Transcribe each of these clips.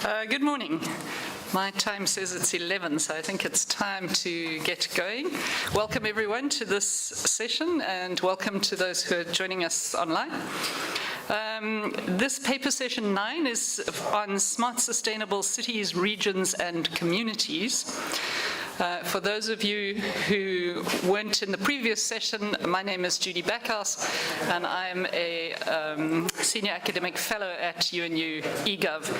Good morning. My time says it's 11, so I think it's time to get going. Welcome everyone to this session, and welcome to those who are joining us online. This paper session 9 is on smart sustainable cities, regions and communities. For those of you who weren't in the previous session, my name is Judy Backhouse, and I'm a senior academic fellow at UNU eGov.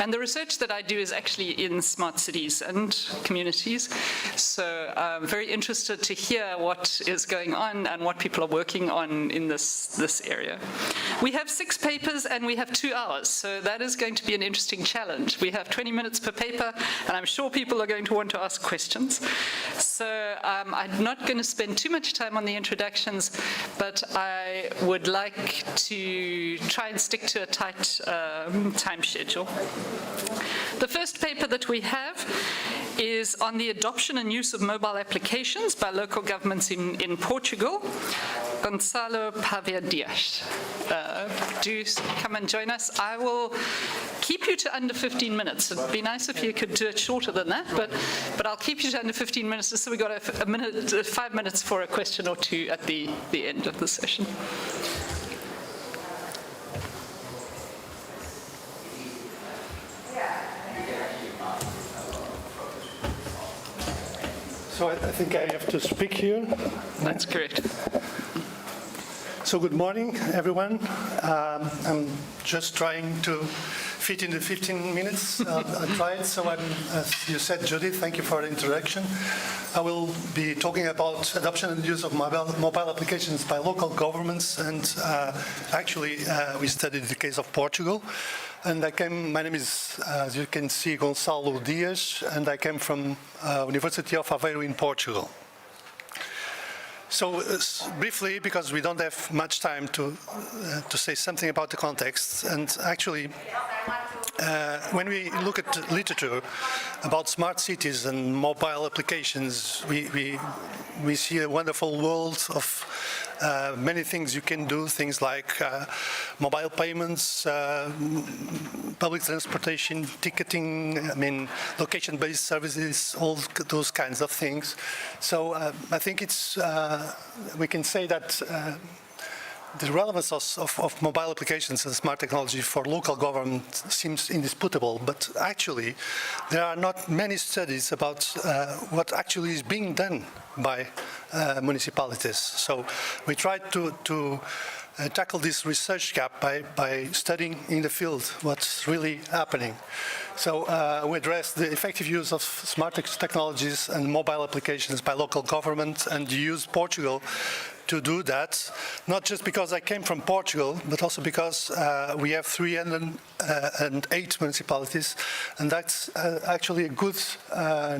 And the research that I do is actually in smart cities and communities. So I'm very interested to hear what is going on and what people are working on in this area. We have 6 papers and we have 2 hours, so that is going to be an interesting challenge. We have 20 minutes per paper, and I'm sure people are going to want to ask questions. So I'm not going to spend too much time on the introductions, but I would like to try and stick to a tight time schedule. The first paper that we have is on the adoption and use of mobile applications by local governments in Portugal. Gonçalo Pavia Dias. Do come and join us. I will keep you to under 15 minutes. It'd be nice if you could do it shorter than that, but I'll keep you to under 15 minutes just so we got a minute, 5 minutes for a question or two at the end of the session. So I think I have to speak here. That's correct. So good morning, everyone. I'm just trying to fit in the 15 minutes. I tried. So as you said, Judy, thank you for the introduction. I will be talking about adoption and use of mobile applications by local governments. And actually, we studied the case of Portugal. And my name is, as you can see, Gonçalo Dias, and I came from University of Aveiro in Portugal. So briefly, because we don't have much time to say something about the context, and actually, when we look at literature about smart cities and mobile applications, we see a wonderful world of many things you can do, things like mobile payments, public transportation, ticketing, location-based services, all those kinds of things. So I think we can say that the relevance of mobile applications and smart technology for local government seems indisputable, but actually there are not many studies about what actually is being done by municipalities. So we tried to tackle this research gap by studying in the field what's really happening. So we address the effective use of smart technologies and mobile applications by local government, and use Portugal to do that, not just because I came from Portugal, but also because we have 308 municipalities, and that's actually a good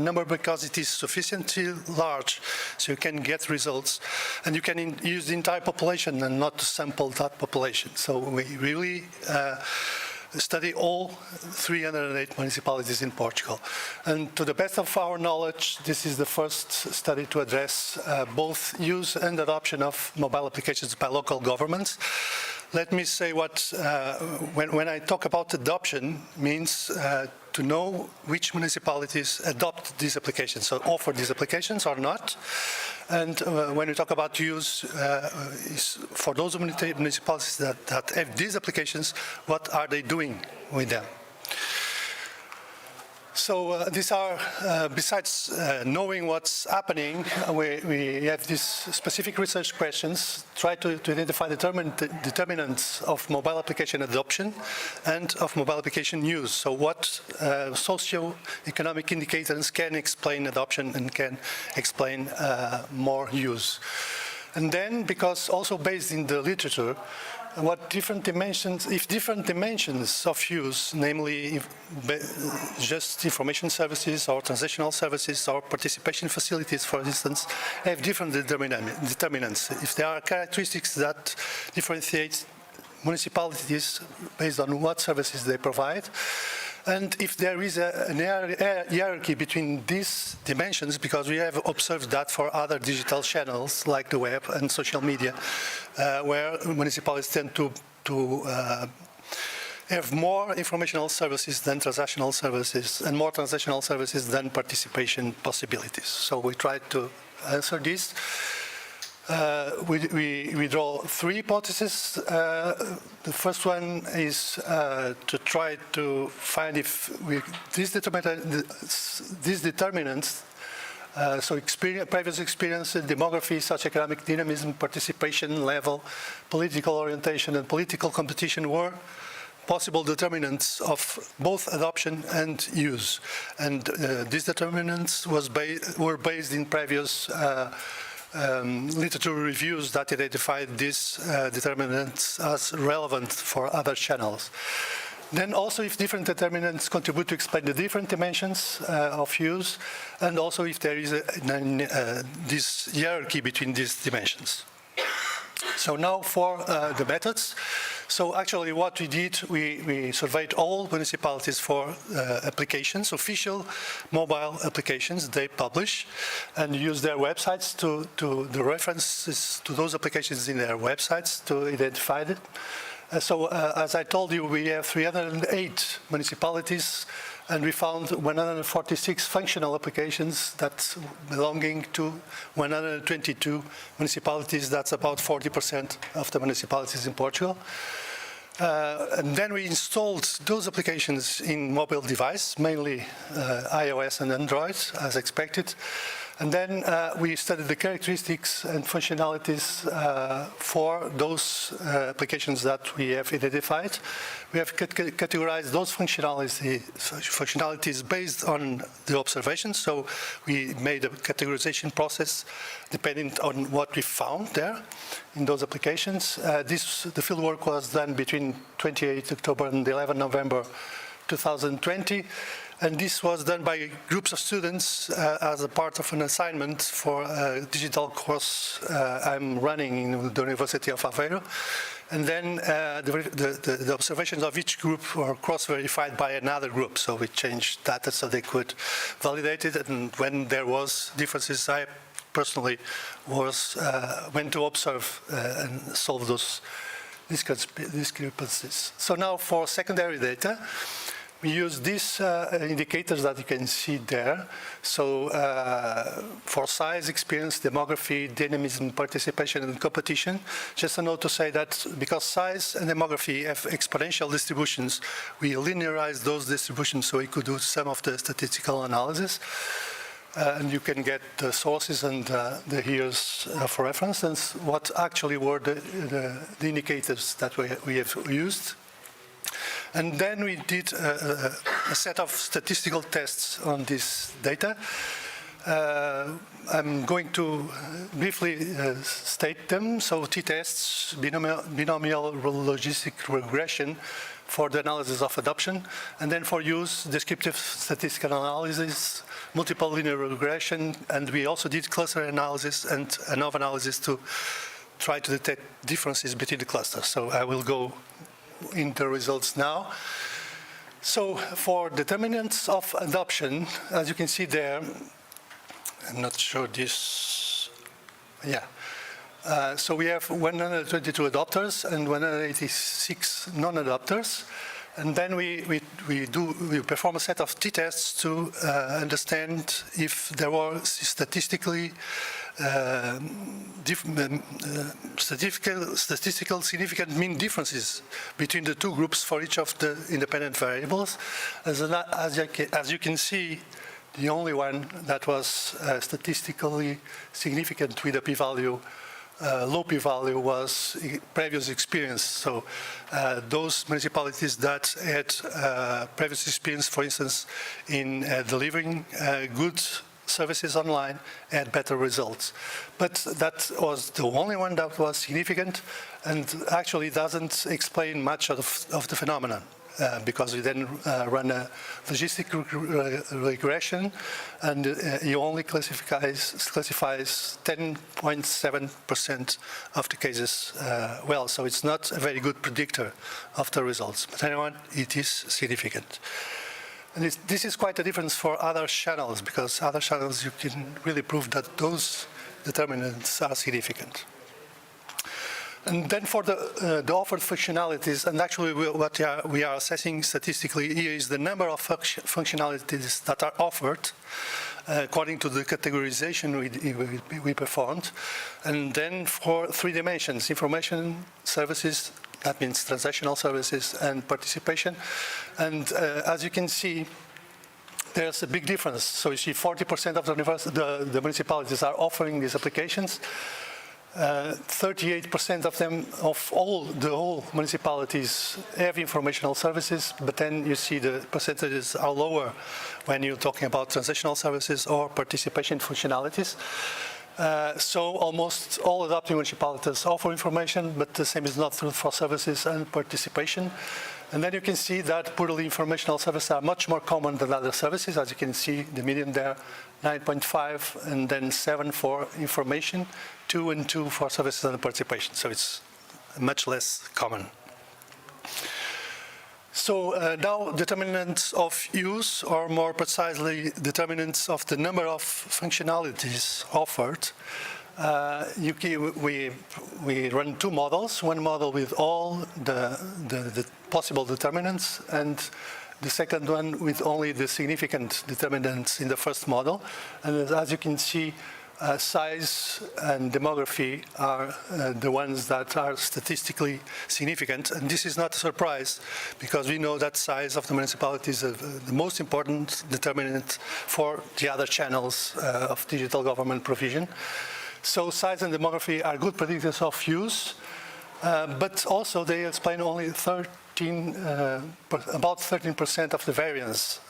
number because it is sufficiently large, so you can get results, and you can use the entire population and not sample that population. So we really study all 308 municipalities in Portugal. And to the best of our knowledge, this is the first study to address both use and adoption of mobile applications by local governments. Let me say what, when I talk about adoption, means to know which municipalities adopt these applications, so offer these applications or not. And when we talk about use, is for those municipalities that have these applications, what are they doing with them? So these are, besides knowing what's happening, we have these specific research questions, try to identify determinants of mobile application adoption and of mobile application use. So what socio-economic indicators can explain adoption and can explain more use. And then, because also based in the literature, what different dimensions of use, namely just information services or transactional services or participation facilities, for instance, have different determinants. If there are characteristics that differentiate municipalities based on what services they provide, and if there is an hierarchy between these dimensions, because we have observed that for other digital channels like the web and social media, where municipalities tend to have more informational services than transactional services and more transactional services than participation possibilities. So we tried to answer this. We draw three hypotheses. The first one is to try to find if these determinants, so previous experience, demography, socioeconomic dynamism, participation level, political orientation, and political competition were possible determinants of both adoption and use. And these determinants were based in previous literature reviews that identified these determinants as relevant for other channels. Then also if different determinants contribute to explain the different dimensions of use, and also if there is this hierarchy between these dimensions. So now for the methods. So actually what we did, we surveyed all municipalities for applications, official mobile applications they publish, and use their websites to the references to those applications in their websites to identify it. So as I told you, we have 308 municipalities, and we found 146 functional applications that belonging to 122 municipalities. That's about 40% of the municipalities in Portugal. And then we installed those applications in mobile device, mainly iOS and Android, as expected. And then we studied the characteristics and functionalities for those applications that we have identified. We have categorized those functionalities based on the observations. So we made a categorization process depending on what we found there in those applications. The fieldwork was done between 28 October and 11 November 2020. And this was done by groups of students as a part of an assignment for a digital course I'm running in the University of Aveiro. And then the observations of each group were cross-verified by another group. So we changed data so they could validate it. And when there was differences, I personally went to observe and solve those discrepancies. So now for secondary data, we use these indicators that you can see there. So for size, experience, demography, dynamism, participation, and competition, just a note to say that because size and demography have exponential distributions, we linearized those distributions so we could do some of the statistical analysis. And you can get the sources and the years for reference, and what actually were the indicators that we have used. And then we did a set of statistical tests on this data. I'm going to briefly state them. So t-tests, binomial logistic regression for the analysis of adoption, and then for use, descriptive statistical analysis, multiple linear regression, and we also did cluster analysis and ANOVA analysis to try to detect differences between the clusters. So I will go in the results now. So for determinants of adoption, as you can see there, I'm not sure this, yeah. So we have 122 adopters and 186 non-adopters. And then we perform a set of t-tests to understand if there were statistical significant mean differences between the two groups for each of the independent variables. As you can see, the only one that was statistically significant with a p-value, low p-value, was previous experience. So those municipalities that had previous experience, for instance, in delivering good services online, had better results. But that was the only one that was significant, and actually doesn't explain much of the phenomenon. Because we then run a logistic regression, and he only classifies 10.7% of the cases well. So it's not a very good predictor of the results. But anyway, it is significant. And this is quite a difference for other channels, because other channels you can really prove that those determinants are significant. And then for the offered functionalities, and actually what we are assessing statistically here is the number of functionalities that are offered according to the categorization we performed. And then for 3 dimensions, information services, that means transactional services and participation. And as you can see, there's a big difference. So you see 40% of the municipalities are offering these applications. 38% of them, of the whole municipalities have informational services, but then you see the percentages are lower when you're talking about transactional services or participation functionalities. So almost all adopting municipalities offer information, but the same is not true for services and participation. And then you can see that purely informational services are much more common than other services. As you can see, the median there, 9.5, and then 7 for information, 2 and 2 for services and participation. So it's much less common. So now determinants of use, or more precisely, determinants of the number of functionalities offered. We run 2 models, one model with all the possible determinants, and the second one with only the significant determinants in the first model. And as you can see, size and demography are the ones that are statistically significant. And this is not a surprise, because we know that size of the municipality is the most important determinant for the other channels of digital government provision. So size and demography are good predictors of use, but also they explain only about 13% of the variance.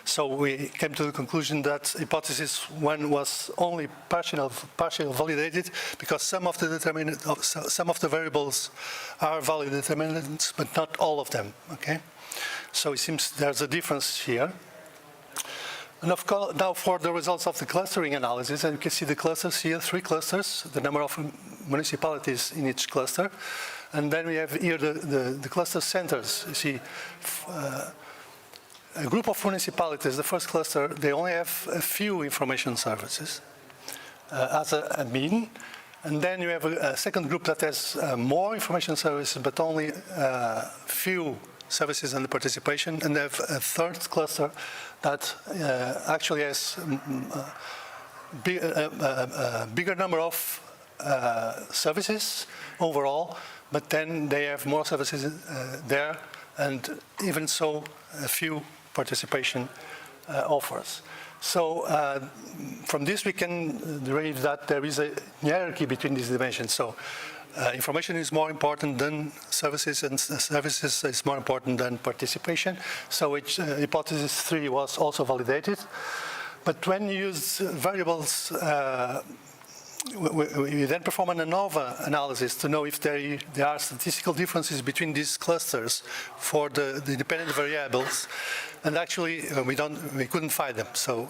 So we came to the conclusion that hypothesis 1 was only partially validated, because some of the variables are valid determinants, but not all of them. Okay, so it seems there's a difference here. And of course, now for the results of the clustering analysis, and you can see the clusters here, 3 clusters, the number of municipalities in each cluster. And then we have here the cluster centers. You see, a group of municipalities, the first cluster, they only have a few information services as a mean. And then you have a second group that has more information services, but only few services and participation. And they have a third cluster that actually has a bigger number of services overall, but then they have more services there, and even so, a few participation offers. So from this we can derive that there is a hierarchy between these dimensions. So information is more important than services, and services is more important than participation. So hypothesis 3 was also validated. But when you use variables, we then perform an ANOVA analysis to know if there are statistical differences between these clusters for the dependent variables, and actually we couldn't find them. So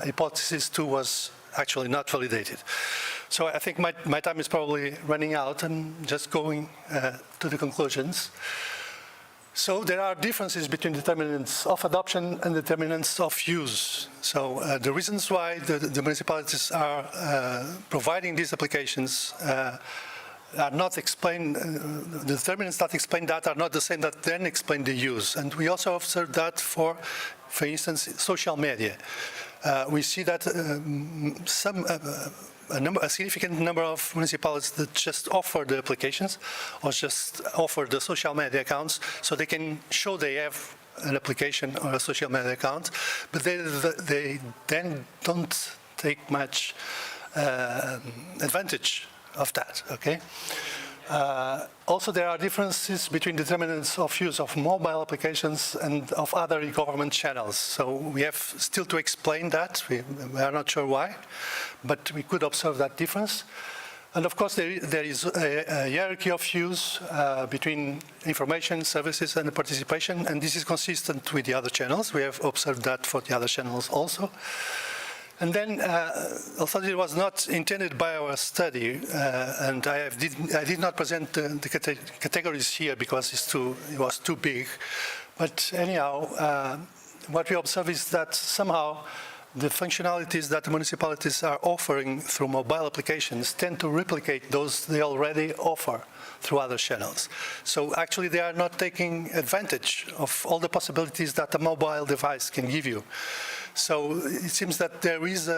hypothesis 2 was actually not validated. So I think my time is probably running out, and just going to the conclusions. So there are differences between determinants of adoption and determinants of use. So the reasons why the municipalities are providing these applications are not explained, the determinants that explain that are not the same that then explain the use. And we also observed that for instance, social media. We see that a significant number of municipalities that just offer the applications or just offer the social media accounts, so they can show they have an application or a social media account, but they then don't take much advantage of that, okay? Also, there are differences between determinants of use of mobile applications and of other e-government channels. So we have still to explain that. We are not sure why, but we could observe that difference. And of course, there is a hierarchy of use between information, services, and participation, and this is consistent with the other channels. We have observed that for the other channels also. And then, although it was not intended by our study, and I did not present the categories here because it was too big. But anyhow, what we observe is that somehow the functionalities that the municipalities are offering through mobile applications tend to replicate those they already offer through other channels. So actually they are not taking advantage of all the possibilities that a mobile device can give you. So it seems that there is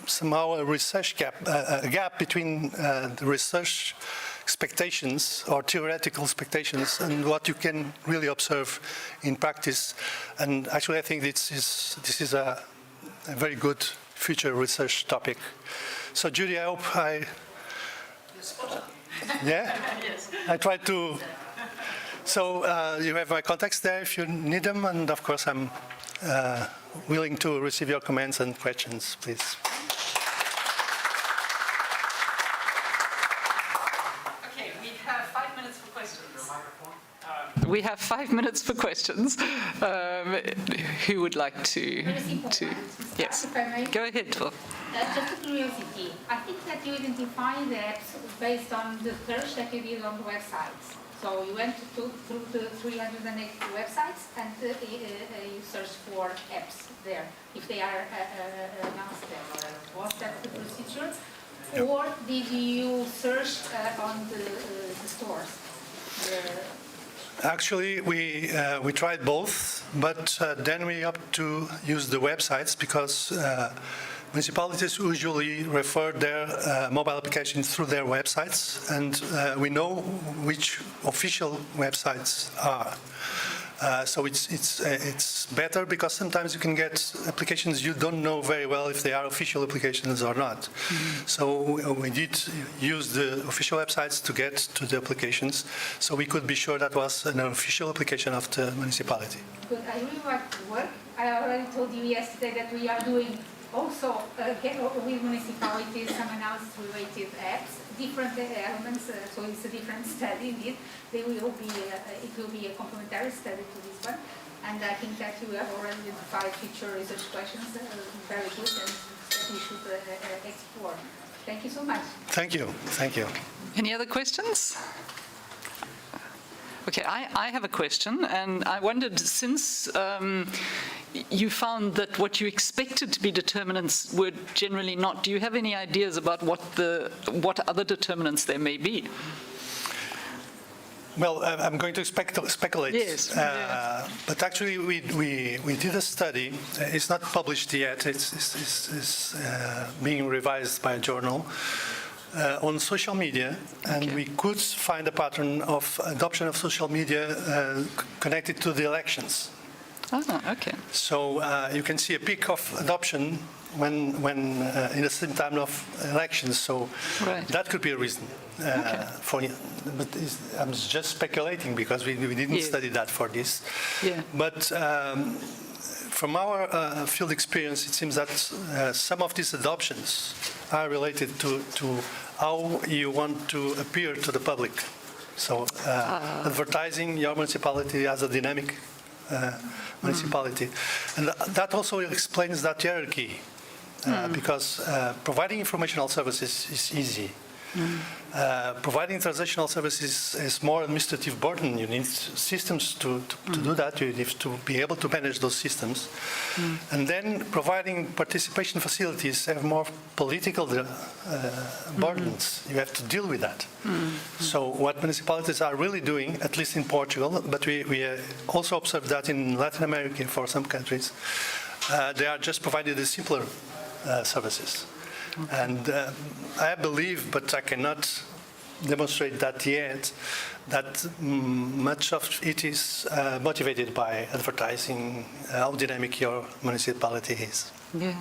somehow a research gap, a gap between the research expectations or theoretical expectations and what you can really observe in practice. And actually I think this is a very good future research topic. So Judy, I hope yeah? Yes. I tried to. So you have my contacts there if you need them, and of course I'm willing to receive your comments and questions, please. Okay, we have 5 minutes for questions. We have 5 minutes for questions. Who would like to yes, go ahead, Tor. Just a curiosity, I think that you identify the apps based on the search that you did on the websites. So you went through the 380 websites and you searched for apps there, if they are announced there. Was that the procedure? Yep. Or did you search on the stores? Actually, we tried both, but then we opted to use the websites because municipalities usually refer their mobile applications through their websites, and we know which official websites are. So it's better because sometimes you can get applications you don't know very well if they are official applications or not. Mm-hmm. So we did use the official websites to get to the applications, so we could be sure that was an official application of the municipality. Good. I really like the work. I already told you yesterday that we are doing also with municipalities some analysis-related apps, different elements. So it's a different study indeed. It will be a complementary study to this one, and I think that you have already identified future research questions very good and that we should explore. Thank you so much. Thank you. Thank you. Any other questions? Okay, I have a question, and I wondered, since you found that what you expected to be determinants were generally not, do you have any ideas about what other determinants there may be? Well, I'm going to speculate. Yes. But actually, we did a study. It's not published yet. It's being revised by a journal. On social media, and okay. We could find a pattern of adoption of social media connected to the elections. Oh, okay. So you can see a peak of adoption when in the same time of elections. So right. That could be a reason okay. But I'm just speculating because we didn't study that for this. Yeah. But from our field experience, it seems that some of these adoptions are related to how you want to appear to the public. So advertising your municipality as a dynamic municipality. And that also explains that hierarchy, because providing informational services is easy. Providing transactional services is more administrative burden. You need systems to do that. You need to be able to manage those systems. And then providing participation facilities have more political burdens. You have to deal with that. So what municipalities are really doing, at least in Portugal, but we also observe that in Latin America for some countries, they are just providing the simpler services. And I believe, but I cannot demonstrate that yet, that much of it is motivated by advertising, how dynamic your municipality is. Yeah,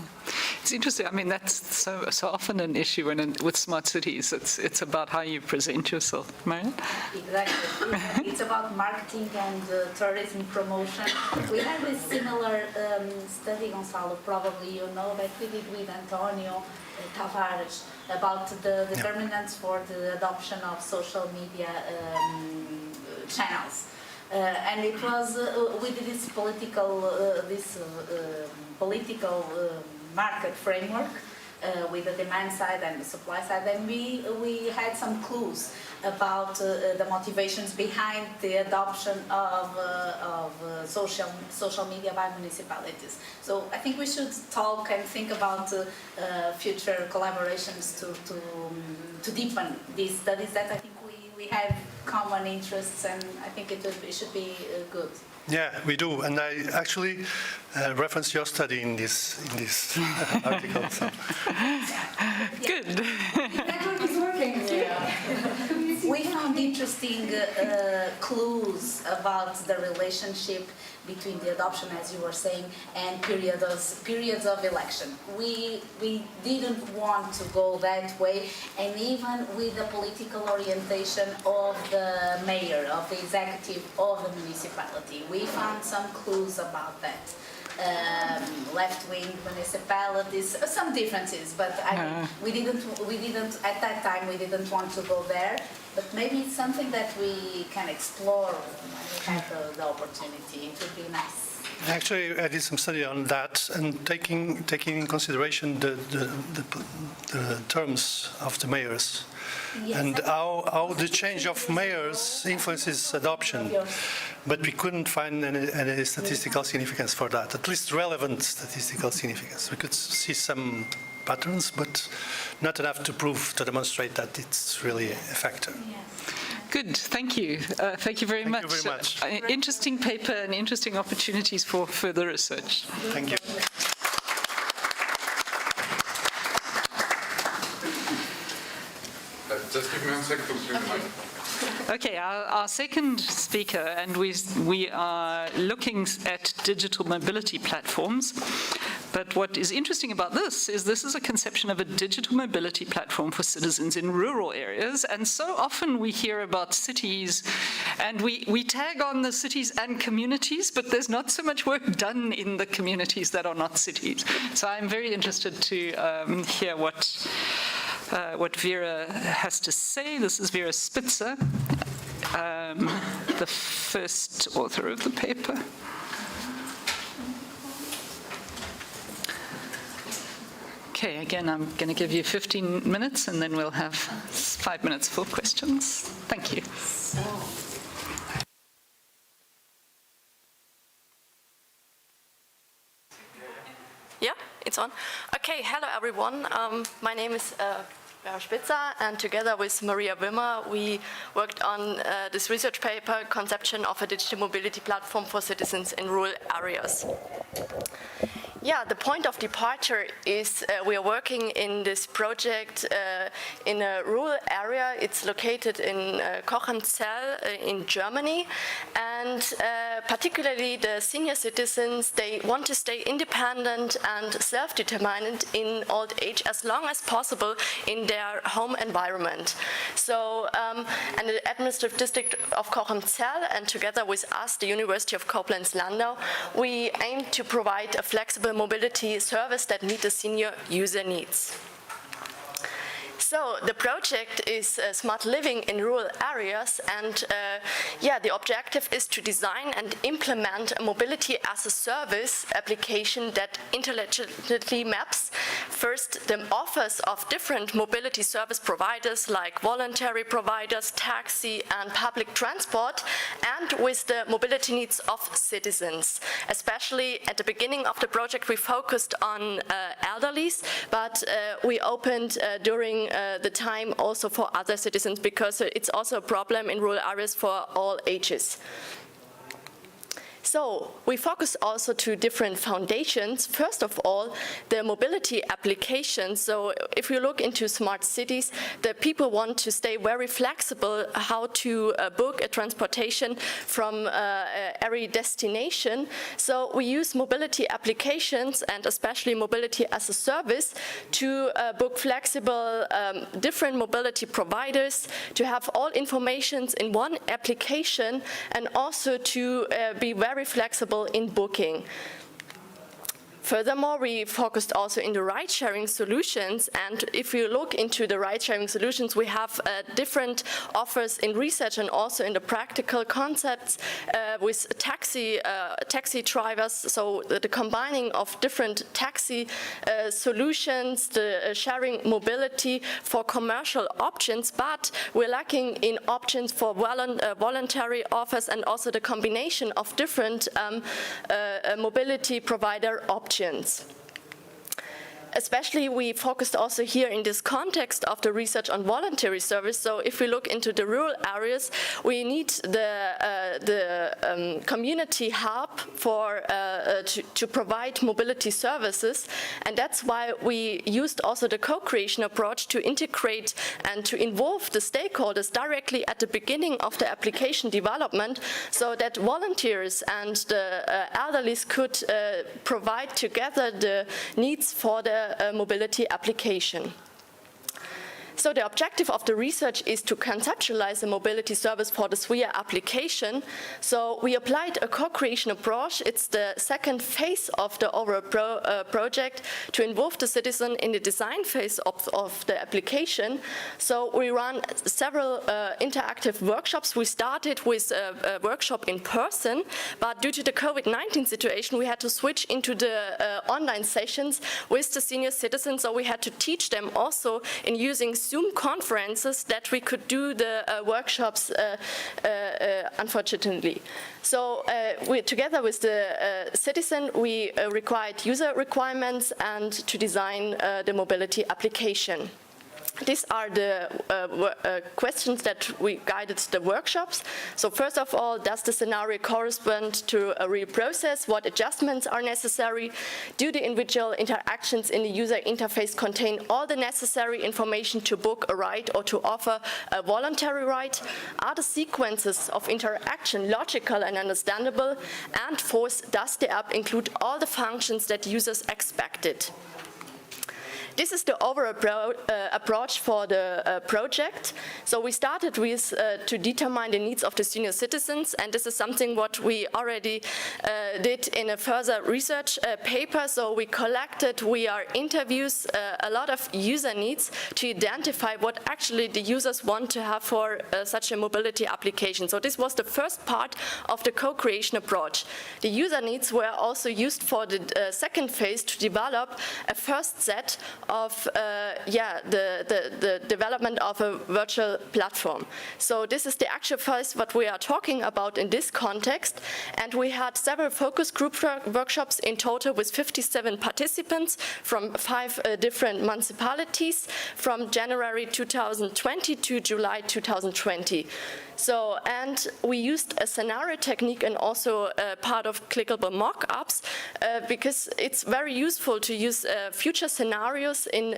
it's interesting. I mean, that's so often an issue with smart cities. It's about how you present yourself, Marian? Exactly. It's about marketing and tourism promotion. We had a similar study, Gonçalo, probably you know, that we did with Antonio Tavares about the determinants for the adoption of social media channels. And it was with this political market framework with the demand side and the supply side, and we had some clues about the motivations behind the adoption of social media by municipalities. So I think we should talk and think about future collaborations to deepen these studies that I think we have common interests, and I think it should be good. Yeah, we do, and I actually referenced your study in this article. So. Good. Network is working. We found interesting clues about the relationship between the adoption, as you were saying, and periods of election. We didn't want to go that way, and even with the political orientation of the mayor, of the executive of the municipality, we found some clues about that. Left-wing municipalities, some differences, but we didn't at that time we didn't want to go there. But maybe it's something that we can explore when we have the opportunity. It would be nice. Actually, I did some study on that, and taking in consideration the terms of the mayors, Yes, and how the change of mayors influences adoption. But we couldn't find any statistical significance for that, at least relevant statistical significance. We could see some patterns, but not enough to demonstrate that it's really a factor. Good, thank you. Thank you very much. Thank you very much. Interesting paper and interesting opportunities for further research. Thank you. Just give me 1 second to bring the mic. Okay, our second speaker, and we are looking at digital mobility platforms. But what is interesting about this is a conception of a digital mobility platform for citizens in rural areas. And so often we hear about cities, and we tag on the cities and communities, but there's not so much work done in the communities that are not cities. So I'm very interested to hear what Vera has to say. This is Vera Spitzer, the first author of the paper. Okay, again, I'm going to give you 15 minutes, and then we'll have 5 minutes for questions. Thank you. Yeah, it's on. Okay, hello everyone. My name is Vera Spitzer, and together with Maria Wimmer, we worked on this research paper, Conception of a Digital Mobility Platform for Citizens in Rural Areas. Yeah, the point of departure is we are working in this project in a rural area. It's located in Cochem-Zell in Germany, and particularly the senior citizens, they want to stay independent and self-determined in old age as long as possible in their home environment. So, and the administrative district of Cochem-Zell, and together with us, the University of Koblenz-Landau, we aim to provide a flexible mobility service that meets the senior user needs. So the project is smart living in rural areas, and the objective is to design and implement a mobility as a service application that intelligently maps first the offers of different mobility service providers like voluntary providers, taxi and public transport, and with the mobility needs of citizens. Especially at the beginning of the project we focused on elderlies, but we opened during the time also for other citizens, because it's also a problem in rural areas for all ages. So we focus also to different foundations. First of all, the mobility applications. So if you look into smart cities, the people want to stay very flexible how to book a transportation from every destination. So we use mobility applications, and especially mobility as a service, to book flexible different mobility providers, to have all information in one application, and also to be very flexible in booking. Furthermore, we focused also in the ride-sharing solutions, and if you look into the ride-sharing solutions, we have different offers in research and also in the practical concepts with taxi drivers, so the combining of different taxi solutions, the sharing mobility for commercial options, but we're lacking in options for voluntary offers and also the combination of different mobility provider options. Especially, we focused also here in this context of the research on voluntary service. So if we look into the rural areas, we need the community help for to provide mobility services, and that's why we used also the co-creation approach to integrate and to involve the stakeholders directly at the beginning of the application development, so that volunteers and the elderly could provide together the needs for the mobility application. So the objective of the research is to conceptualize a mobility service for the SWIA application. So we applied a co-creation approach. It's the second phase of the overall project to involve the citizen in the design phase of the application. So we run several interactive workshops. We started with a workshop in person, but due to the COVID-19 situation, we had to switch into the online sessions with the senior citizens. So we had to teach them also in using Zoom conferences that we could do the workshops, unfortunately. So together with the citizen, we required user requirements and to design the mobility application. These are the questions that we guided the workshops. So first of all, does the scenario correspond to a real process? What adjustments are necessary? Do the individual interactions in the user interface contain all the necessary information to book a ride or to offer a voluntary ride? Are the sequences of interaction logical and understandable? And fourth, does the app include all the functions that users expected? This is the overall approach for the project. So we started with to determine the needs of the senior citizens, and this is something what we already did in a further research paper. So we collected via interviews a lot of user needs to identify what actually the users want to have for such a mobility application. So this was the first part of the co-creation approach. The user needs were also used for the second phase to develop a first set of the development of a virtual platform. So this is the actual phase what we are talking about in this context, and we had several focus group workshops in total with 57 participants from 5 different municipalities from January 2020 to July 2020. So, and we used a scenario technique and also part of clickable mock-ups because it's very useful to use future scenarios in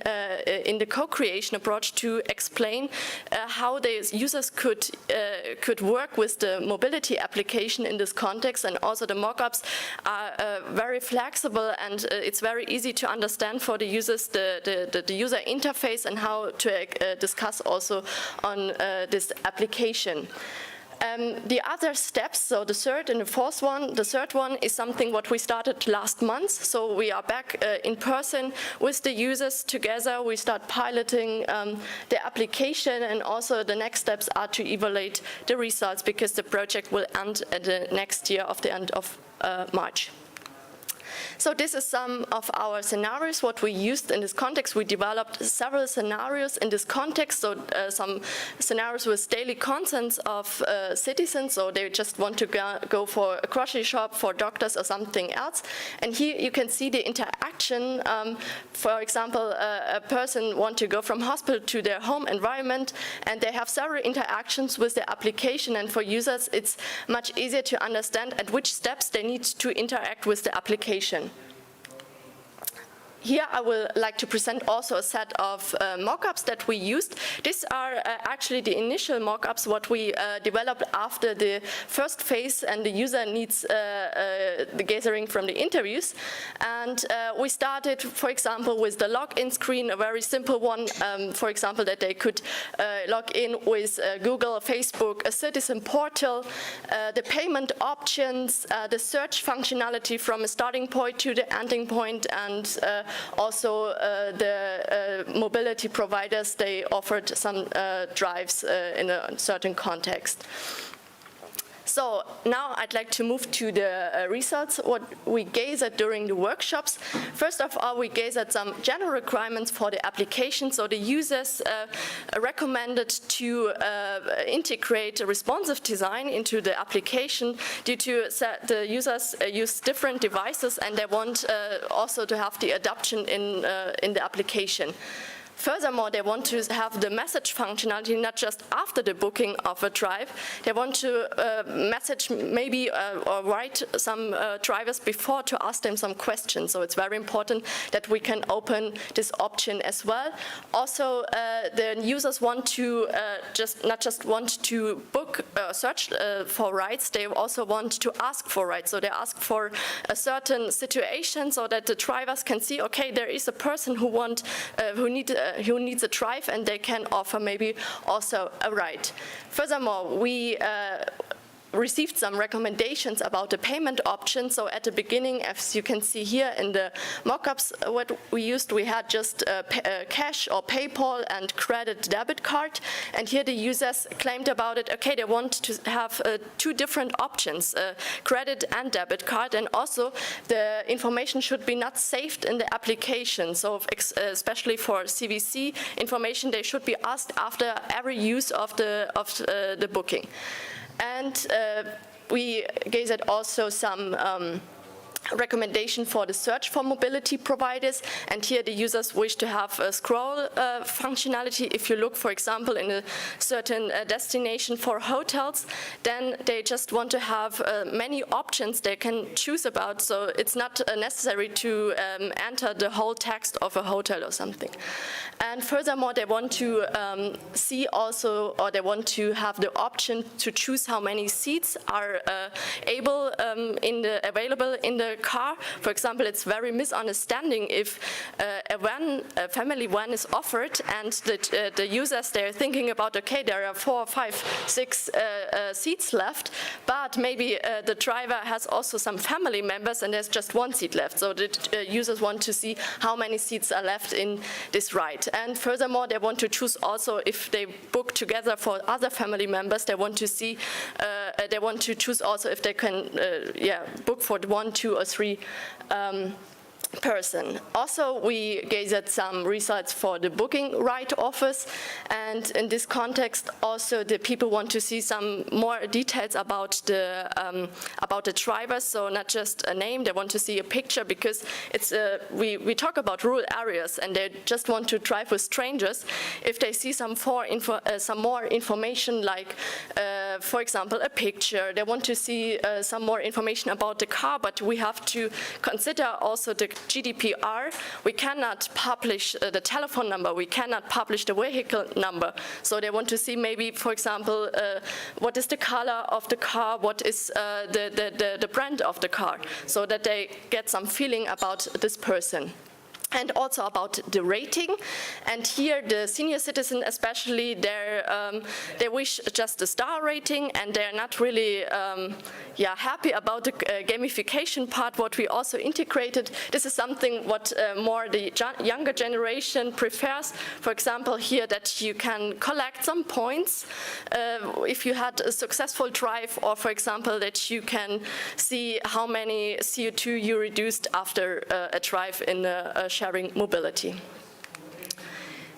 the co-creation approach to explain how the users could work with the mobility application in this context, and also the mock-ups are very flexible, and it's very easy to understand for the users the user interface and how to discuss also on this application. The other steps, so the third and the fourth one, the third one is something what we started last month. So we are back in person with the users together. We start piloting the application, and also the next steps are to evaluate the results, because the project will end at the next year of the end of March. So this is some of our scenarios, what we used in this context. We developed several scenarios in this context, so some scenarios with daily concerns of citizens, so they just want to go for a grocery shop, for doctors or something else. And here you can see the interaction. For example, a person wants to go from hospital to their home environment, and they have several interactions with the application, and for users it's much easier to understand at which steps they need to interact with the application. here I would like to present also a set of mockups that we used. These are actually the initial mockups what we developed after the first phase and the user needs the gathering from the interviews. And we started, for example, with the login screen, a very simple one, for example, that they could log in with Google, Facebook, a citizen portal, the payment options, the search functionality from a starting point to the ending point, and also the mobility providers, they offered some drives in a certain context. So now I'd like to move to the results, what we gathered during the workshops. First of all, we gathered some general requirements for the application. So the users recommended to integrate a responsive design into the application due to the users use different devices and they want also to have the adoption in the application. Furthermore, they want to have the message functionality not just after the booking of a drive. They want to message maybe or write some drivers before to ask them some questions. So it's very important that we can open this option as well. Also, the users want to not just want to book search for rides. They also want to ask for rides. So they ask for a certain situation so that the drivers can see, okay, there is a person who needs a drive, and they can offer maybe also a ride. Furthermore, we received some recommendations about the payment options. So at the beginning, as you can see here in the mockups, what we used, we had just cash or PayPal and credit debit card. And here the users claimed about it, okay, they want to have two different options, credit and debit card. And also the information should be not saved in the application. So especially for CVC information, they should be asked after every use of the booking. And we gathered also some recommendation for the search for mobility providers, and here the users wish to have a scroll functionality. If you look, for example, in a certain destination for hotels, then they just want to have many options they can choose about, so it's not necessary to enter the whole text of a hotel or something. And furthermore, they want to see also, or they want to have the option to choose how many seats are available in the car. For example, it's very misunderstanding if a family van is offered and the users, they're thinking about, okay, there are 4, 5, 6 seats left, but maybe the driver has also some family members and there's just 1 seat left. So the users want to see how many seats are left in this ride. And furthermore, they want to choose also, if they book together for other family members, they want to see, they want to choose also if they can book for 1, 2, or 3 person. Also, we gathered some results for the booking ride offers, and in this context also the people want to see some more details about the drivers, so not just a name, they want to see a picture, because it's we talk about rural areas and they just want to drive with strangers. If they see some more information, like for example a picture, they want to see some more information about the car, but we have to consider also the GDPR. We cannot publish the telephone number, we cannot publish the vehicle number. So they want to see maybe, for example, what is the color of the car, what is the brand of the car, so that they get some feeling about this person. And also about the rating, and here the senior citizen especially, they wish just a star rating, and they're not really happy about the gamification part, what we also integrated. This is something what more the younger generation prefers. For example, here that you can collect some points if you had a successful drive, or for example that you can see how many CO2 you reduced after a drive in a sharing mobility.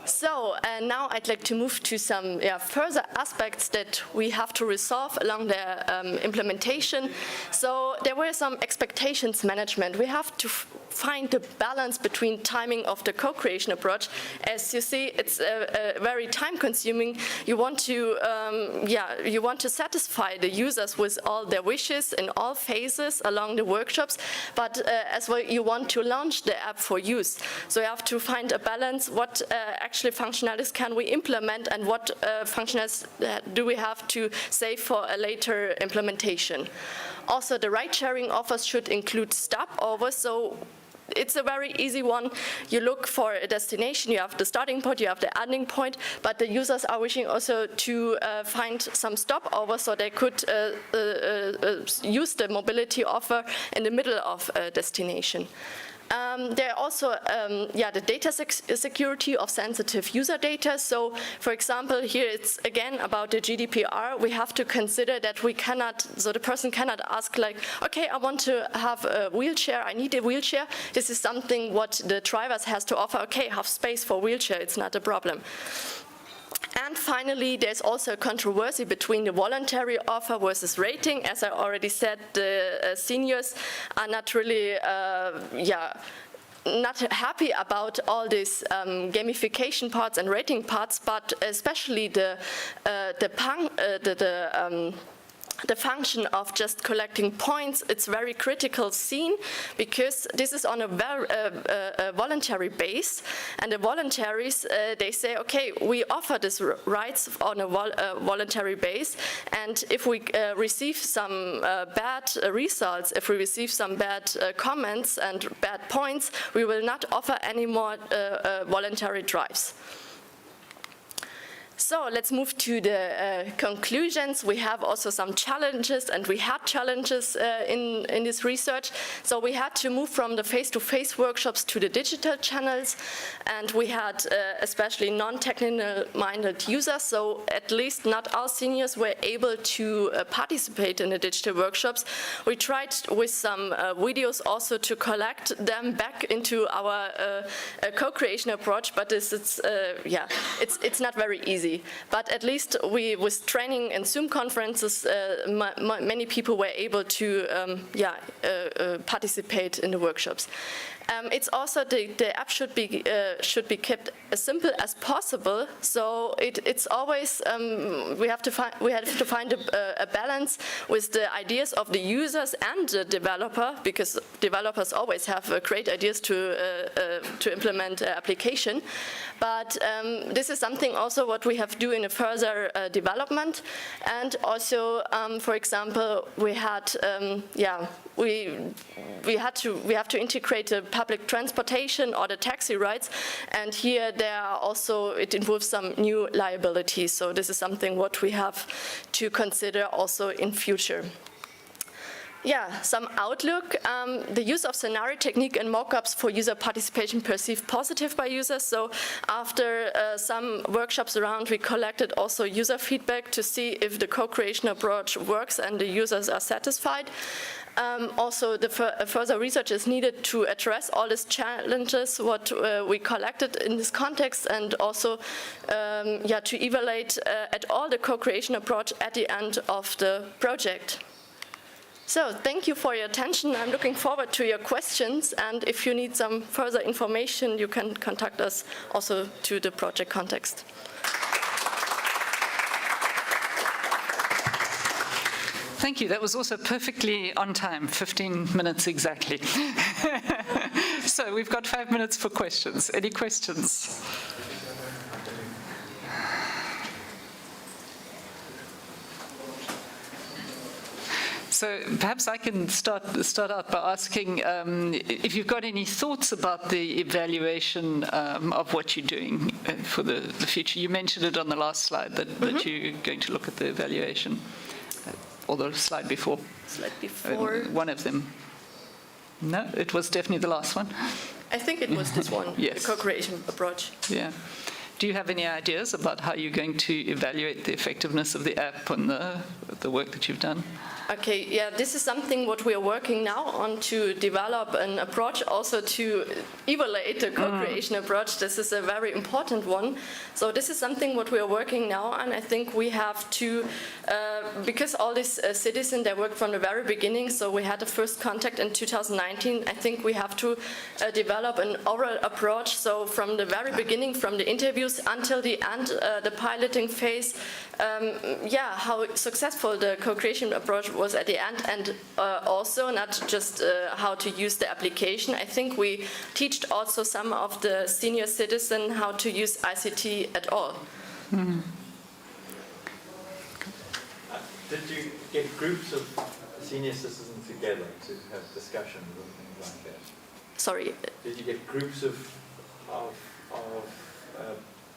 So now I'd like to move to some further aspects that we have to resolve along the implementation. So there were some expectations management. We have to find the balance between timing of the co-creation approach. As you see, it's very time-consuming. You want to satisfy the users with all their wishes in all phases along the workshops, but as well you want to launch the app for use. So you have to find a balance. What actually functionalities can we implement, and what functionalities do we have to save for a later implementation? Also, the ride-sharing offers should include stopovers. So it's a very easy one. You look for a destination, you have the starting point, you have the ending point, but the users are wishing also to find some stopover so they could use the mobility offer in the middle of a destination. There are also the data security of sensitive user data. So, for example, here it's again about the GDPR. We have to consider that we cannot, so the person cannot ask like, okay, I want to have a wheelchair, I need a wheelchair. This is something what the drivers has to offer. Okay, have space for wheelchair, it's not a problem. And finally, there's also a controversy between the voluntary offer versus rating. As I already said, the seniors are not really, not happy about all these gamification parts and rating parts, but especially the function of just collecting points, it's very critical scene, because this is on a voluntary base, and the voluntaries, they say, okay, we offer these rights on a voluntary base, and if we receive some bad results, if we receive some bad comments and bad points, we will not offer any more voluntary drives. So let's move to the conclusions. We have also some challenges, and we had challenges in this research. So we had to move from the face-to-face workshops to the digital channels, and we had especially non-technical minded users, so at least not all seniors were able to participate in the digital workshops. We tried with some videos also to collect them back into our co-creation approach, but it's not very easy. But at least with training and Zoom conferences, many people were able to participate in the workshops. It's also the app should be kept as simple as possible. So it's always we have to find a balance with the ideas of the users and the developer, because developers always have great ideas to implement an application. But this is something also what we have to do in a further development. And also, for example, we had we have to integrate the public transportation or the taxi rides, and here it involves some new liabilities. So this is something what we have to consider also in future. Yeah, some outlook. The use of scenario technique and mockups for user participation perceived positive by users. So after some workshops around, we collected also user feedback to see if the co-creation approach works and the users are satisfied. Also, further research is needed to address all these challenges what we collected in this context, and also to evaluate at all the co-creation approach at the end of the project. So thank you for your attention. I'm looking forward to your questions, and if you need some further information, you can contact us also to the project context. Thank you. That was also perfectly on time, 15 minutes exactly. So we've got 5 minutes for questions. Any questions? So perhaps I can start out by asking if you've got any thoughts about the evaluation of what you're doing for the future. You mentioned it on the last slide that you're going to look at the evaluation, or the slide before. Slide before. One of them. No, it was definitely the last one. I think it was this one, yes. The co-creation approach. Yeah. Do you have any ideas about how you're going to evaluate the effectiveness of the app and the work that you've done? Okay, yeah, this is something what we are working now on to develop an approach, also to evaluate the co-creation approach. This is a very important one. So this is something what we are working now on. I think we have to, because all these citizens, they worked from the very beginning, so we had the first contact in 2019. I think we have to develop an oral approach. So from the very beginning, from the interviews until the end, the piloting phase, yeah, how successful the co-creation approach was at the end, and also not just how to use the application. I think we taught also some of the senior citizens how to use ICT at all. Did you get groups of senior citizens together to have discussions and things like that? Sorry. Did you get groups of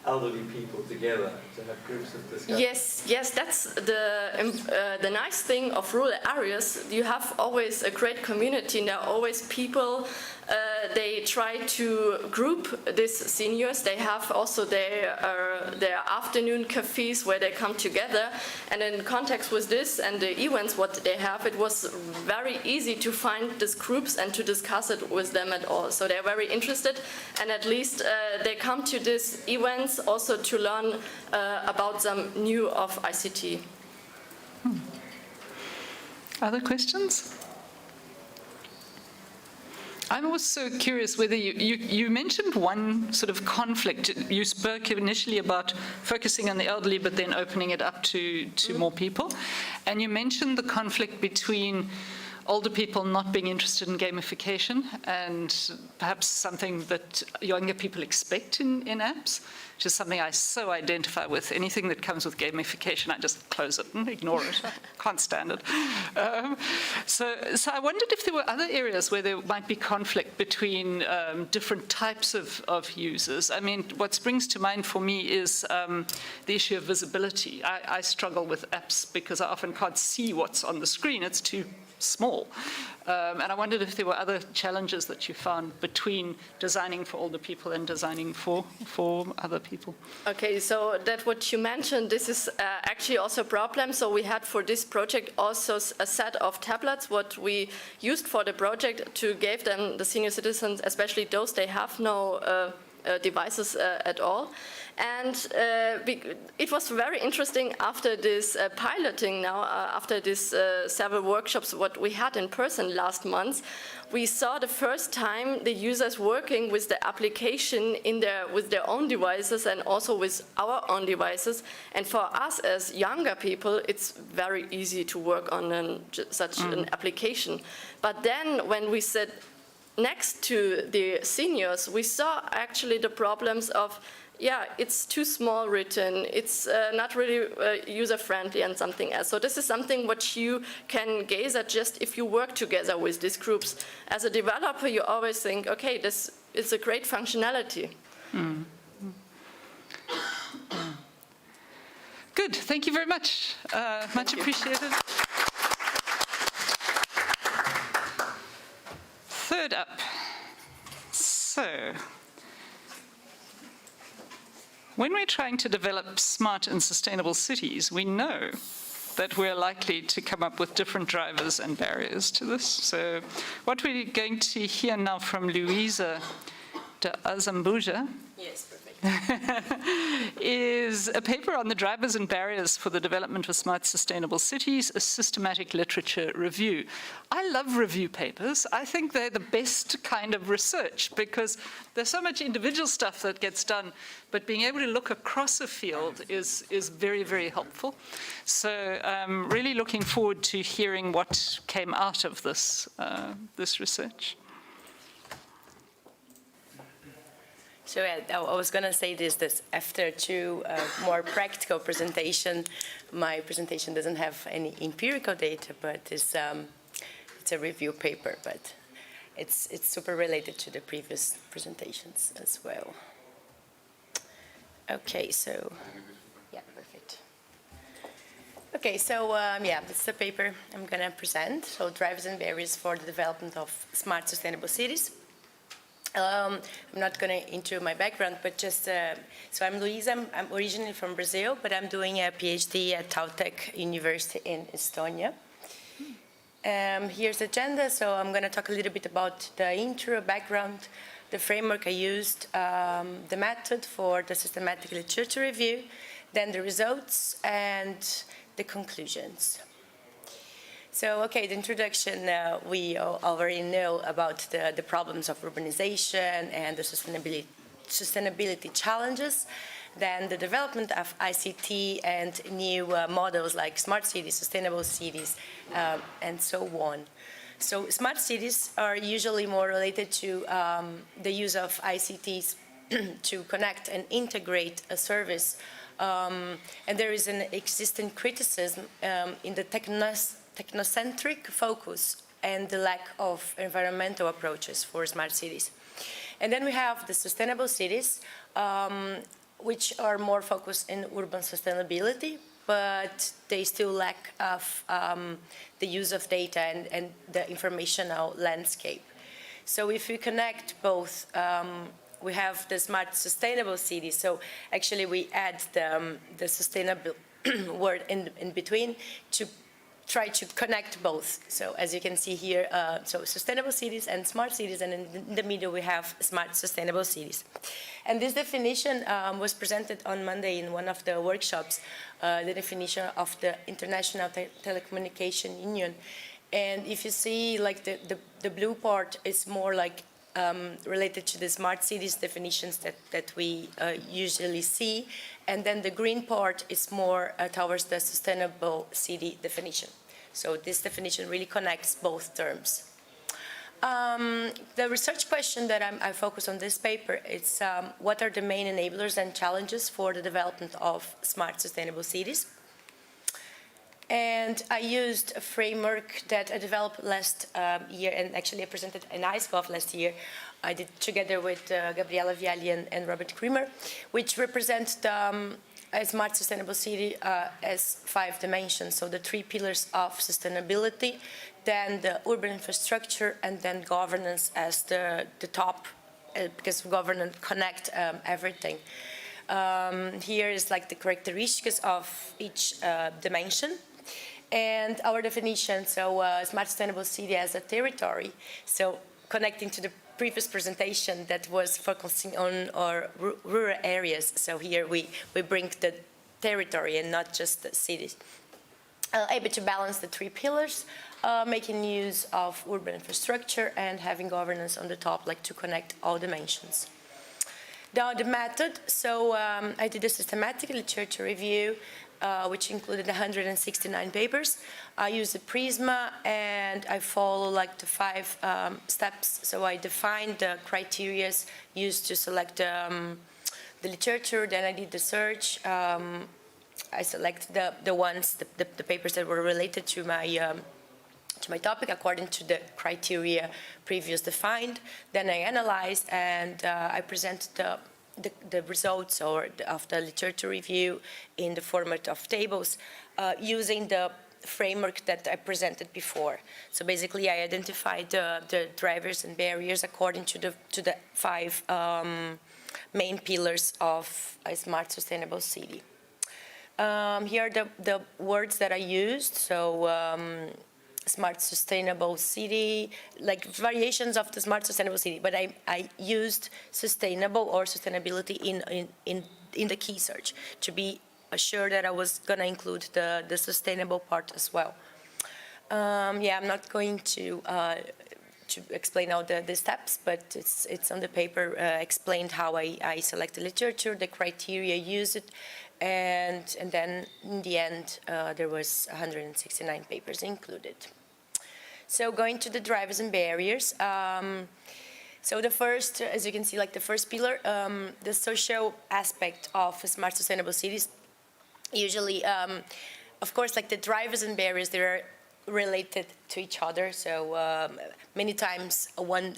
elderly people together to have groups of discussion? Yes, that's the nice thing of rural areas. You have always a great community, and there are always people. They try to group these seniors. They have also their afternoon cafes where they come together. And in context with this and the events what they have, it was very easy to find these groups and to discuss it with them at all. So they're very interested, and at least they come to these events also to learn about some new of ICT. Other questions? I'm also curious whether you mentioned one sort of conflict. You spoke initially about focusing on the elderly, but then opening it up to more people. And you mentioned the conflict between older people not being interested in gamification and perhaps something that younger people expect in apps, which is something I so identify with. Anything that comes with gamification, I just close it and ignore it. Can't stand it. So I wondered if there were other areas where there might be conflict between different types of users. I mean, what springs to mind for me is the issue of visibility. I struggle with apps because I often can't see what's on the screen. It's too small. And I wondered if there were other challenges that you found between designing for older people and designing for other people. Okay, so that what you mentioned, this is actually also a problem. So we had for this project also a set of tablets, what we used for the project to give them, the senior citizens, especially those, they have no devices at all. And it was very interesting after this piloting now, after this several workshops what we had in person last month, we saw the first time the users working with the application with their own devices and also with our own devices. And for us as younger people, it's very easy to work on such an application. But then when we sit next to the seniors, we saw actually the problems of, yeah, it's too small written, it's not really user-friendly and something else. So this is something what you can gaze at just if you work together with these groups. As a developer, you always think, okay, this is a great functionality. Good, thank you very much. Much appreciated. Third up. So, when we're trying to develop smart and sustainable cities, we know that we're likely to come up with different drivers and barriers to this. So what we're going to hear now from Luisa de Azambuja is a paper on the drivers and barriers for the development of smart, sustainable cities, a systematic literature review. I love review papers. I think they're the best kind of research because there's so much individual stuff that gets done, but being able to look across a field is very, very helpful. So I'm really looking forward to hearing what came out of this research. So I was going to say this after two more practical presentation, my presentation doesn't have any empirical data, but it's a review paper, but it's super related to the previous presentations as well. Okay, so, yeah, perfect. Okay, so yeah, this is the paper I'm going to present. So drivers and barriers for the development of smart, sustainable cities. I'm not going to into my background, but just, so I'm Luisa, I'm originally from Brazil, but I'm doing a PhD at Caltech University in Estonia. Here's the agenda. So I'm going to talk a little bit about the intro, background, the framework I used, the method for the systematic literature review, then the results, and the conclusions. So, okay, the introduction, we already know about the problems of urbanization and the sustainability challenges. Then the development of ICT and new models like smart cities, sustainable cities, and so on. So smart cities are usually more related to the use of ICTs to connect and integrate a service. And there is an existing criticism in the technocentric focus and the lack of environmental approaches for smart cities. And then we have the sustainable cities, which are more focused in urban sustainability, but they still lack of the use of data and the informational landscape. So if we connect both, we have the smart sustainable cities. So actually we add the sustainable word in between to try to connect both. So as you can see here, so sustainable cities and smart cities, and in the middle we have smart sustainable cities. And this definition was presented on Monday in one of the workshops, the definition of the International Telecommunication Union. And if you see, like the blue part is more like related to the smart cities definitions that we usually see, and then the green part is more towards the sustainable city definition. So this definition really connects both terms. The research question that I focus on this paper is what are the main enablers and challenges for the development of smart sustainable cities? And I used a framework that I developed last year, and actually I presented in ISCOF last year. I did together with Gabriela Vialli and Robert Creamer, which represent a smart sustainable city as 5 dimensions. So the 3 pillars of sustainability, then the urban infrastructure, and then governance as the top, because governance connect everything. Here is like the characteristics of each dimension. And our definition, so smart sustainable city as a territory. So connecting to the previous presentation that was focusing on our rural areas. So here we bring the territory and not just the cities. Able to balance the 3 pillars, making use of urban infrastructure and having governance on the top, like to connect all dimensions. Now the method, so I did a systematic literature review, which included 169 papers. I used the Prisma and I follow like the 5 steps. So I defined the criteria used to select the literature, then I did the search. I selected the ones, the papers that were related to my topic according to the criteria previously defined. Then I analyzed and I presented the results of the literature review in the format of tables using the framework that I presented before. So basically I identified the drivers and barriers according to the 5 main pillars of a smart sustainable city. Here are the words that I used. So smart sustainable city, like variations of the smart sustainable city, but I used sustainable or sustainability in the key search to be assured that I was going to include the sustainable part as well. Yeah, I'm not going to explain all the steps, but it's on the paper explained how I select the literature, the criteria used, and then in the end there was 169 papers included. So going to the drivers and barriers. So the first, as you can see, like the first pillar, the social aspect of smart sustainable cities. Usually, of course, like the drivers and barriers, they're related to each other. So many times one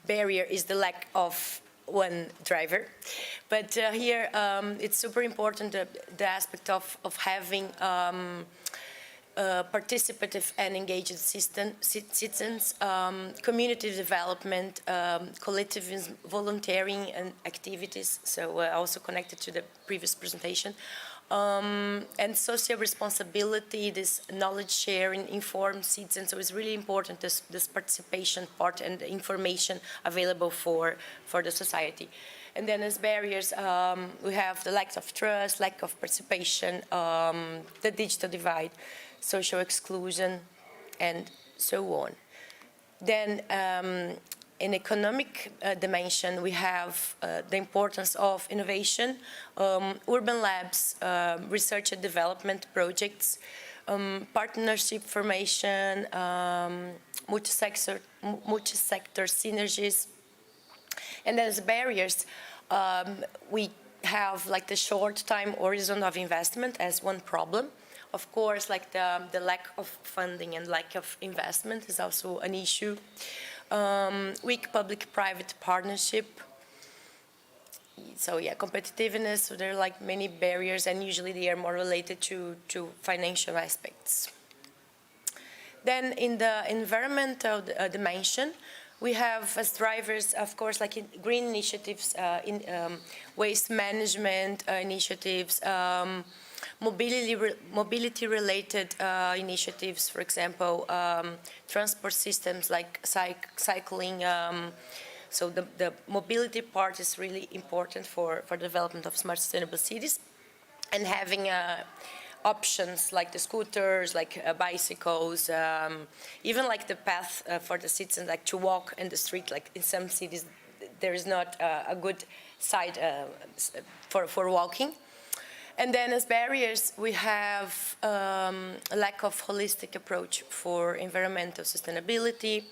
barrier is the lack of one driver. But here it's super important, the aspect of having participative and engaged citizens, community development, collectivism, volunteering and activities, so also connected to the previous presentation, And social responsibility, this knowledge sharing, informed citizens. So it's really important, this participation part and the information available for the society. And then as barriers, we have the lack of trust, lack of participation, the digital divide, social exclusion, and so on. Then in economic dimension, we have the importance of innovation, urban labs, research and development projects, partnership formation, multi-sector synergies. And as barriers, we have like the short time horizon of investment as one problem. Of course, like the lack of funding and lack of investment is also an issue. Weak public-private partnership. So yeah, competitiveness, so there are like many barriers, and usually they are more related to financial aspects. Then in the environmental dimension, we have as drivers, of course, like in green initiatives, in waste management initiatives, mobility-related initiatives, for example, transport systems like cycling. So the mobility part is really important for development of smart, sustainable cities, and having options like the scooters, like bicycles, even like the path for the citizens, like to walk in the street. Like in some cities, there is not a good side for walking. And then as barriers, we have a lack of holistic approach for environmental sustainability,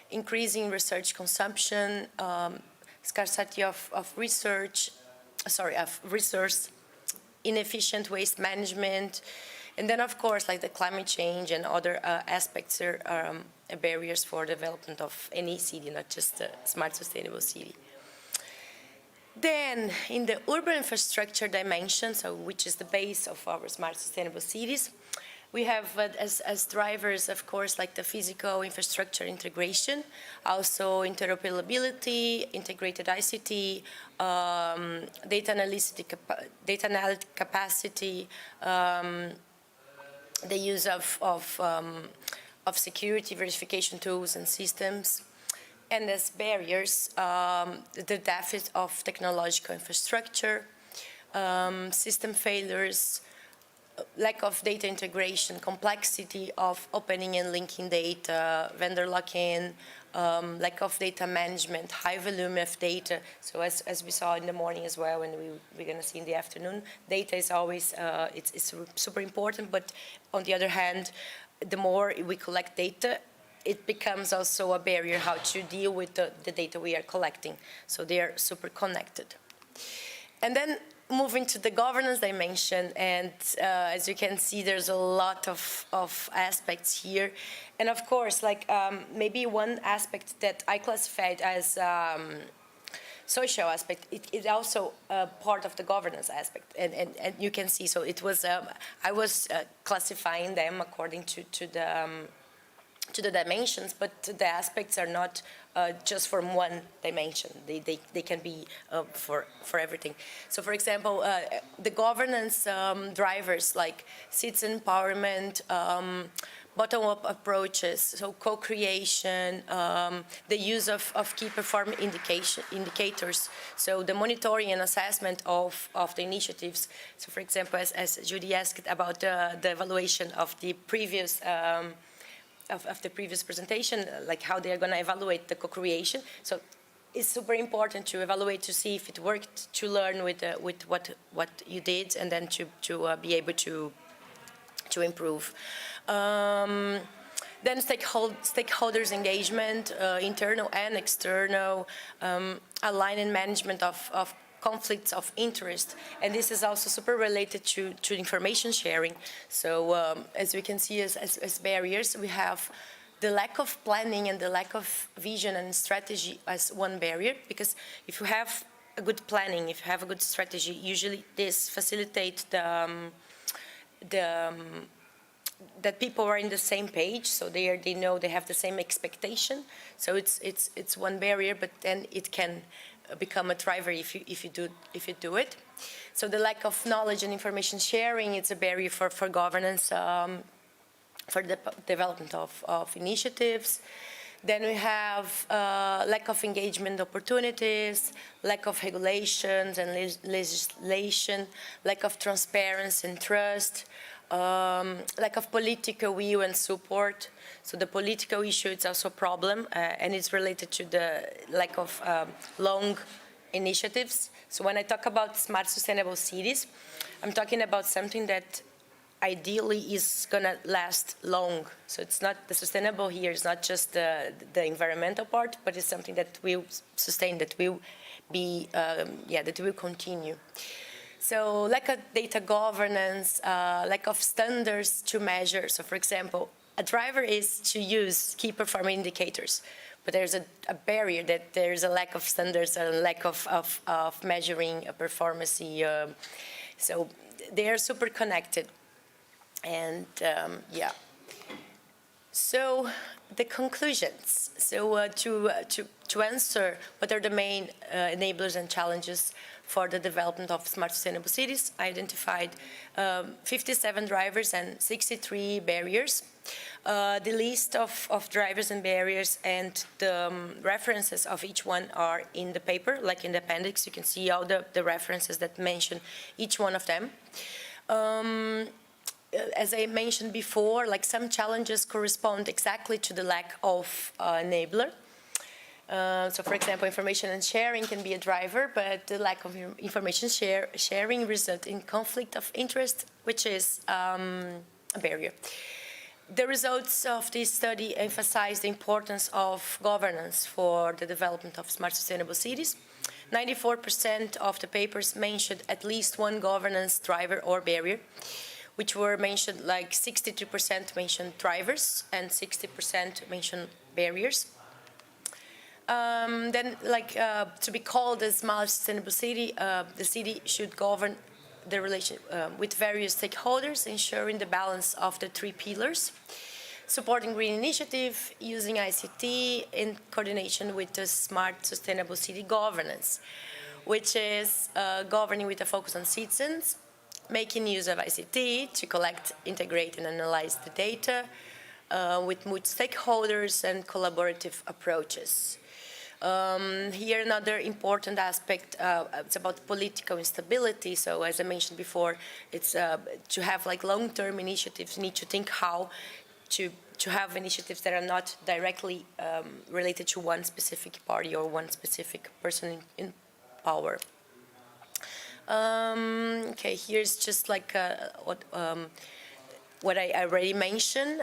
increasing research consumption, scarcity of resource, inefficient waste management, and then of course like the climate change and other aspects are barriers for development of any city, not just a smart, sustainable city. Then, in the urban infrastructure dimension, so which is the base of our smart, sustainable cities, we have as drivers, of course, like the physical infrastructure integration, also interoperability, integrated ICT, data analytic capacity, the use of security verification tools and systems. And as barriers, the deficit of technological infrastructure, system failures, lack of data integration, complexity of opening and linking data, vendor lock-in, lack of data management, high volume of data. So as we saw in the morning as well, and we're going to see in the afternoon, data is always, it's super important, but on the other hand, the more we collect data, it becomes also a barrier how to deal with the data we are collecting. So they are super connected. And then moving to the governance dimension, and as you can see, there's a lot of aspects here. And of course, like maybe one aspect that I classified as social aspect, it is also part of the governance aspect. And you can see, so it was, I was classifying them according to the dimensions, but the aspects are not just from one dimension. They can be for everything. So for example, the governance drivers like citizen empowerment, bottom-up approaches, so co-creation, the use of key performance indicators, so the monitoring and assessment of the initiatives. So for example, as Judy asked about the evaluation of the previous of the previous presentation, like how they are going to evaluate the co-creation. So it's super important to evaluate to see if it worked, to learn with what you did, and then to be able to improve. Then stakeholders engagement, internal and external, alignment management of conflicts of interest, and this is also super related to information sharing. So as we can see as barriers, we have the lack of planning and the lack of vision and strategy as one barrier, because if you have a good planning, if you have a good strategy, usually this facilitates that people are in the same page, so they know they have the same expectation. So it's one barrier, but then it can become a driver if you do it. So the lack of knowledge and information sharing, it's a barrier for governance, for the development of initiatives. Then we have lack of engagement opportunities, lack of regulations and legislation, lack of transparency and trust, lack of political will and support. So the political issue is also a problem, and it's related to the lack of long initiatives. So when I talk about smart sustainable cities, I'm talking about something that ideally is going to last long. So it's not, the sustainable here is not just the environmental part, but it's something that will sustain, that will be, that will continue. So lack of data governance, lack of standards to measure. So for example, a driver is to use key performance indicators, but there's a barrier that there's a lack of standards and a lack of measuring a performance. So they are super connected. And so the conclusions. So to answer what are the main enablers and challenges for the development of smart sustainable cities, I identified 57 drivers and 63 barriers. The list of drivers and barriers and the references of each one are in the paper, like in the appendix. You can see all the references that mention each one of them. As I mentioned before, like some challenges correspond exactly to the lack of enabler. So for example, information and sharing can be a driver, but the lack of information sharing results in conflict of interest, which is a barrier. The results of this study emphasize the importance of governance for the development of smart sustainable cities. 94% of the papers mentioned at least one governance driver or barrier, which were mentioned, like 62% mentioned drivers and 60% mentioned barriers. Then, to be called a smart sustainable city, the city should govern the relation with various stakeholders, ensuring the balance of the three pillars, supporting green initiative, using ICT in coordination with the smart sustainable city governance, which is governing with a focus on citizens, making use of ICT to collect, integrate, and analyze the data with multi-stakeholders and collaborative approaches. Here, another important aspect, it's about political instability. So as I mentioned before, it's to have like long-term initiatives, you need to think how to have initiatives that are not directly related to one specific party or one specific person in power. Okay, here's just like what I already mentioned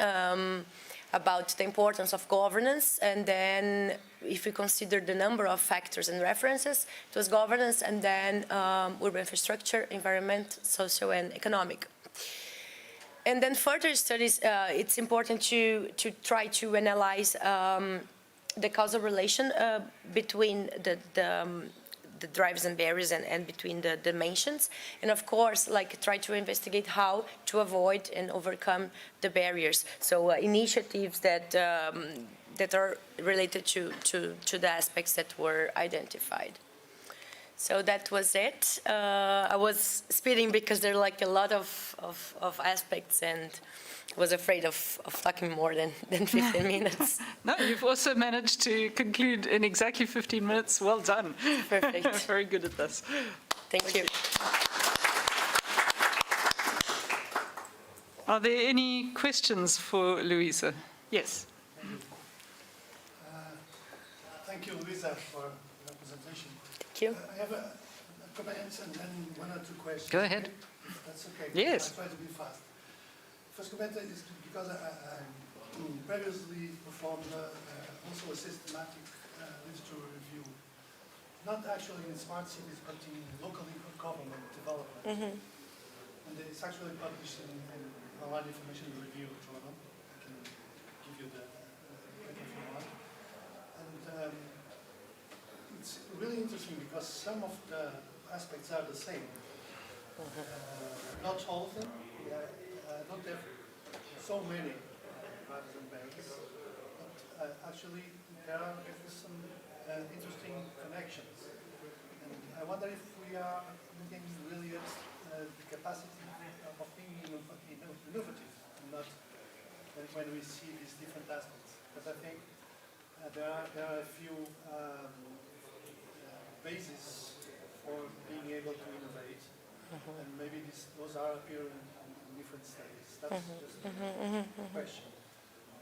about the importance of governance, and then if we consider the number of factors and references, it was governance and then urban infrastructure, environment, social and economic. And then further studies, it's important to try to analyze the causal relation between the drivers and barriers and between the dimensions, and of course, like try to investigate how to avoid and overcome the barriers. So initiatives that are related to the aspects that were identified. So that was it. I was speeding because there are like a lot of aspects, and was afraid of talking more than 15 minutes. No, you've also managed to conclude in exactly 15 minutes. Well done. Perfect. Very good at this. Thank you. Are there any questions for Louisa? Yes. Thank you, Louisa, for the presentation. Thank you. I have a comment and then one or two questions. Go ahead. If that's okay. Yes. I'll try to be fast. First comment is because I previously performed also a systematic literature review, not actually in smart cities, but in local government development. Mm-hmm. And it's actually published in online information review journal. I can give you the paper if you want. And it's really interesting because some of the aspects are the same. Not all of them. Don't have so many drivers and barriers, but actually there are some interesting connections. I wonder if we are looking really at the capacity of being innovative, and not when we see these different aspects. Because I think there are a few bases for being able to innovate, and maybe those are appearing in different studies. That's just a question,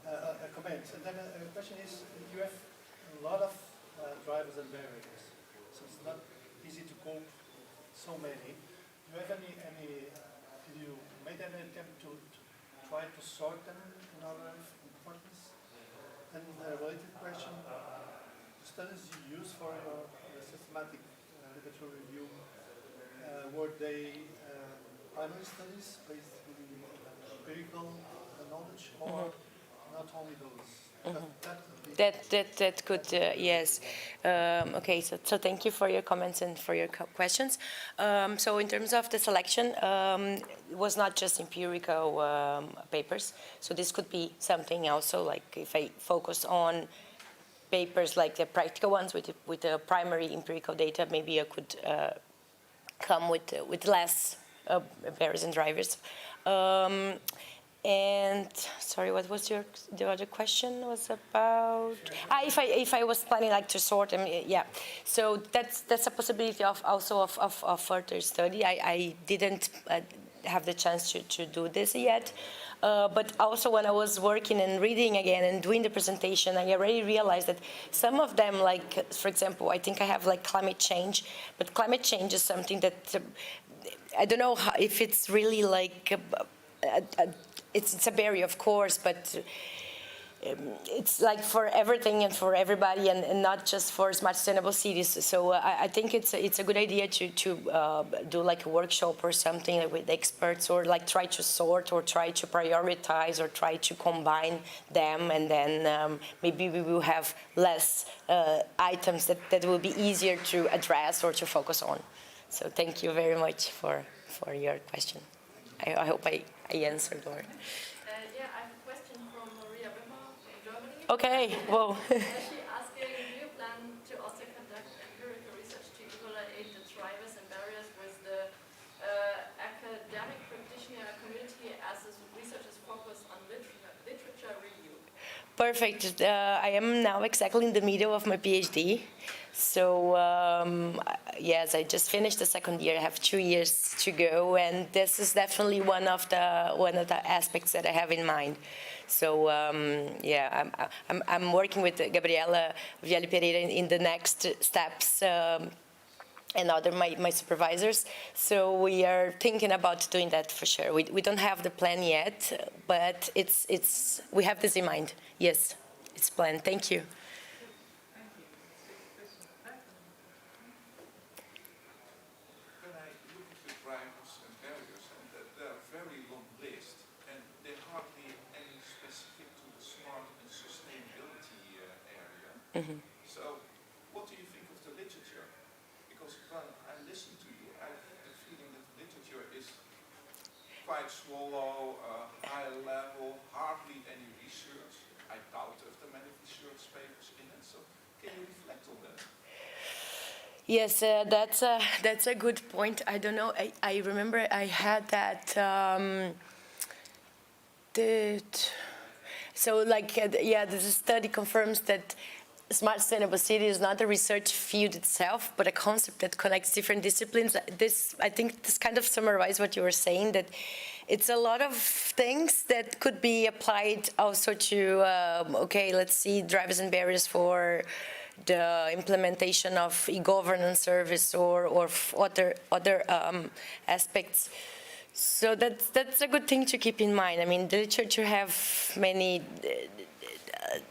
a comment. And then a question is, you have a lot of drivers and barriers, so it's not easy to cope so many. Do you have did you made any attempt to try to sort them in order of importance? And a related question, the studies you use for your systematic literature review, were they primary studies based on empirical knowledge, or not only those? That could, yes. Okay, so thank you for your comments and for your questions. So in terms of the selection, it was not just empirical papers. So this could be something also, like if I focus on papers like the practical ones with the primary empirical data, maybe I could come with less barriers and drivers. And sorry, what was the other question was about? If I was planning like to sort them, yeah. So that's a possibility of further study. I didn't have the chance to do this yet. But also when I was working and reading again and doing the presentation, I already realized that some of them, like, for example, I think I have like climate change, but climate change is something that I don't know if it's really like, it's a barrier, of course, but it's like for everything and for everybody, and not just for smart sustainable cities. So I think it's a good idea to do like a workshop or something like with experts, or like try to sort or try to prioritize or try to combine them, and then maybe we will have less items that will be easier to address or to focus on. So thank you very much for your question. I hope I answered, or. Yeah, I have a question from Maria Wimmer from Germany. Okay, whoa. She asking, do you plan to also conduct empirical research to evaluate the drivers and barriers with the academic practitioner community, as this research is focused on literature review? Perfect. I am now exactly in the middle of my PhD. So yes, I just finished the second year. I have 2 years to go, and this is definitely one of the aspects that I have in mind. So yeah, I'm working with Gabriela Viale Pereira in the next steps, and other my supervisors. So we are thinking about doing that for sure. We don't have the plan yet, but we have this in mind. Yes, it's planned. Thank you. So, what do you think of the literature? Because when I listen to you, I have the feeling that literature is quite swallow, high level, hardly any research. I doubt if there are many research papers in it. So, can you reflect on that? Yes, that's a good point. I don't know. I remember I had that. So like yeah, this study confirms that smart sustainable city is not a research field itself, but a concept that connects different disciplines. I think this kind of summarizes what you were saying, that it's a lot of things that could be applied also to, okay, let's see, drivers and barriers for the implementation of e-governance service or other aspects. So that's a good thing to keep in mind. I mean, the literature have many.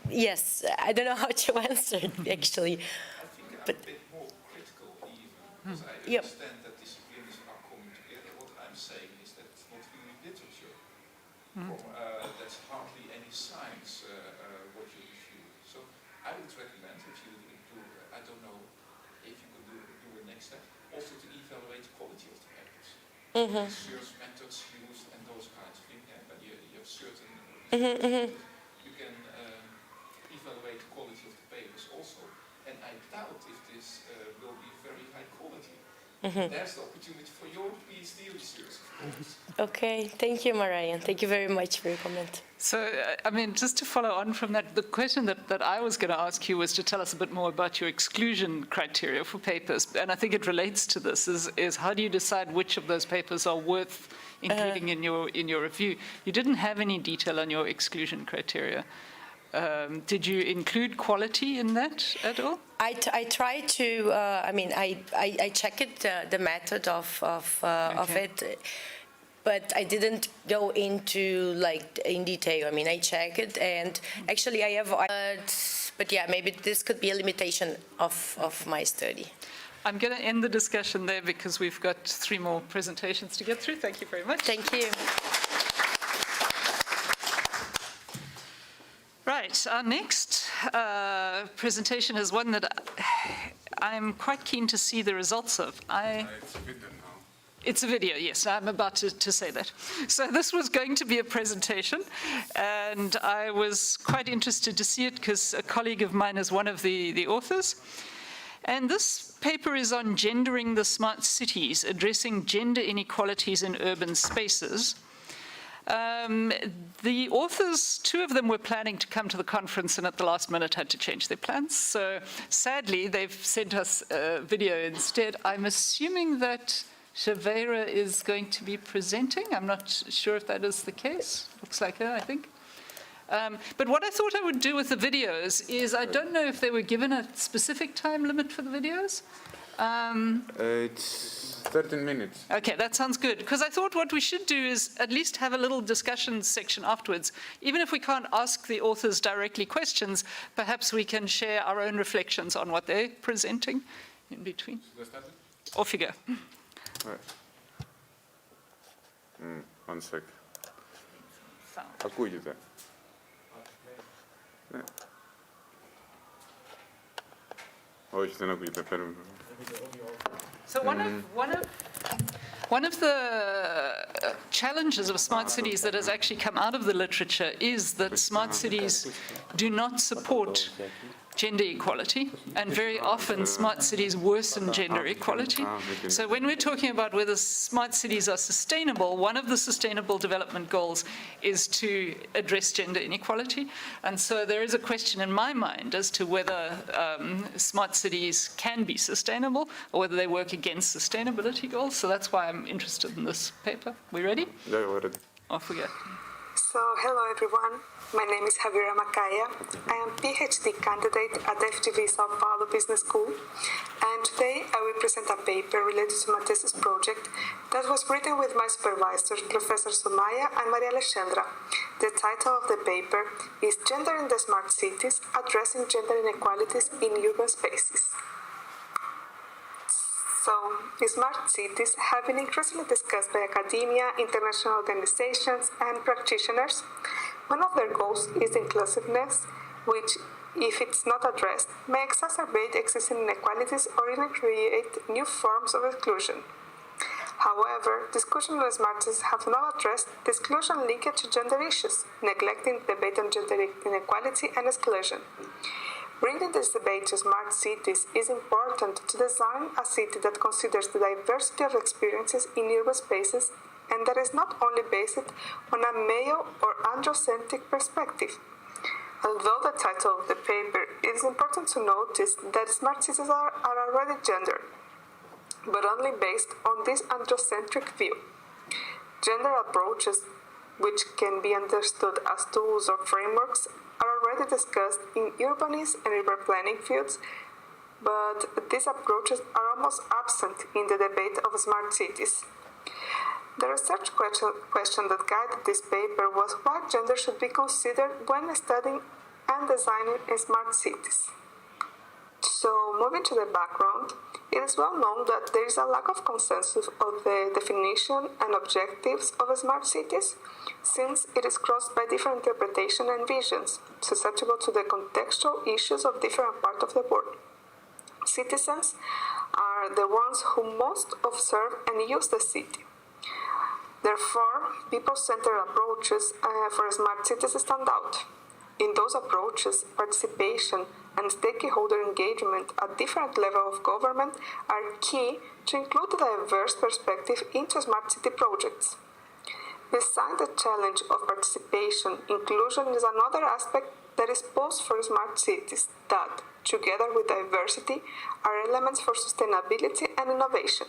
Yes, I don't know how to answer actually. I think I'm a bit more critical even, because I understand that disciplines are coming together. What I'm saying is that it's not really literature. That's hardly any science what you review. So I would recommend that you do, I don't know if you could do a next step, also to evaluate the quality of the papers. Research methods used and those kinds of things. Yeah? But you have certain you can evaluate the quality of the papers also. And I doubt if this will be very high quality. There's the opportunity for your PhD research, of course. Okay, thank you, Marian. Thank you very much for your comment. So, I mean, just to follow on from that, the question that I was going to ask you was to tell us a bit more about your exclusion criteria for papers. And I think it relates to this, is how do you decide which of those papers are worth including in your review? You didn't have any detail on your exclusion criteria. Did you include quality in that at all? I try to, I checked the method of it, but I didn't go into like in detail. I mean, I checked it, and actually I have, but yeah, maybe this could be a limitation of my study. I'm going to end the discussion there because we've got 3 more presentations to get through. Thank you very much. Thank you. Right, our next presentation is one that I'm quite keen to see the results of. It's a video, yes, I'm about to say that. So this was going to be a presentation, and I was quite interested to see it because a colleague of mine is one of the authors. And this paper is on gendering the smart cities, addressing gender inequalities in urban spaces. The authors, 2 of them were planning to come to the conference and at the last minute had to change their plans. So sadly, they've sent us a video instead. I'm assuming that Shavera is going to be presenting. I'm not sure if that is the case. Looks like her, I think. But what I thought I would do with the videos is, I don't know if they were given a specific time limit for the videos. It's 13 minutes. Okay, that sounds good. Because I thought what we should do is at least have a little discussion section afterwards. Even if we can't ask the authors directly questions, perhaps we can share our own reflections on what they're presenting in between. Off you go. Right. One sec. Ακούγεται. Ναι. Όχι, δεν ακούγεται. Παίρνουμε. So one of the challenges of smart cities that has actually come out of the literature is that smart cities do not support gender equality, and very often smart cities worsen gender equality. So when we're talking about whether smart cities are sustainable, one of the sustainable development goals is to address gender inequality. And so there is a question in my mind as to whether smart cities can be sustainable or whether they work against sustainability goals. So that's why I'm interested in this paper. We ready? Yeah, we're ready. Off we go. So, hello everyone. My name is Javiera Macaya. I am PhD candidate at FGV Sao Paulo Business School, and today I will present a paper related to my thesis project that was written with my supervisors, Professor Somaya and Maria Alexandra. The title of the paper is Gender in the Smart Cities, Addressing Gender Inequalities in Urban Spaces. So, smart cities have been increasingly discussed by academia, international organizations, and practitioners. One of their goals is inclusiveness, which, if it's not addressed, may exacerbate existing inequalities or even create new forms of exclusion. However, discussions on smart cities have not addressed the exclusion linked to gender issues, neglecting the debate on gender inequality and exclusion. Bringing this debate to smart cities is important to design a city that considers the diversity of experiences in urban spaces and that is not only based on a male or androcentric perspective. Although the title of the paper, it is important to notice that smart cities are already gendered, but only based on this androcentric view. Gender approaches, which can be understood as tools or frameworks, are already discussed in urbanism and urban planning fields, but these approaches are almost absent in the debate of smart cities. The research question that guided this paper was why gender should be considered when studying and designing smart cities. So, moving to the background, it is well known that there is a lack of consensus of the definition and objectives of smart cities, since it is crossed by different interpretations and visions, susceptible to the contextual issues of different parts of the world. Citizens are the ones who most observe and use the city. Therefore, people-centered approaches for smart cities stand out. In those approaches, participation and stakeholder engagement at different levels of government are key to include a diverse perspective into smart city projects. Besides the challenge of participation, inclusion is another aspect that is posed for smart cities that, together with diversity, are elements for sustainability and innovation.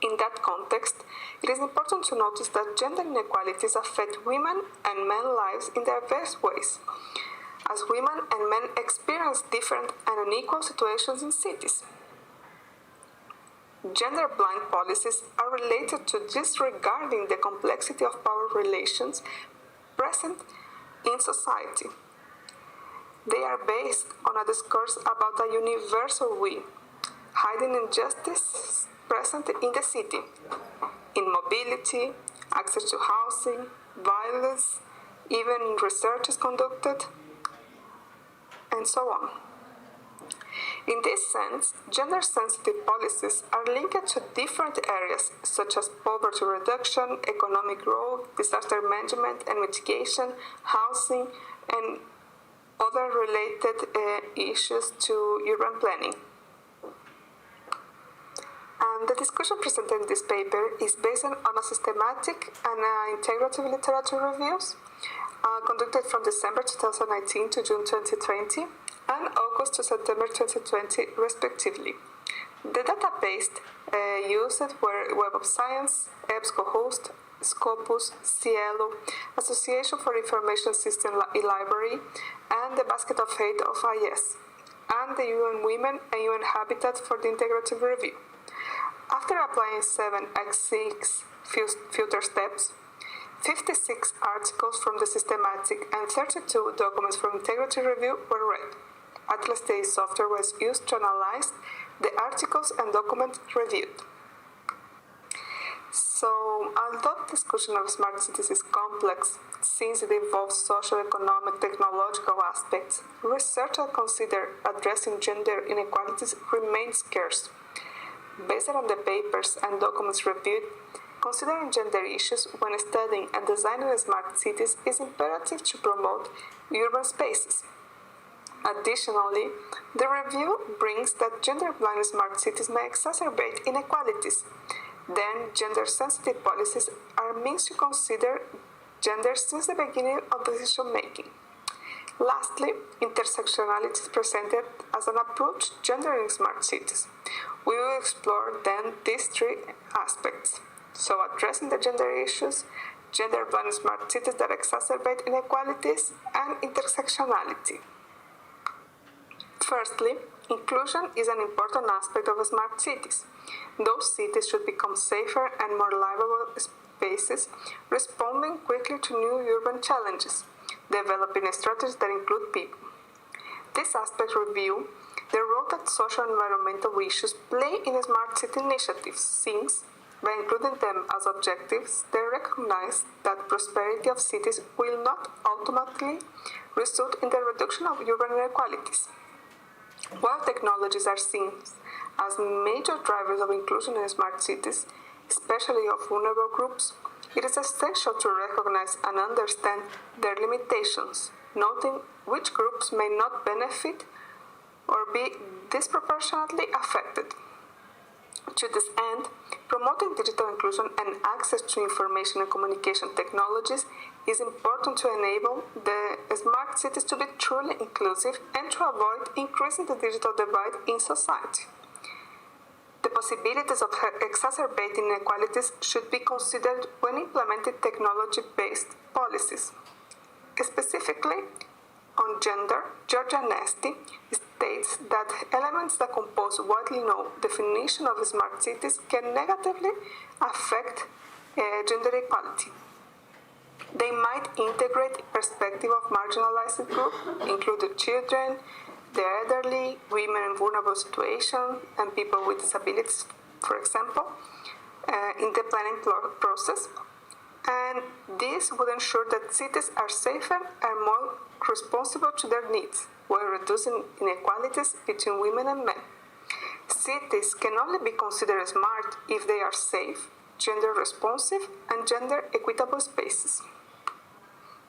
In that context, it is important to notice that gender inequalities affect women and men's lives in diverse ways, as women and men experience different and unequal situations in cities. Gender-blind policies are related to disregarding the complexity of power relations present in society. They are based on a discourse about a universal we, hiding injustice present in the city, in mobility, access to housing, violence, even research is conducted, and so on. In this sense, gender-sensitive policies are linked to different areas such as poverty reduction, economic growth, disaster management and mitigation, housing, and other related issues to urban planning. And the discussion presented in this paper is based on a systematic and integrative literature reviews conducted from December 2019 to June 2020 and August to September 2020, respectively. The database used were Web of Science, EBSCOhost, Scopus, Cielo, Association for Information System Library, and the Basket of Fate of IS, and the UN Women and UN Habitat for the integrative review. After applying 7 X6 filter steps, 56 articles from the systematic and 32 documents from integrative review were read. Atlas Data software was used to analyze the articles and documents reviewed. So, although the discussion of smart cities is complex, since it involves socio-economic, technological aspects, research that consider addressing gender inequalities remains scarce. Based on the papers and documents reviewed, considering gender issues when studying and designing smart cities is imperative to promote urban spaces. Additionally, the review brings that gender-blind smart cities may exacerbate inequalities. Then, gender-sensitive policies are means to consider gender since the beginning of decision-making. Lastly, intersectionality is presented as an approach to gender in smart cities. We will explore then these three aspects. So, addressing the gender issues, gender-blind smart cities that exacerbate inequalities, and intersectionality. Firstly, inclusion is an important aspect of smart cities. Those cities should become safer and more livable spaces, responding quickly to new urban challenges, developing strategies that include people. This aspect review the role that social and environmental issues play in smart city initiatives, since, by including them as objectives, they recognize that prosperity of cities will not automatically result in the reduction of urban inequalities. While technologies are seen as major drivers of inclusion in smart cities, especially of vulnerable groups, it is essential to recognize and understand their limitations, noting which groups may not benefit or be disproportionately affected. To this end, promoting digital inclusion and access to information and communication technologies is important to enable the smart cities to be truly inclusive and to avoid increasing the digital divide in society. The possibilities of exacerbating inequalities should be considered when implementing technology-based policies. Specifically, on gender, Georgia Nesty states that elements that compose widely known definition of smart cities can negatively affect gender equality. They might integrate perspective of marginalized groups, including children, the elderly, women in vulnerable situations, and people with disabilities, for example, in the planning process. And this would ensure that cities are safer and more responsible to their needs, while reducing inequalities between women and men. Cities can only be considered smart if they are safe, gender responsive, and gender equitable spaces.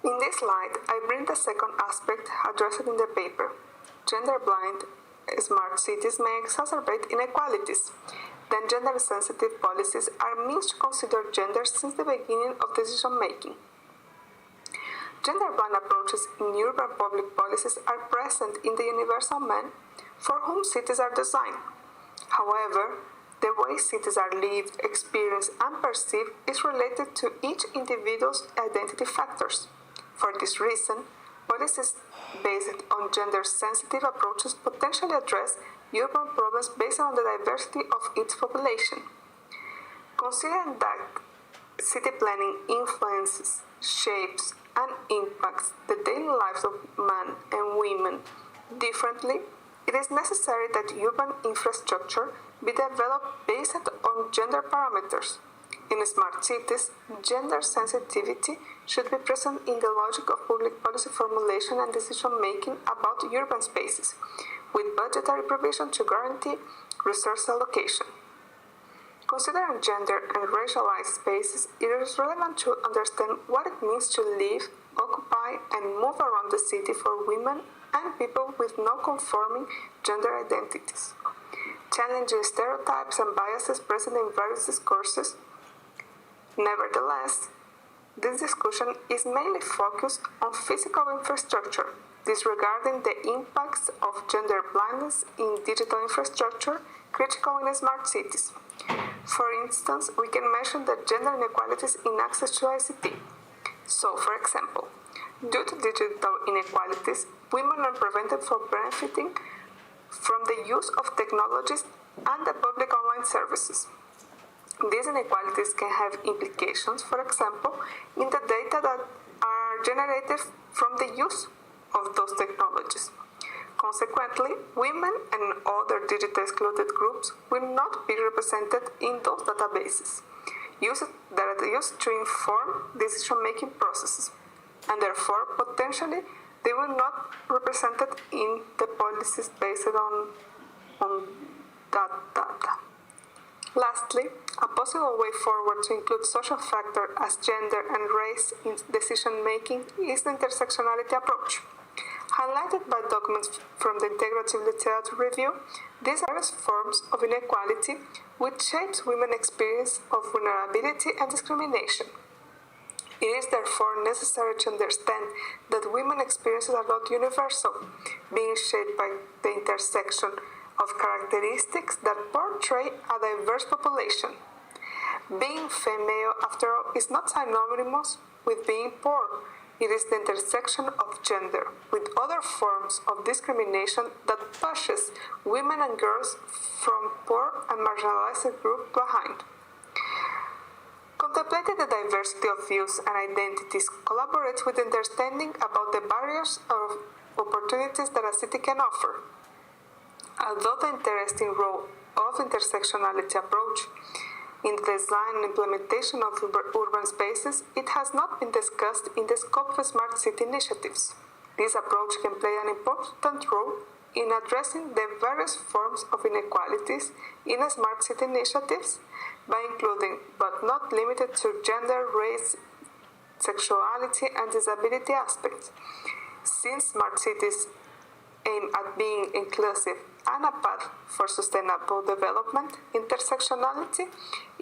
In this slide, I bring the second aspect addressed in the paper, gender-blind smart cities may exacerbate inequalities, then gender-sensitive policies are means to consider gender since the beginning of decision-making. Gender-blind approaches in urban public policies are present in the universal man for whom cities are designed. However, the way cities are lived, experienced, and perceived is related to each individual's identity factors. For this reason, policies based on gender-sensitive approaches potentially address urban problems based on the diversity of its population. Considering that city planning influences, shapes, and impacts the daily lives of men and women differently, it is necessary that urban infrastructure be developed based on gender parameters. In smart cities, gender sensitivity should be present in the logic of public policy formulation and decision-making about urban spaces, with budgetary provision to guarantee resource allocation. Considering gender and racialized spaces, it is relevant to understand what it means to live, occupy, and move around the city for women and people with non-conforming gender identities, challenging stereotypes and biases present in various discourses. Nevertheless, this discussion is mainly focused on physical infrastructure, disregarding the impacts of gender blindness in digital infrastructure critical in smart cities. For instance, we can mention the gender inequalities in access to ICT. So, for example, due to digital inequalities, women are prevented from benefiting from the use of technologies and the public online services. These inequalities can have implications, for example, in the data that are generated from the use of those technologies. Consequently, women and other digitally excluded groups will not be represented in those databases that are used to inform decision-making processes, and therefore, potentially, they will not be represented in the policies based on that data. Lastly, a possible way forward to include social factors as gender and race in decision-making is the intersectionality approach. Highlighted by documents from the Integrative Literature Review, these are various forms of inequality which shapes women's experience of vulnerability and discrimination. It is therefore necessary to understand that women's experiences are not universal, being shaped by the intersection of characteristics that portray a diverse population. Being female, after all, is not synonymous with being poor. It is the intersection of gender with other forms of discrimination that pushes women and girls from poor and marginalized groups behind. Contemplating the diversity of views and identities collaborates with understanding about the barriers of opportunities that a city can offer. Although the interesting role of intersectionality approach in the design and implementation of urban spaces, it has not been discussed in the scope of smart city initiatives. This approach can play an important role in addressing the various forms of inequalities in smart city initiatives by including, but not limited to, gender, race, sexuality, and disability aspects. Since smart cities aim at being inclusive and a path for sustainable development, intersectionality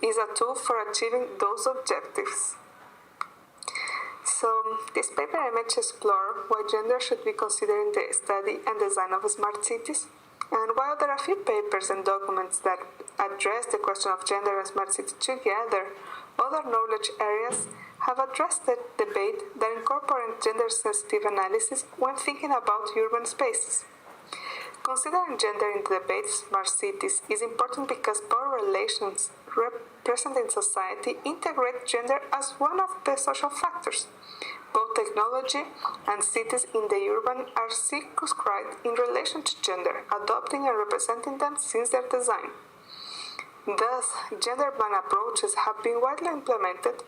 is a tool for achieving those objectives. So, this paper aims to explore why gender should be considered in the study and design of smart cities. And while there are a few papers and documents that address the question of gender and smart cities together, other knowledge areas have addressed the debate that incorporates gender-sensitive analysis when thinking about urban spaces. Considering gender in the debate of smart cities is important because power relations present in society integrate gender as one of the social factors. Both technology and cities in the urban are circumscribed in relation to gender, adopting and representing them since their design. Thus, gender-blind approaches have been widely implemented,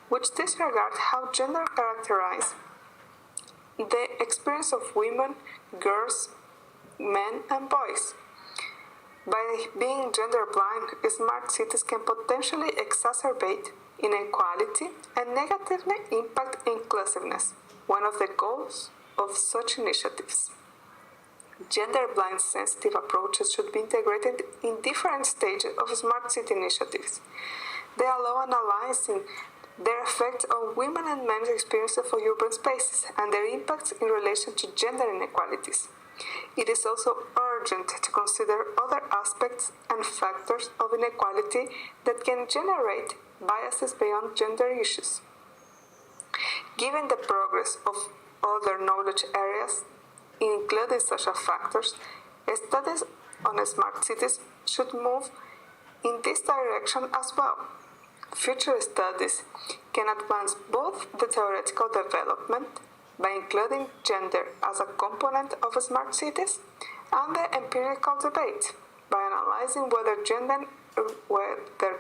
which disregard how gender characterizes the experience of women, girls, men, and boys. By being gender-blind, smart cities can potentially exacerbate inequality and negatively impact inclusiveness, one of the goals of such initiatives. gender-blind sensitive approaches should be integrated in different stages of smart city initiatives. They allow analyzing their effects on women and men's experiences for urban spaces and their impacts in relation to gender inequalities. It is also urgent to consider other aspects and factors of inequality that can generate biases beyond gender issues. Given the progress of other knowledge areas, including social factors, studies on smart cities should move in this direction as well. Future studies can advance both the theoretical development by including gender as a component of smart cities and the empirical debate by analyzing whether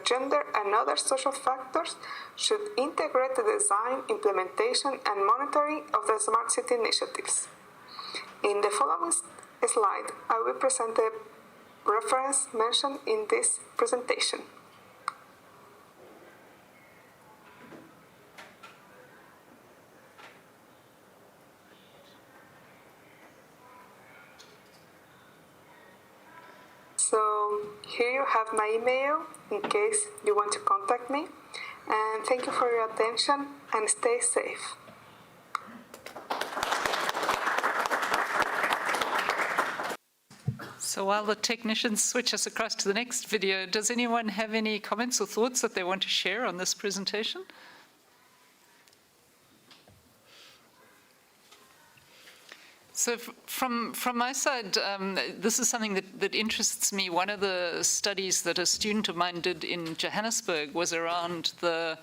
gender and other social factors should integrate the design, implementation, and monitoring of the smart city initiatives. In the following slide, I will present the reference mentioned in this presentation. So here you have my email in case you want to contact me. And thank you for your attention and stay safe. So while the technicians switch us across to the next video, does anyone have any comments or thoughts that they want to share on this presentation? So from my side, this is something that interests me. One of the studies that a student of mine did in Johannesburg was around the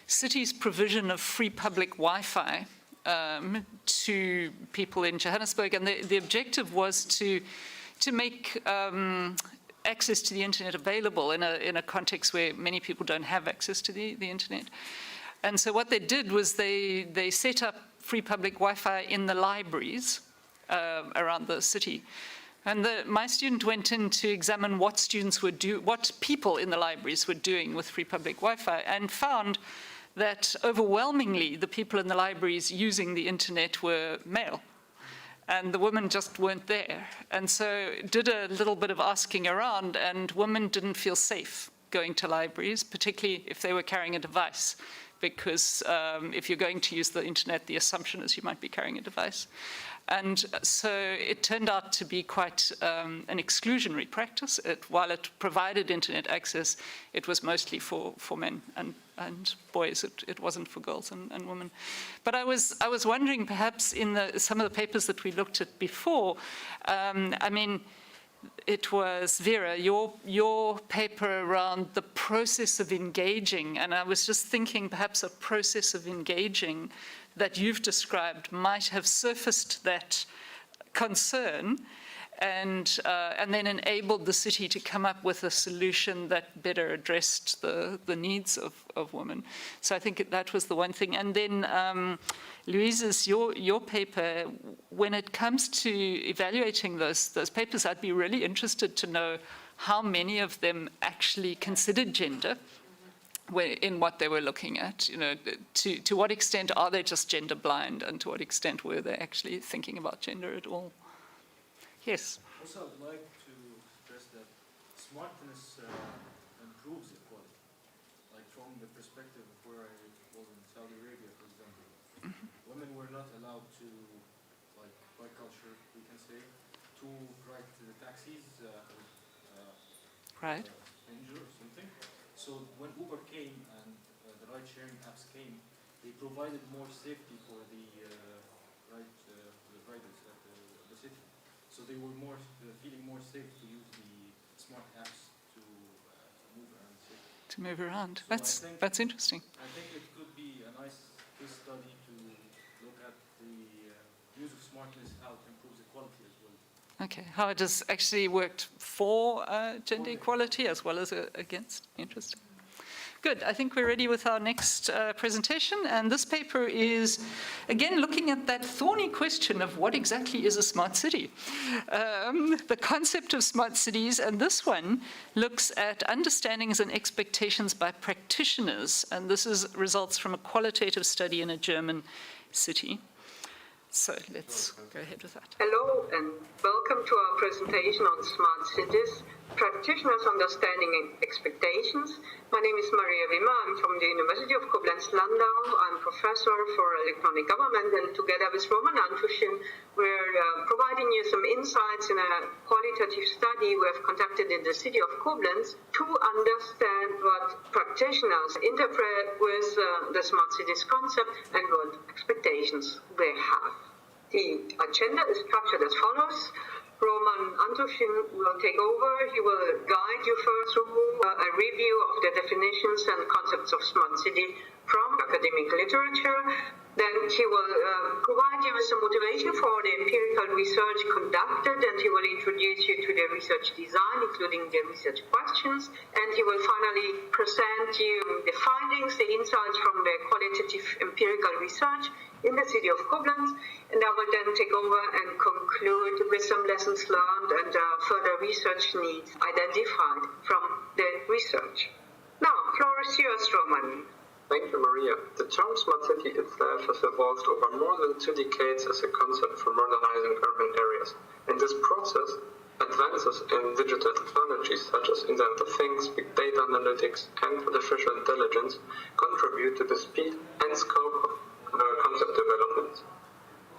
city's provision of free public Wi-Fi to people in Johannesburg. And the objective was to make access to the internet available in a context where many people don't have access to the internet. And so what they did was they set up free public Wi-Fi in the libraries around the city. And my student went in to examine what people in the libraries were doing with free public Wi-Fi, and found that overwhelmingly the people in the libraries using the internet were male. And the women just weren't there. And so did a little bit of asking around, and women didn't feel safe going to libraries, particularly if they were carrying a device. Because if you're going to use the internet, the assumption is you might be carrying a device. And so it turned out to be quite an exclusionary practice. While it provided internet access, it was mostly for men and boys. It wasn't for girls and women. But I was wondering, perhaps in some of the papers that we looked at before, I mean, it was Vera, your paper around the process of engaging, and I was just thinking perhaps a process of engaging that you've described might have surfaced that concern and then enabled the city to come up with a solution that better addressed the needs of women. So I think that was the one thing. And then Louise's, your paper, when it comes to evaluating those papers, I'd be really interested to know how many of them actually considered gender in what they were looking at. You know, to what extent are they just gender blind, and to what extent were they actually thinking about gender at all? Yes. Also, I'd like to stress that smartness improves equality. Like from the perspective of where I was in Saudi Arabia, for example, women were not allowed to, like by culture, we can say, to ride the taxis, Right. Danger or something. So when Uber came and the ride-sharing apps came, they provided more safety for the riders at the city. So they were feeling more safe to use the smart apps to move around the city. To move around. So That's interesting. I think it could be a nice case study to look at the use of smartness, how it improves equality as well. Okay, how it has actually worked for gender equality as well as against. Interesting. Good, I think we're ready with our next presentation, and this paper is, again, looking at that thorny question of what exactly is a smart city. The concept of smart cities, and this one looks at understandings and expectations by practitioners, and this results from a qualitative study in a German city. So let's go ahead with that. Hello and welcome to our presentation on smart cities, practitioners' understanding and expectations. My name is Maria Wimmer. I'm from the University of Koblenz-Landau. I'm professor for electronic government, and together with Roman Antushin, we're providing you some insights in a qualitative study we have conducted in the city of Koblenz to understand what practitioners interpret with the smart cities concept and what expectations they have. The agenda is structured as follows. Roman Antushin will take over. He will guide you first through a review of the definitions and concepts of smart city from academic literature. Then he will provide you with some motivation for the empirical research conducted, and he will introduce you to the research design, including the research questions. And he will finally present you the findings, the insights from the qualitative empirical research in the city of Koblenz. And I will then take over and conclude with some lessons learned and further research needs identified from the research. Now, floor is yours, Roman. Thank you, Maria. The term smart city itself has evolved over more than 2 decades as a concept for modernizing urban areas. In this process, advances in digital technologies such as Internet of Things, big data analytics, and artificial intelligence contribute to the speed and scope of concept development.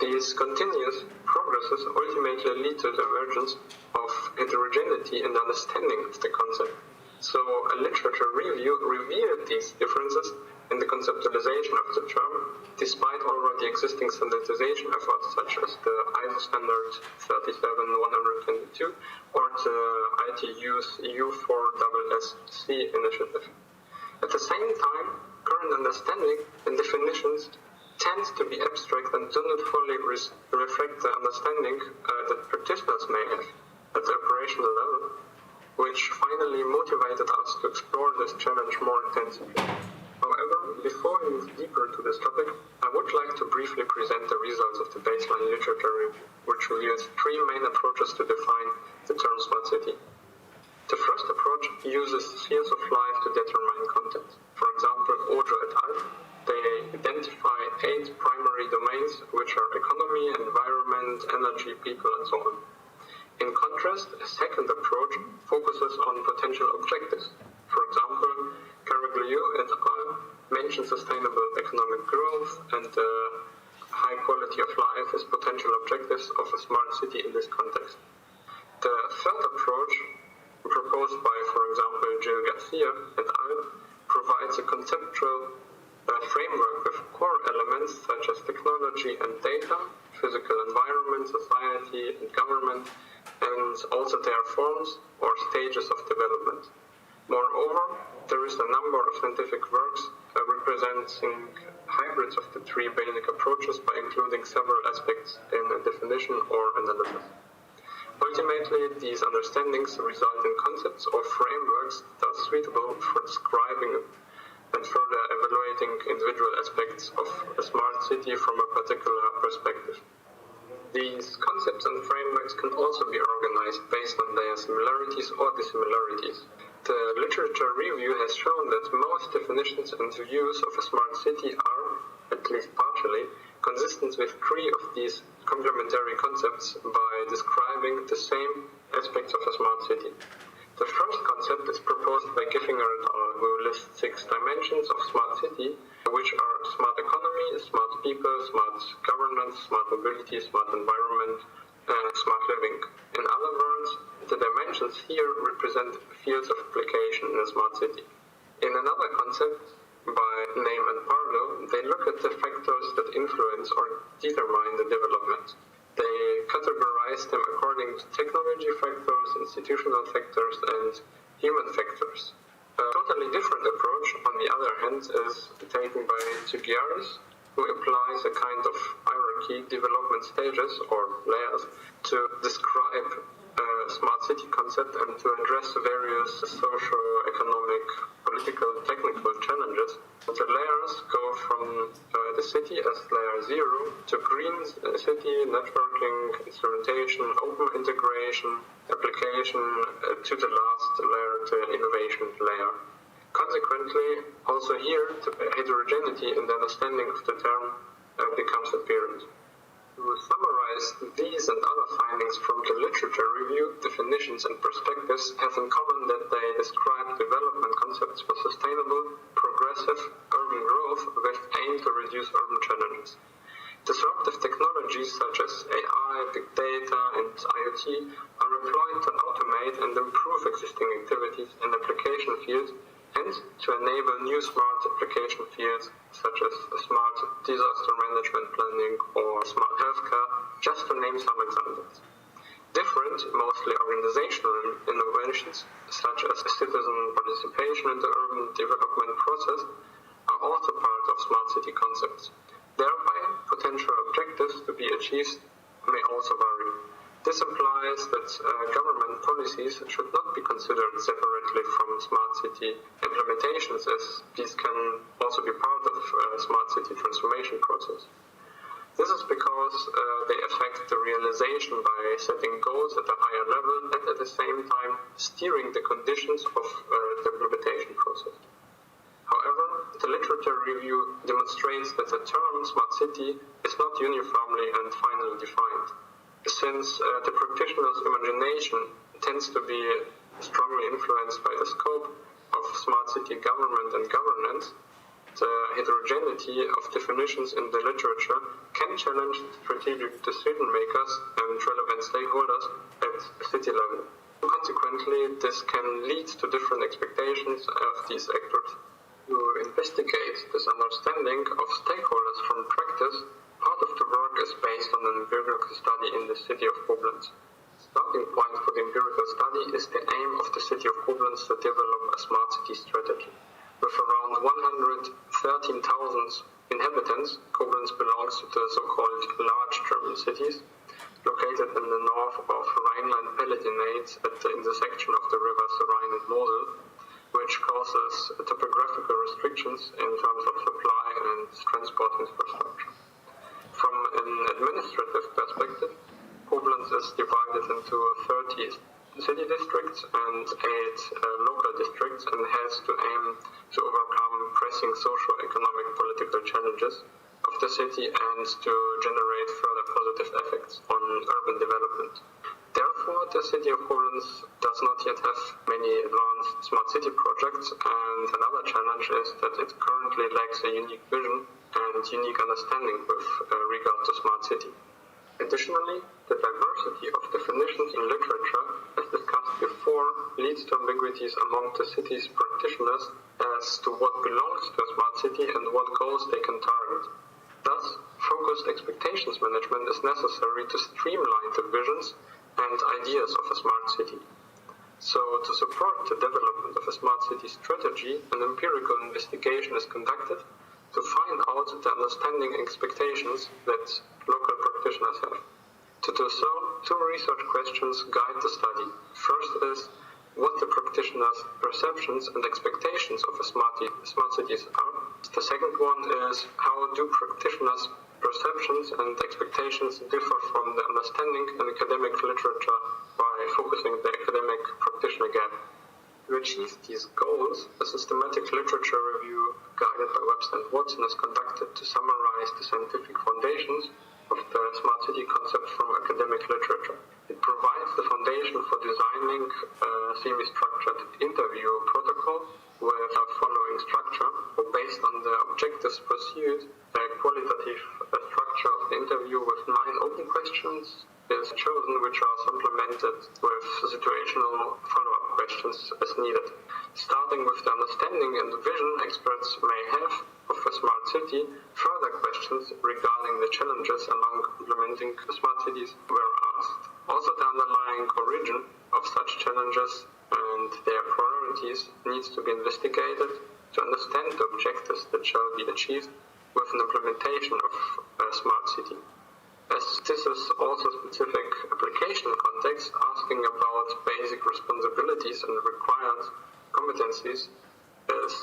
These continuous progresses ultimately lead to the emergence of heterogeneity in understanding of the concept. So a literature review revealed these differences in the conceptualization of the term, despite already existing standardization efforts such as the ISO standard 37122 or the ITU's EU4SSC initiative. At the same time, current understanding and definitions tend to be abstract and do not fully reflect the understanding that practitioners may have at the operational level, which finally motivated us to explore this challenge more intensively. However, before we move deeper into this topic, I would like to briefly present the results of the baseline literature review, which reveals 3 main approaches to define the term smart city. The first approach uses spheres of life to determine content. For example, Ojo et al. They identify 8 primary domains, which are economy, environment, energy, people, and so on. In contrast, a second approach focuses on potential objectives. For example, Caraglio et al. Mention sustainable economic growth and high quality of life as potential objectives of a smart city in this context. The third approach, proposed by, for example, Gil Garcia et al., provides a conceptual framework with core elements such as technology and data, physical environment, society and government, and also their forms or stages of development. Moreover, there is a number of scientific works representing hybrids of the 3 basic approaches by including several aspects in a definition or analysis. Ultimately, these understandings result in concepts or frameworks that are suitable for describing and further evaluating individual aspects of a smart city from a particular perspective. These concepts and frameworks can also be organized based on their similarities or dissimilarities. The literature review has shown that most definitions and views of a smart city are, at least partially, consistent with 3 of these complementary concepts by describing the same aspects of a smart city. The first concept is proposed by Giffinger et al., who lists 6 dimensions of smart city, which are smart economy, smart people, smart governance, smart mobility, smart environment, and smart living. In other words, the dimensions here represent fields of application in a smart city. In another concept, by Name and Pardo, they look at the factors that influence or determine the development. They categorize them according to technology factors, institutional factors, and human factors. A totally different approach, on the other hand, is taken by Tsugiaris, who applies a kind of hierarchy, development stages or layers, to describe a smart city concept and to address various social, economic, political, technical challenges. The layers go from the city as layer 0 to green city, networking, instrumentation, open integration, application, to the last layer, the innovation layer. Consequently, also here, the heterogeneity in the understanding of the term becomes apparent. To summarize these and other findings from the literature definitions and perspectives have in common that they describe development concepts for sustainable, progressive urban growth with aim to reduce urban challenges. Disruptive technologies such as AI, big data, and IoT are employed to automate and improve existing activities in application fields and to enable new smart application fields such as smart disaster management planning or smart healthcare, just to name some examples. Different, mostly organizational innovations, such as citizen participation in the urban development process, are also part of smart city concepts. Thereby, potential objectives to be achieved may also vary. This implies that government policies should not be considered separately from smart city implementations, as these can also be part of smart city transformation process. This is because they affect the realization by setting goals at a higher level and at the same time steering the conditions of the implementation process. However, the literature review demonstrates that the term smart city is not uniformly and finally defined. Since the practitioner's imagination tends to be strongly influenced by the scope of smart city government and governance, the heterogeneity of definitions in the literature can challenge strategic decision makers and relevant stakeholders at city level. Consequently, this can lead to different expectations of these actors. To investigate this understanding of stakeholders from practice, part of the work is based on an empirical study in the city of Koblenz. Starting point for the empirical study is the aim of the city of Koblenz to develop a smart city strategy. With around 113,000 inhabitants, Koblenz belongs to the so-called large German cities, located in the north of Rhineland-Palatinate at the intersection of the rivers Rhine and Mosel, which causes topographical restrictions in terms of supply and transport infrastructure. From an administrative perspective, Koblenz is divided into 30 city districts and 8 local districts and has to aim to overcome pressing socio-economic political challenges of the city and to generate further positive effects on urban development. Therefore, the city of Koblenz does not yet have many advanced smart city projects, and another challenge is that it currently lacks a unique vision and unique understanding with regard to smart city. Additionally, the diversity of definitions in literature, as discussed before, leads to ambiguities among the city's practitioners as to what belongs to a smart city and what goals they can target. Thus, focused expectations management is necessary to streamline the visions and ideas of a smart city. So, to support the development of a smart city strategy, an empirical investigation is conducted to find out the understanding expectations that local practitioners have. To do so, 2 research questions guide the study. First is what the practitioners' perceptions and expectations of a smart cities are. The second one is how do practitioners' perceptions and expectations differ from the understanding in academic literature by focusing the academic practitioner gap. To achieve these goals, a systematic literature review guided by Webster and Watson is conducted to summarize the scientific foundations of the smart city concept from academic literature. It provides the foundation for designing a semi-structured interview protocol with a following structure. Based on the objectives pursued, a qualitative structure of the interview with 9 open questions is chosen, which are supplemented with situational follow-up questions as needed. Starting with the understanding and vision experts may have of a smart city, further questions regarding the challenges among implementing smart cities were asked. Also, the underlying origin of such challenges and their priorities needs to be investigated to understand the objectives that shall be achieved with an implementation of a smart city. As this is also specific application context, asking about basic responsibilities and required competencies is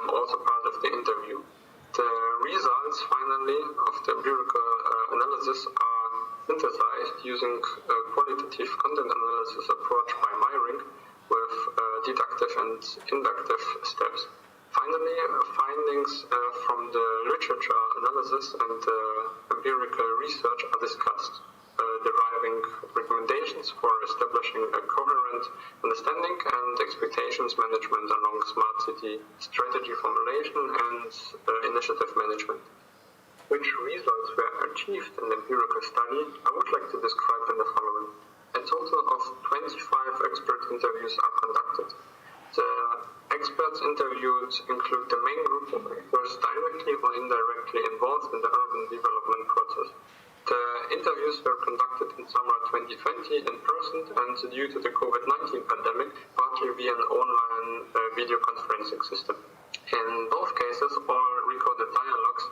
also part of the interview. The results, finally, of the empirical analysis are synthesized using a qualitative content analysis approach by Meyring with deductive and inductive steps. Finally, findings from the literature analysis and empirical research are discussed, deriving recommendations for establishing establishing a coherent understanding and expectations management along smart city strategy formulation and initiative management. Which results were achieved in the empirical study, I would like to describe in the following. A total of 25 expert interviews are conducted. The experts interviewed include the main group of experts directly or indirectly involved in the urban development process. The interviews were conducted in summer 2020 in person and due to the COVID-19 pandemic, partly via an online video conferencing system. In both cases, all recorded dialogues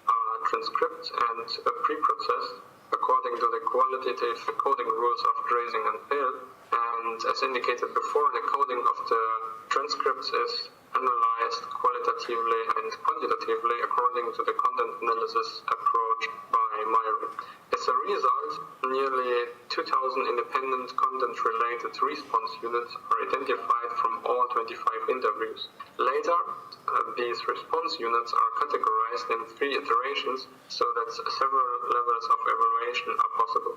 are transcribed and pre-processed according to the qualitative coding rules of Dreising and Pehl. And as indicated before, the coding of the transcripts is analyzed qualitatively and quantitatively according to the content analysis approach by Myrick. As a result, nearly 2,000 independent content-related response units are identified from all 25 interviews. Later, these response units are categorized in 3 iterations so that several levels of evaluation are possible.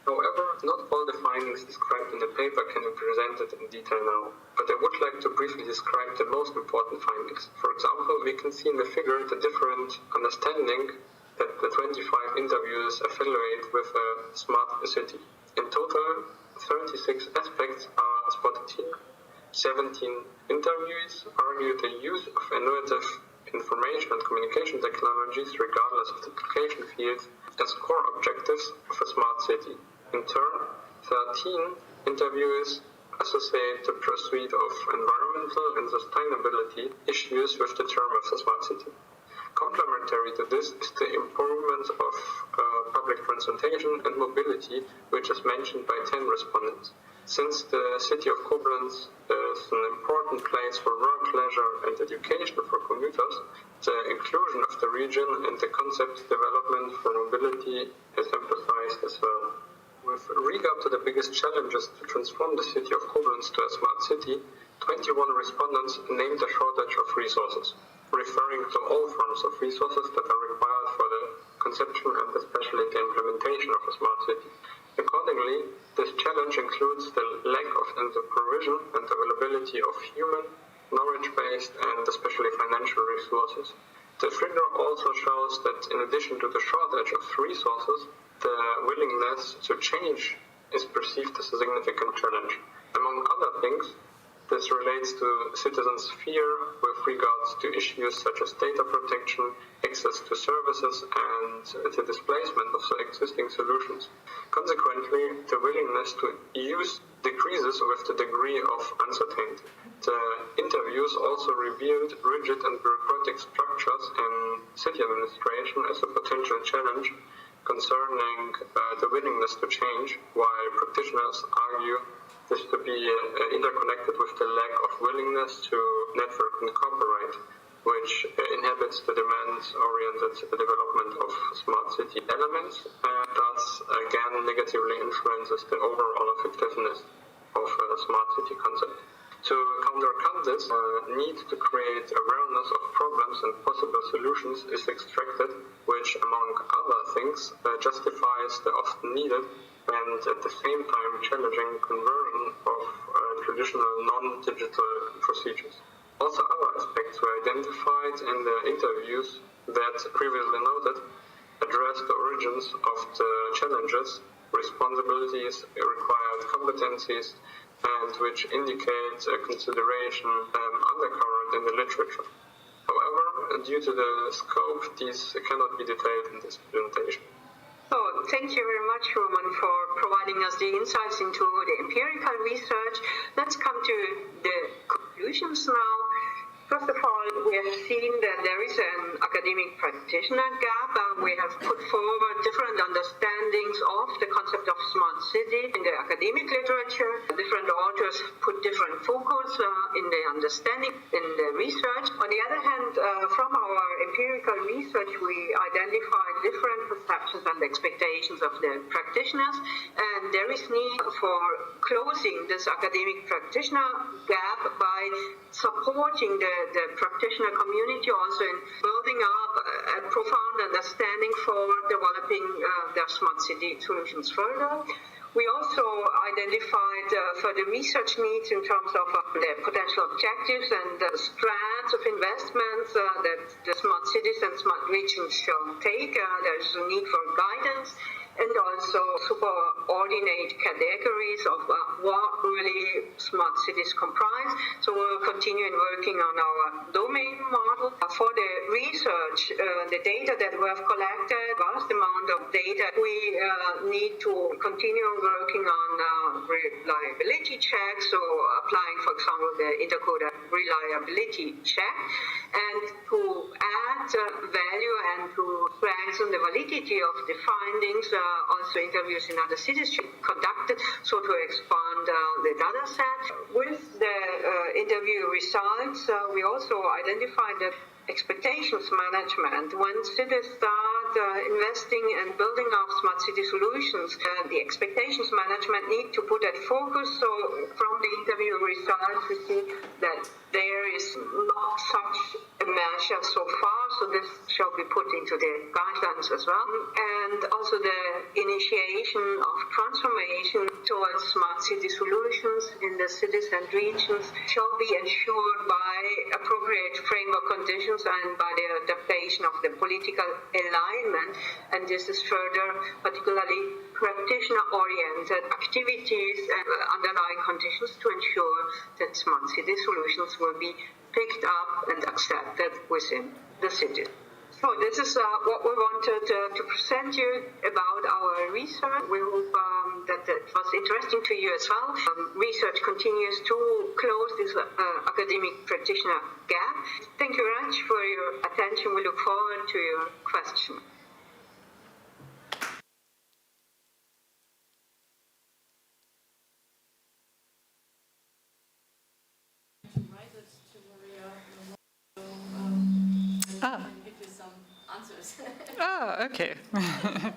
However, not all the findings described in the paper can be presented in detail now, but I would like to briefly describe the most important findings. For example, we can see in the figure the different understanding that the 25 interviews evaluate with a smart city. In total, 36 aspects are spotted here. 17 interviews argue the use of innovative information and communication technologies, regardless of the application fields, as core objectives of a smart city. In turn, 13 interviews associate the pursuit of environmental and sustainability issues with the term of the smart city. Complementary to this is the improvement of public transportation and mobility, which is mentioned by 10 respondents. Since the city of Koblenz is an important place for work, leisure and education for commuters, the inclusion of the region and the concept development for mobility is emphasized as well. With regard to the biggest challenges to transform the city of Koblenz to a smart city, 21 respondents named a shortage of resources, referring to all forms of resources that are required for the conception and especially the implementation of a smart city. Accordingly, this challenge includes the lack of the provision and availability of human, knowledge-based and especially financial resources. The figure also shows that in addition to the shortage of resources, the willingness to change is perceived as a significant challenge. Among other things, this relates to citizens' fear with regards to issues such as data protection, access to services, and the displacement of the existing solutions. Consequently, the willingness to use decreases with the degree of uncertainty. The interviews also revealed rigid and bureaucratic structures in city administration as a potential challenge concerning the willingness to change, while practitioners argue this to be interconnected with the lack of willingness to network and cooperate, which inhibits the demand-oriented development of smart city elements and thus again negatively influences the overall effectiveness of a smart city concept. To countercount this, need to create awareness of problems and possible solutions is extracted, which, among other things, justifies the often needed and at the same time challenging conversion of traditional non-digital procedures. Also, other aspects were identified in the interviews that previously noted address the origins of the challenges, responsibilities, required competencies, and which indicate a consideration undercurrent in the literature. However, due to the scope, these cannot be detailed in this presentation. So, thank you very much, Roman, for providing us the insights into the empirical research. Let's come to the conclusions now. First of all, we have seen that there is an academic practitioner gap. We have put forward different understandings of the concept of smart city in the academic literature. Different authors put different focus in the understanding, in the research. On the other hand, from our empirical research, we identified different perceptions and expectations of the practitioners, and there is need for closing this academic practitioner gap by supporting the practitioner community also in building up a profound understanding for developing their smart city solutions further. We also identified further research needs in terms of the potential objectives and the strands of investments that the smart cities and smart regions shall take. There's a need for guidance and also subordinate categories of what really smart cities comprise. So we'll continue working on our domain model. For the research, the data that we have collected, vast amount of data, we need to continue working on reliability checks, so applying, for example, the intercode reliability check, and to add value and to strengthen the validity of the findings. Also interviews in other cities should be conducted, so to expand the data set. With the interview results, we also identified that expectations management, when cities start investing and building up smart city solutions, the expectations management need to put that focus. So from the interview results, we see that there is not such a measure so far, so this shall be put into the guidelines as well. And also the initiation of transformation towards smart city solutions in the cities and regions shall be ensured by appropriate framework conditions and by the adaptation of the political alignment. And this is further particularly practitioner-oriented activities and underlying conditions to ensure that smart city solutions will be picked up and accepted within the city. So this is what we wanted to present you about our research. We hope that it was interesting to you as well. Research continues to close this academic practitioner gap. Thank you very much for your attention. We look forward to your questions. Okay.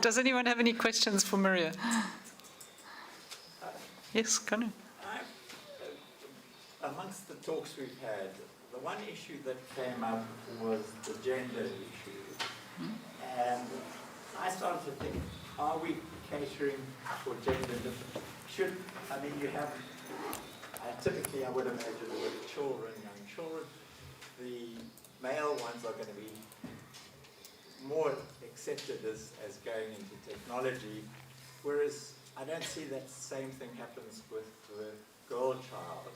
Does anyone have any questions for Maria? Yes, Kanu. Amongst the talks we've had, the one issue that came up was the gender issue. And I started to think, are we catering for gender difference? Typically I would imagine with children, young children, the male ones are going to be more accepted as going into technology, whereas I don't see that same thing happens with the girl child.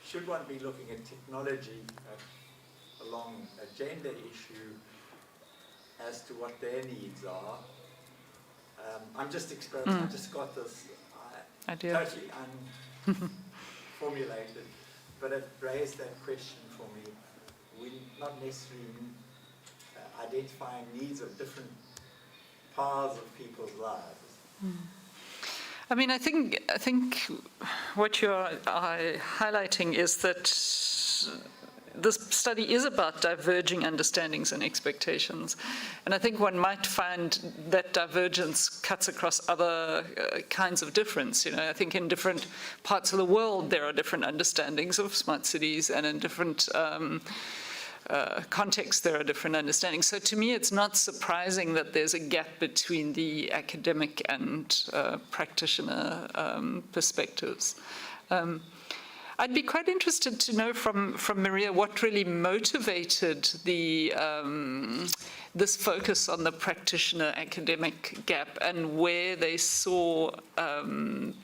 Should one be looking at technology along a gender issue as to what their needs are? I'm just experimenting. I just got this idea. Totally unformulated, but it raised that question for me. We're not necessarily identifying needs of different parts of people's lives. I mean, I think what you're highlighting is that this study is about diverging understandings and expectations. And I think one might find that divergence cuts across other kinds of difference. I think in different parts of the world, there are different understandings of smart cities, and in different context, there are different understandings. So to me, it's not surprising that there's a gap between the academic and practitioner perspectives. I'd be quite interested to know from Maria what really motivated this focus on the practitioner-academic gap and where they saw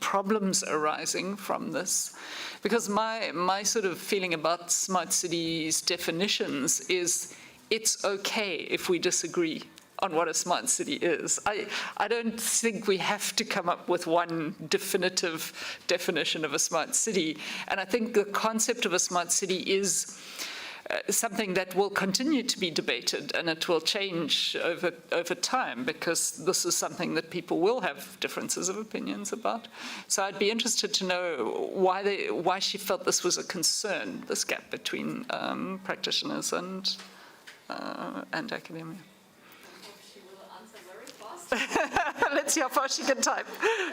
problems arising from this. Because my sort of feeling about smart cities definitions is it's okay if we disagree on what a smart city is. I don't think we have to come up with one definitive definition of a smart city. And I think the concept of a smart city is something that will continue to be debated, and it will change over time, because this is something that people will have differences of opinions about. So I'd be interested to know why she felt this was a concern, this gap between practitioners and academia. Let's see how far she can type.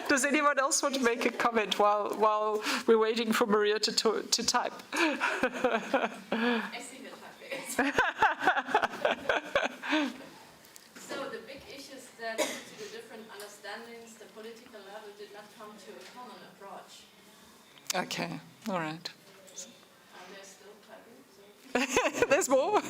Does anyone else want to make a comment while we're waiting for Maria to type? I see the typing. So the big issues that due to the different understandings, the political level did not come to to a common approach. Okay, all right. And there's still typing. So. There's more.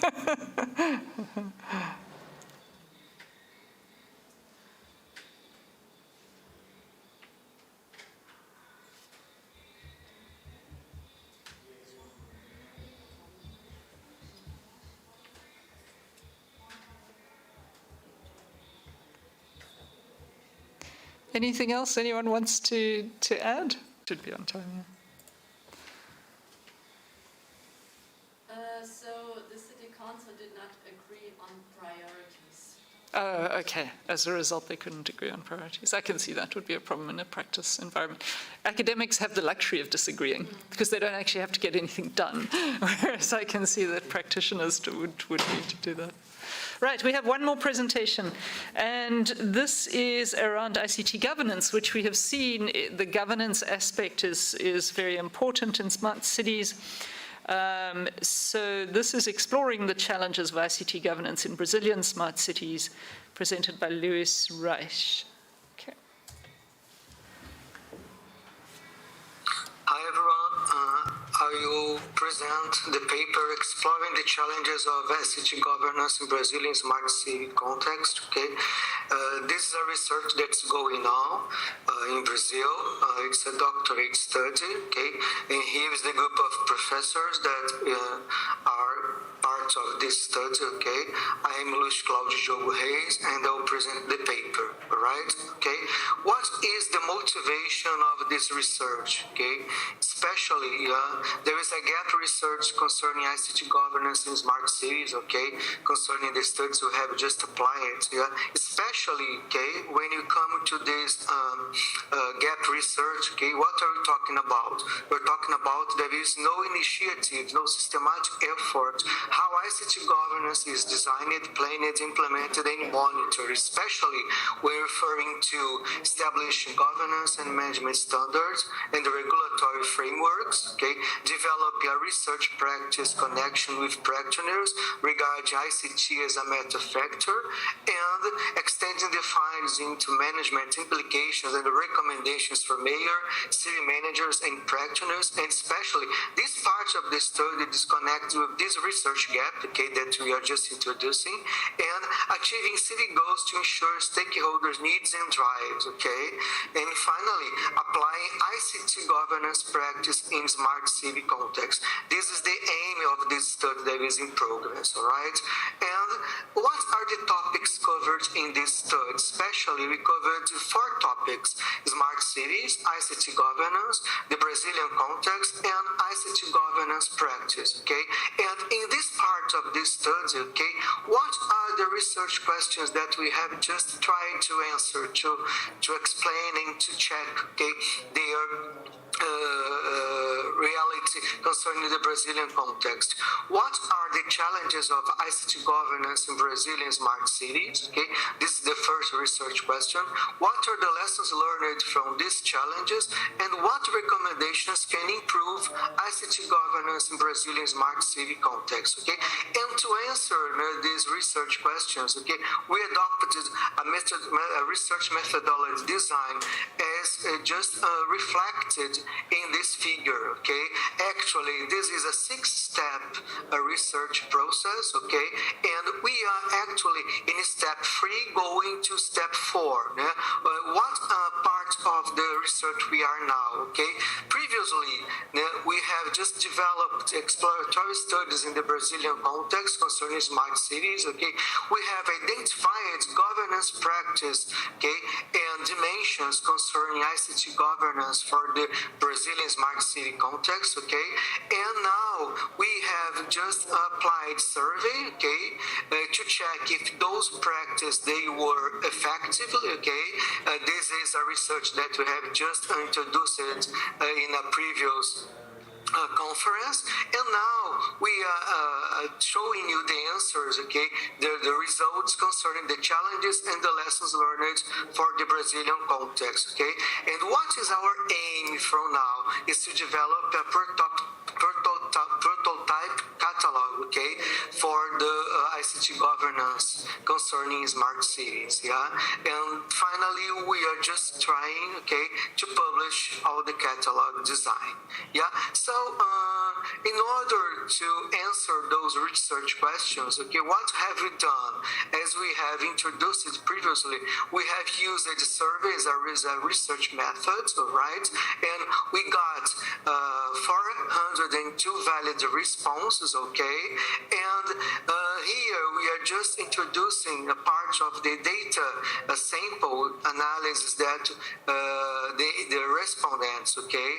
Anything else anyone wants to add? Should be on time, yeah. So the City Council did not agree on priorities. Oh, okay. As a result, they couldn't agree on priorities. I can see that would be a problem in a practice environment. Academics have the luxury of disagreeing because they don't actually have to get anything done, whereas I can see that practitioners would need to do that. Right, we have one more presentation, and this is around ICT governance, which we have seen the governance aspect is very important in smart cities. So this is exploring the challenges of ICT governance in Brazilian smart cities, presented by Luis Reich. Okay. Hi everyone, I will present the paper exploring the challenges of ICT governance in Brazilian smart city context. Okay, this is a research that's going on in Brazil. It's a doctorate study. Okay, and here is the group of professors that are part of this study. Okay, I am Luis Cláudio Diogo Reis, and I will present the paper. All right. Okay, what is the motivation of this research? Okay, especially there is a gap research concerning ICT governance in smart cities, okay, concerning the studies we have just applied, especially, okay, when you come to this gap research, okay, what are we talking about? We're talking about there is no initiative, no systematic effort, how ICT governance is designed, planned, implemented, and monitored, especially when referring to establishing governance and management standards and the regulatory frameworks, okay, develop a research practice connection with practitioners regarding ICT as a meta factor, and extending the findings into management implications and recommendations for mayor, city managers, and practitioners, and especially this part of the study is connected with this research gap, okay, that we are just introducing, and achieving city goals to ensure stakeholders' needs and drives, okay, and finally, applying ICT governance practice in smart city context. This is the aim of this study that is in progress, all right? And what are the topics covered in this study? Especially, we covered 4 topics: smart cities, ICT governance, the Brazilian context, and ICT governance practice, okay? And in this part of this study, okay, what are the research questions that we have just tried to answer, to explain and to check, okay, their reality concerning the Brazilian context? What are the challenges of ICT governance in Brazilian smart cities? Okay, this is the first research question. What are the lessons learned from these challenges, and what recommendations can improve ICT governance in Brazilian smart city context? Okay, and to answer these research questions, okay, we adopted a research methodology design as just reflected in this figure, okay? Actually, this is a 6-step research process, okay? And we are actually in step 3 going to step 4. What part of the research we are now, okay? Previously, we have just developed exploratory studies in the Brazilian context concerning smart cities, okay? We have identified governance practice, okay, and dimensions concerning ICT governance for the Brazilian smart city context, okay? And now we have just applied survey, okay, to check if those practices they were effectively, okay? This is a research that we have just introduced in a previous conference, and now we are showing you the answers, okay, the results concerning the challenges and the lessons learned for the Brazilian context, okay? And what is our aim from now is to develop a prototype catalog, okay, for the ICT governance concerning smart cities. Yeah, and finally, we are just trying, okay, to publish all the catalog design. Yeah, so in order to answer those research questions, okay, what have we done? As we have introduced it previously, we have used the survey as a research method, right? And we got 402 valid responses, okay? And here we are just introducing a part of the data sample analysis that the respondents, okay,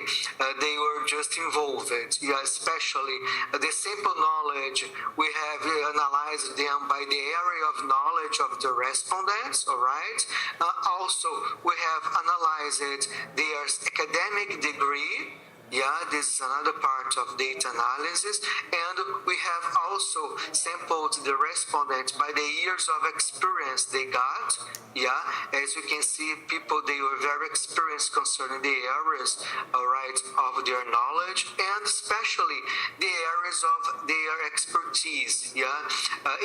they were just involved. Yeah, especially the sample knowledge, we have analyzed them by the area of knowledge of the respondents, all right? Also, we have analyzed their academic degree. Yeah, this is another part of data analysis. And we have also sampled the respondents by the years of experience they got. Yeah, as you can see, people, they were very experienced concerning the areas, right, of their knowledge, and especially the areas of their expertise. Yeah,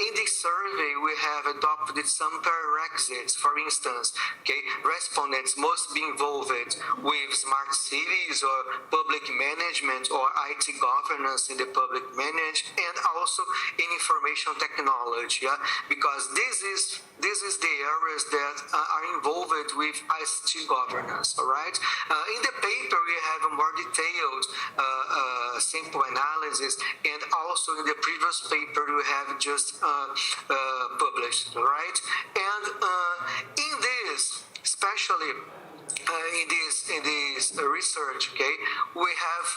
in this survey, we have adopted some prerequisites. For instance, okay, respondents must be involved with smart cities or public management or IT governance in the public management, and also in information technology, yeah, because this is the areas that are involved with ICT governance, all right? In the paper, we have a more detailed sample analysis, and also in the previous paper, we have just published, all right? And in this, especially in this research, okay, we have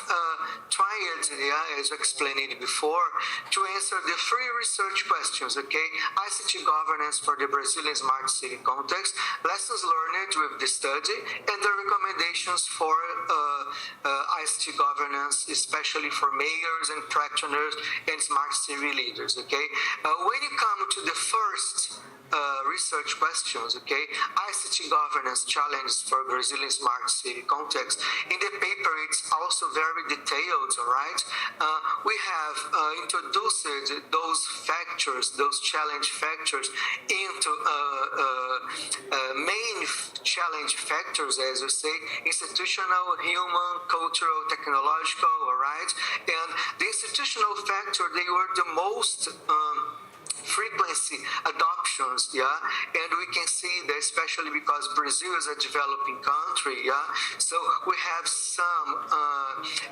tried, yeah, as explained before, to answer the 3 research questions, okay, ICT governance for the Brazilian smart city context, lessons learned with the study, and the recommendations for ICT governance, especially for mayors and practitioners and smart city leaders, okay. When you come to the first research questions, okay, ICT governance challenges for Brazilian smart city context. In the paper, it's also very detailed, all right? We have introduced those factors, those challenge factors into main challenge factors, as you say, institutional, human, cultural, technological, all right? And the institutional factor, they were the most frequency adoptions, yeah, and we can see that especially because Brazil is a developing country, yeah, so we have some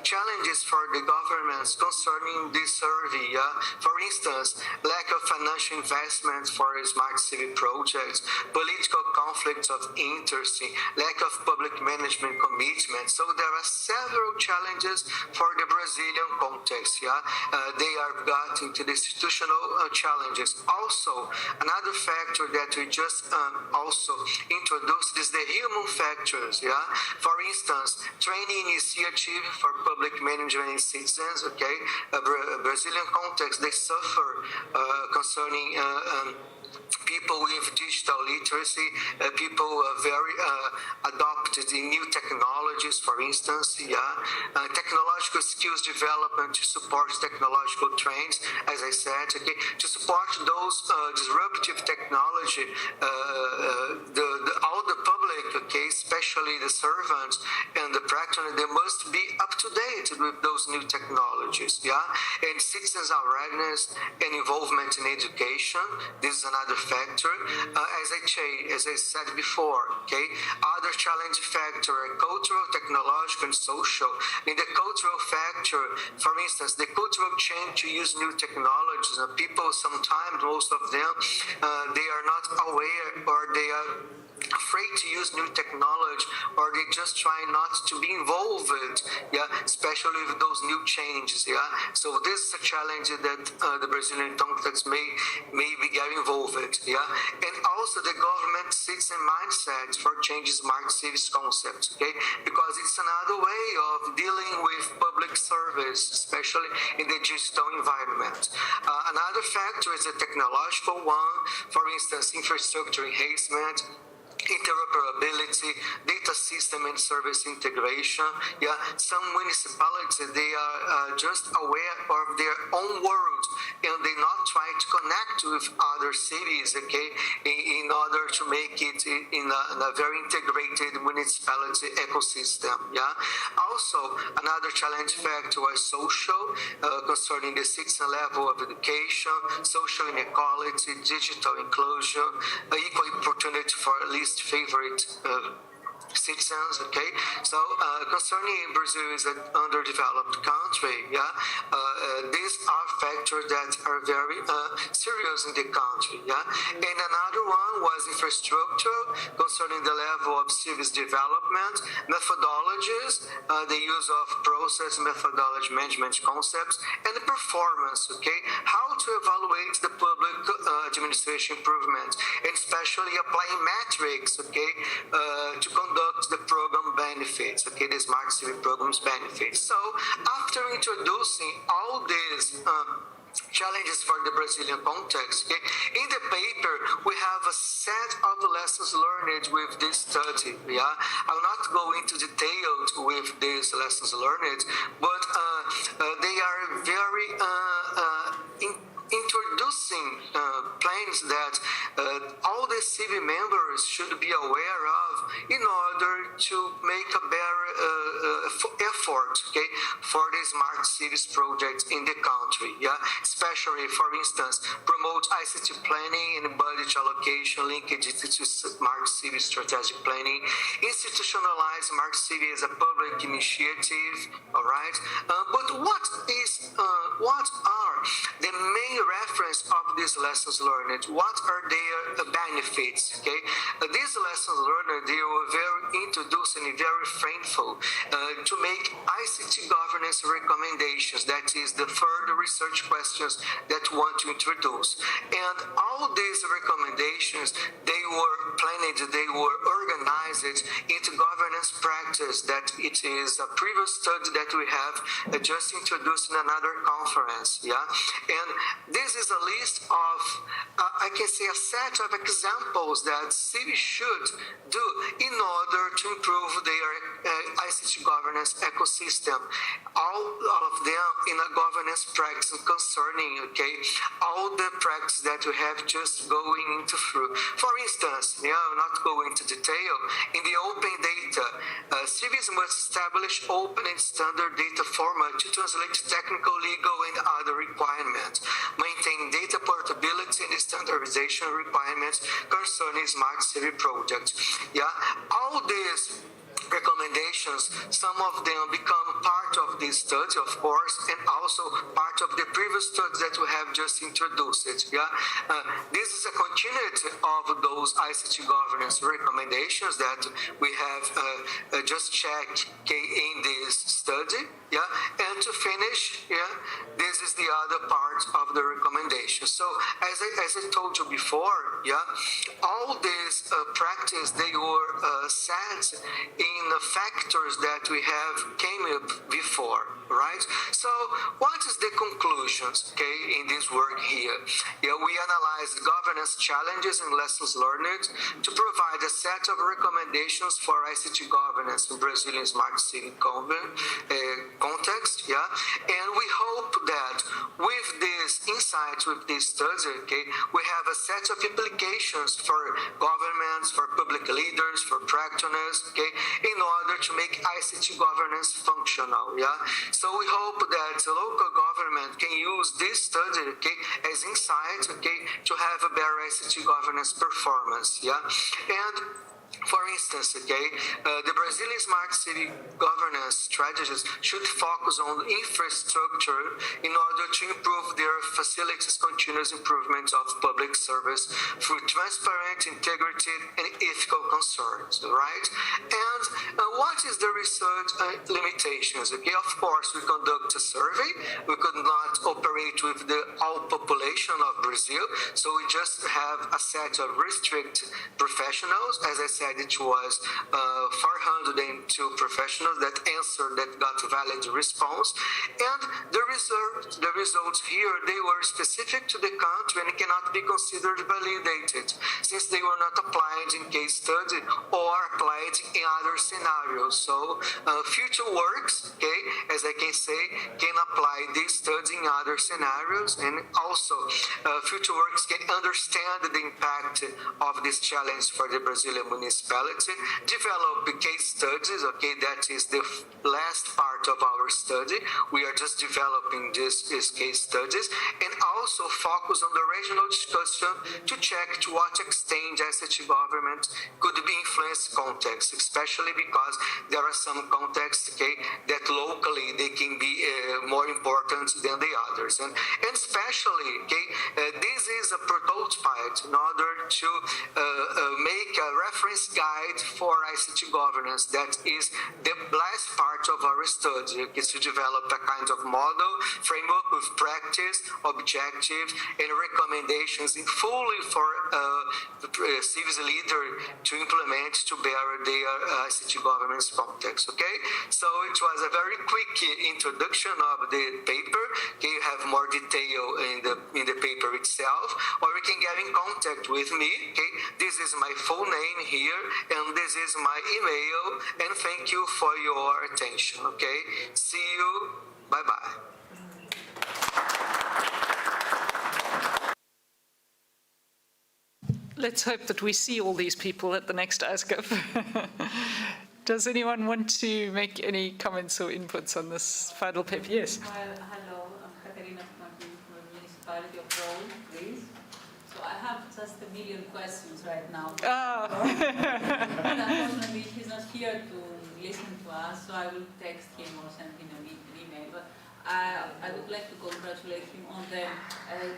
challenges for the governments concerning this survey, yeah, for instance, lack of financial investment for smart city projects, political conflicts of interest, lack of public management commitment, so there are several challenges for the Brazilian context, yeah, they are got into the institutional challenges. Also, another factor that we just also introduced is the human factors, yeah? For instance, training initiative for public management and citizens, okay? Brazilian context, they suffer concerning people with digital literacy, people very adopted in new technologies, for instance, yeah, technological skills development to support technological trends, as I said, okay, to support those disruptive technology, all the public, okay, especially the servants and the practitioner, they must be up to date with those new technologies, yeah, and citizens' awareness and involvement in education, this is another factor. As I said before, okay, other challenge factor are cultural, technological, and social. In the cultural factor, for instance, the cultural change to use new technologies, people sometimes, most of them, they are not aware, or they are afraid to use new technology, or they just try not to be involved, yeah, especially with those new changes, yeah. So this is a challenge that the Brazilian context may be getting involved, yeah. And also the government citizen mindset for changing smart cities concepts, okay, because it's another way of dealing with public service, especially in the digital environment. Another factor is a technological one, for instance, infrastructure enhancement, interoperability, data system and service integration. Yeah, some municipalities, they are just aware of their own world and they not try to connect with other cities, okay, in order to make it in a very integrated municipality ecosystem. Yeah. Also, another challenge factor was social, concerning the citizen level of education, social inequality, digital inclusion, equal opportunity for least favorite citizens, okay? So concerning Brazil is an underdeveloped country, yeah? These are factors that are very serious in the country, yeah? And another one was infrastructure, concerning the level of service development, methodologies, the use of process methodology management concepts, and the performance, okay? How to evaluate the public administration improvement, and especially applying metrics, okay, to conduct the program benefits, okay, the Smart City programs benefits. So after introducing all these challenges for the Brazilian context, okay, in the paper we have a set of lessons learned with this study. Yeah, I will not go into details with these lessons learned, but they are very introducing plans that all the city members should be aware of in order to make a better effort, okay, for the smart cities project in the country. Yeah, especially, for instance, promote ICT planning and budget allocation linked to smart city strategic planning, institutionalize smart city as a public initiative. All right, but what are the main reference of these lessons learned? What are their benefits? Okay, these lessons learned, they were very introduced and very friendful to make ICT governance recommendations. That is the further research questions that we want to introduce. And all these recommendations, they were planned, they were organized into governance practice. That it is a previous study that we have just introduced in another conference. Yeah, and this is a list of, I can say, a set of examples that cities should do in order to improve their ICT governance ecosystem. All of them in a governance practice concerning, okay, all the practice that we have just going into through. For instance, yeah, I'm not going into detail. In the open data, cities must establish open and standard data format to translate technical, legal, and other requirements. Maintain data portability and standardization requirements concerning smart city projects. Yeah, all these recommendations, some of them become part of this study, of course, and also part of the previous studies that we have just introduced. Yeah, this is a continuity of those ICT governance recommendations that we have just checked, okay, in this study. Yeah, and to finish, yeah, this is the other part of the recommendation. So as I told you before, yeah, all these practice, they were set in the factors that we have came up before, right? So what is the conclusions, okay, in this work here? Yeah, we analyzed governance challenges and lessons learned to provide a set of recommendations for ICT governance in Brazilian smart city context, yeah, and we hope that with this insight, with this study, okay, we have a set of implications for governments, for public leaders, for practitioners, okay, in order to make ICT governance functional, yeah. So we hope that the local government can use this study, okay, as insight, okay, to have a better ICT governance performance, yeah. And for instance, okay, the Brazilian smart city governance strategies should focus on infrastructure in order to improve their facilities continuous improvement of public service through transparent, integrity, and ethical concerns, right? And what is the research limitations? Okay, of course, we conduct a survey. We could not operate with the whole population of Brazil, so we just have a set of restricted professionals, as I said, it was 402 professionals that answered, that got valid response. And the results here, they were specific to the country and cannot be considered validated, since they were not applied in case study or applied in other scenarios. So future works, okay, as I can say, can apply these studies in other scenarios, and also future works can understand the impact of this challenge for the Brazilian municipality, develop case studies, okay, that is the last part of our study. We are just developing these case studies, and also focus on the regional discussion to check to what extent SHG government could be influenced context, especially because there are some contexts, okay, that locally they can be more important than the others. And especially, okay, this is a prototype in order to make a reference guide for ICT governance. That is the last part of our study, is to develop a kind of model, framework with practice, objectives, and recommendations in fully for civic leader to implement to bear their ICT governance context, okay? So it was a very quick introduction of the paper. Okay, you have more detail in the paper itself, or you can get in contact with me, okay? This is my full name here, and this is my email, and thank you for your attention, okay? See you, bye-bye. Let's hope that we see all these people at the next ASCAP. Does anyone want to make any comments or inputs on this final paper? Yes. Hello, I'm Katerina from the municipality of Rome, Greece. So I have just a million questions right now. And unfortunately, he's not here to listen to us, so I will text him or send him an email. But I would like to congratulate him on the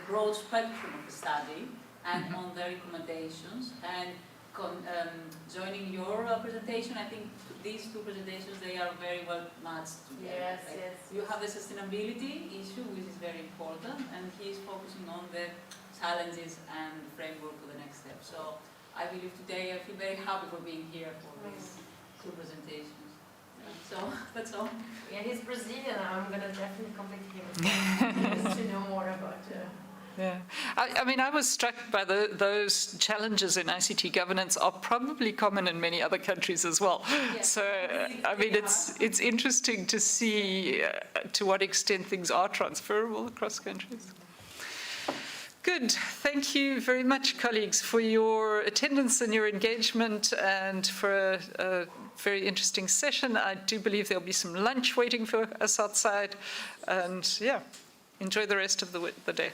broad spectrum of the study and on the recommendations. And joining your presentation, I think these two presentations, they are very well matched together. Yes, yes. You have the sustainability issue, which is very important, and he is focusing on the challenges and framework for the next step. So I believe today I feel very happy for being here for these two presentations. So that's all. Yeah, he's Brazilian. I'm going to definitely contact him just to know more about Yeah, I mean, I was struck by those challenges in ICT governance are probably common in many other countries as well. Yes. So, I mean, it's interesting to see to what extent things are transferable across countries. Good. Thank you very much, colleagues, for your attendance and your engagement, and for a very interesting session. I do believe there'll be some lunch waiting for us outside, and yeah, enjoy the rest of the day.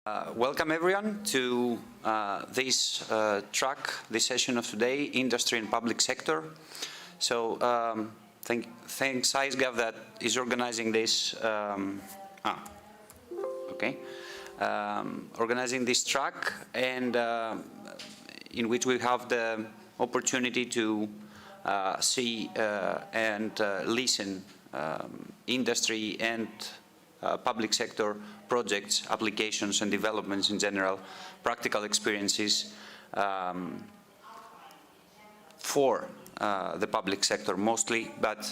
Welcome everyone to this track, this session of today, Industry and Public Sector. So thanks IceGov that is organizing this, organizing this track, and in which we have the opportunity to see and listen industry and public sector projects, applications and developments in general, practical experiences for the public sector mostly, but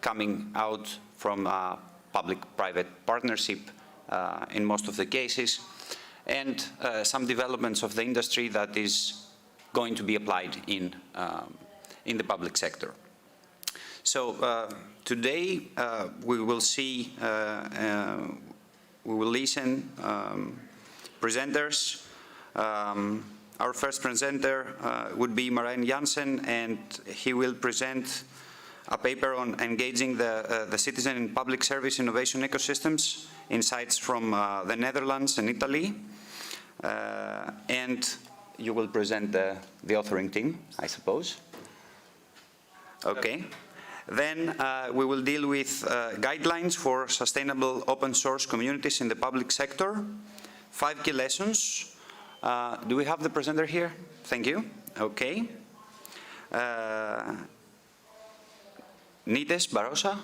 coming out from a public-private partnership in most of the cases, and some developments of the industry that is going to be applied in the public sector. So today we will see, we will listen presenters. Our first presenter would be Marijn Jansen, and he will present a paper on engaging the citizen in public service innovation ecosystems, insights from the Netherlands and Italy. And you will present the authoring team, I suppose. Okay. Then we will deal with guidelines for sustainable open source communities in the public sector, 5 key lessons. Do we have the presenter here? Thank you. Okay. Nites Barossa?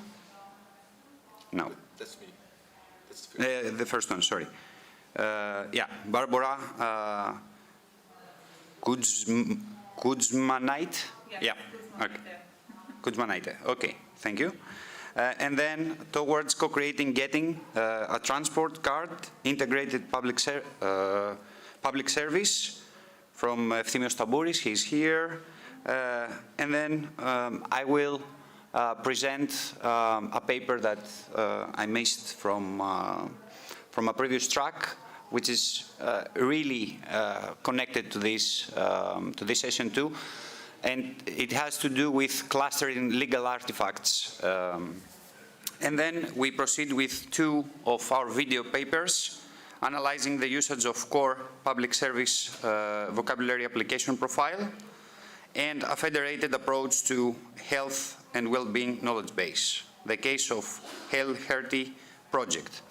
No. That's me. That's the first one, sorry. Yeah, Barbara Kudzmanite? Yeah, okay. Kudzmanite, okay, thank you. And then towards co-creating Getting a transport card, integrated public service from Efthymios Tabouris, he's here. And then I will present a paper that I missed from a previous track, which is really connected to this session too. And it has to do with clustering legal artifacts. And then we proceed with 2 of our video papers, analyzing the usage of core public service vocabulary application profile, and a federated approach to health and well-being knowledge base, the case of Health-Hertie project.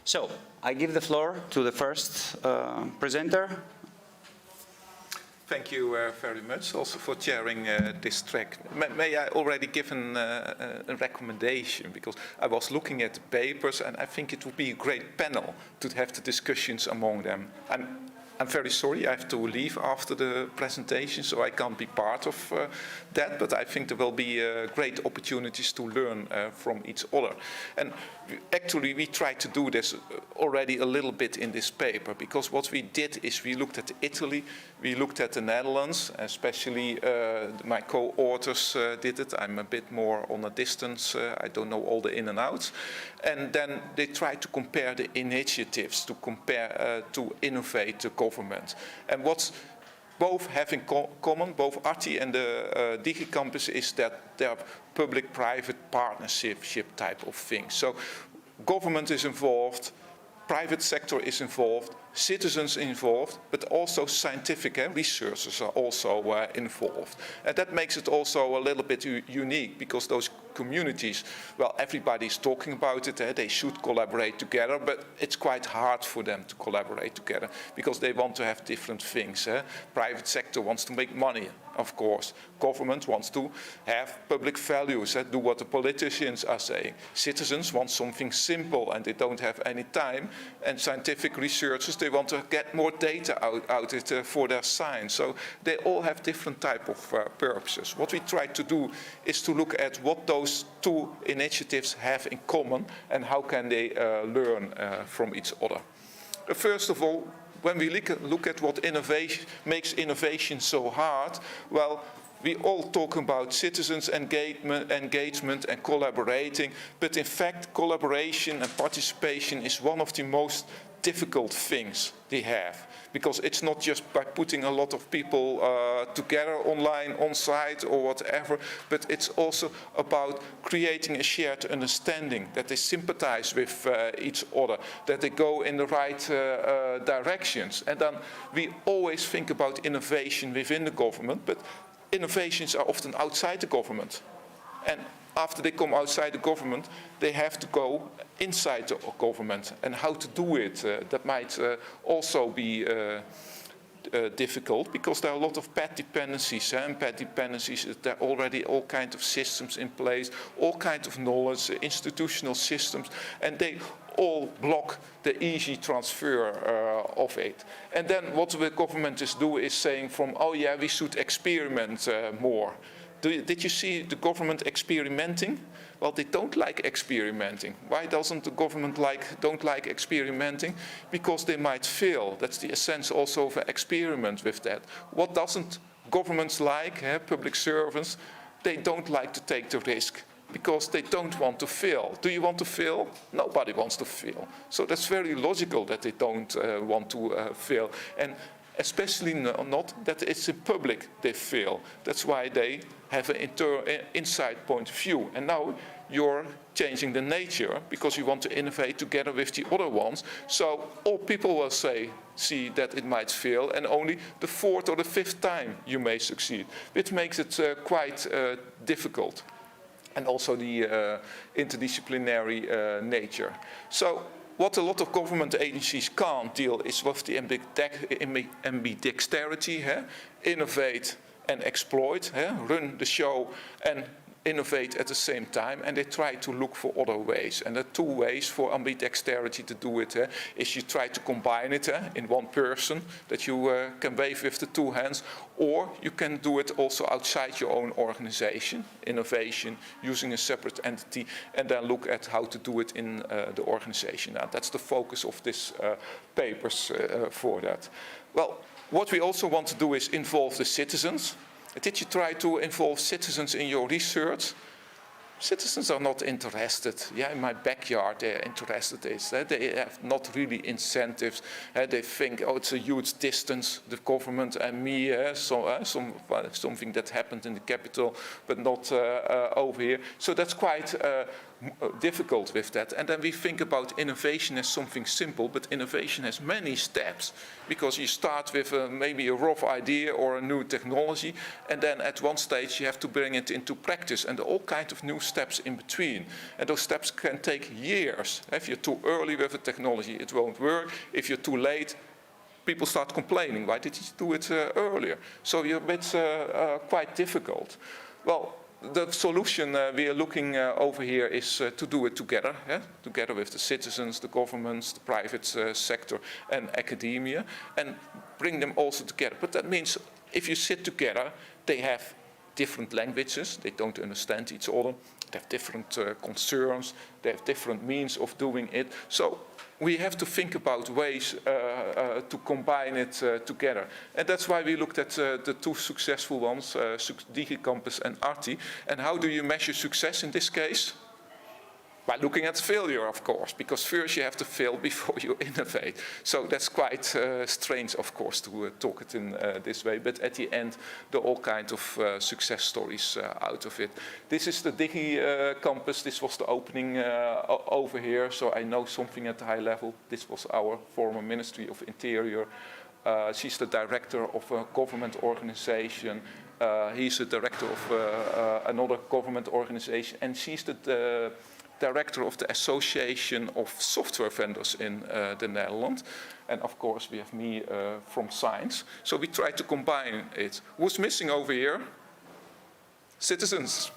So I give the floor to the first presenter. Thank you very much also for chairing this track. May I already give a recommendation, because I was looking at the papers and I think it would be a great panel to have the discussions among them. I'm very sorry I have to leave after the presentation, so I can't be part of that, but I think there will be great opportunities to learn from each other. And actually we tried to do this already a little bit in this paper, because what we did is we looked at Italy, we looked at the Netherlands, especially my co-authors did it. I'm a bit more on a distance, I don't know all the in and outs. And then they tried to compare the initiatives, to compare, to innovate the government. And what's both have in common, both ARTI and the DigiCampus, is that they're public-private partnership type of things. So government is involved, private sector is involved, citizens involved, but also scientific researchers are also involved. And that makes it also a little bit unique, because those communities, well, everybody's talking about it, they should collaborate together, but it's quite hard for them to collaborate together, because they want to have different things. Private sector wants to make money, of course. Government wants to have public values, do what the politicians are saying. Citizens want something simple and they don't have any time. And scientific researchers, they want to get more data out it for their science. So they all have different type of purposes. What we try to do is to look at what those 2 initiatives have in common and how can they learn from each other. First of all, when we look at what innovation makes innovation so hard, well, we all talk about citizens' engagement and collaborating, but in fact collaboration and participation is one of the most difficult things they have. Because it's not just by putting a lot of people together online, on site or whatever, but it's also about creating a shared understanding, that they sympathize with each other, that they go in the right directions. And then we always think about innovation within the government, but innovations are often outside the government. And after they come outside the government, they have to go inside the government. And how to do it, that might also be difficult, because there are a lot of pet dependencies. And pet dependencies, there are already all kinds of systems in place, all kinds of knowledge, institutional systems, and they all block the easy transfer of it. And then what the government is doing is saying from, oh yeah, we should experiment more. Did you see the government experimenting? Well, they don't like experimenting. Why doesn't the government don't like experimenting? Because they might fail. That's the essence also of an experiment with that. What doesn't governments like, public servants? They don't like to take the risk because they don't want to fail. Do you want to fail? Nobody wants to fail. So that's very logical that they don't want to fail. And especially not that it's in public they fail. That's why they have an inside point of view. And now you're changing the nature because you want to innovate together with the other ones. So all people will see that it might fail, and only the fourth or the fifth time you may succeed, which makes it quite difficult. And also the interdisciplinary nature. So what a lot of government agencies can't deal is with the ambidexterity, innovate and exploit, run the show and innovate at the same time, and they try to look for other ways. And the two ways for ambidexterity to do it is you try to combine it in one person, that you can wave with the two hands, or you can do it also outside your own organization, innovation, using a separate entity, and then look at how to do it in the organization. Now, that's the focus of this papers for that. Well, what we also want to do is involve the citizens. Did you try to involve citizens in your research? Citizens are not interested. Yeah, in my backyard they're interested in. They have not really incentives. They think, oh, it's a huge distance, the government and me, something that happened in the capital, but not over here. So that's quite difficult with that. And then we think about innovation as something simple, but innovation has many steps, because you start with maybe a rough idea or a new technology, and then at one stage you have to bring it into practice, and all kinds of new steps in between. And those steps can take years. If you're too early with a technology, it won't work. If you're too late, people start complaining. Why did you do it earlier? So you're a bit quite difficult. Well, the solution we are looking over here is to do it together, together with the citizens, the governments, the private sector and academia, and bring them also together. But that means if you sit together, they have different languages, they don't understand each other, they have different concerns, they have different means of doing it. So we have to think about ways to combine it together. And that's why we looked at the two successful ones, DigiCampus and Arti. And how do you measure success in this case? By looking at failure, of course, because first you have to fail before you innovate. So that's quite strange, of course, to talk it in this way. But at the end, there are all kinds of success stories out of it. This is the DigiCampus. This was the opening over here, so I know something at the high level. This was our former Ministry of Interior. She's the director of a government organization. He's the director of another government organization, and she's the director of the Association of Software Vendors in the Netherlands. And of course we have me from science. So we try to combine it. Who's missing over here? Citizens.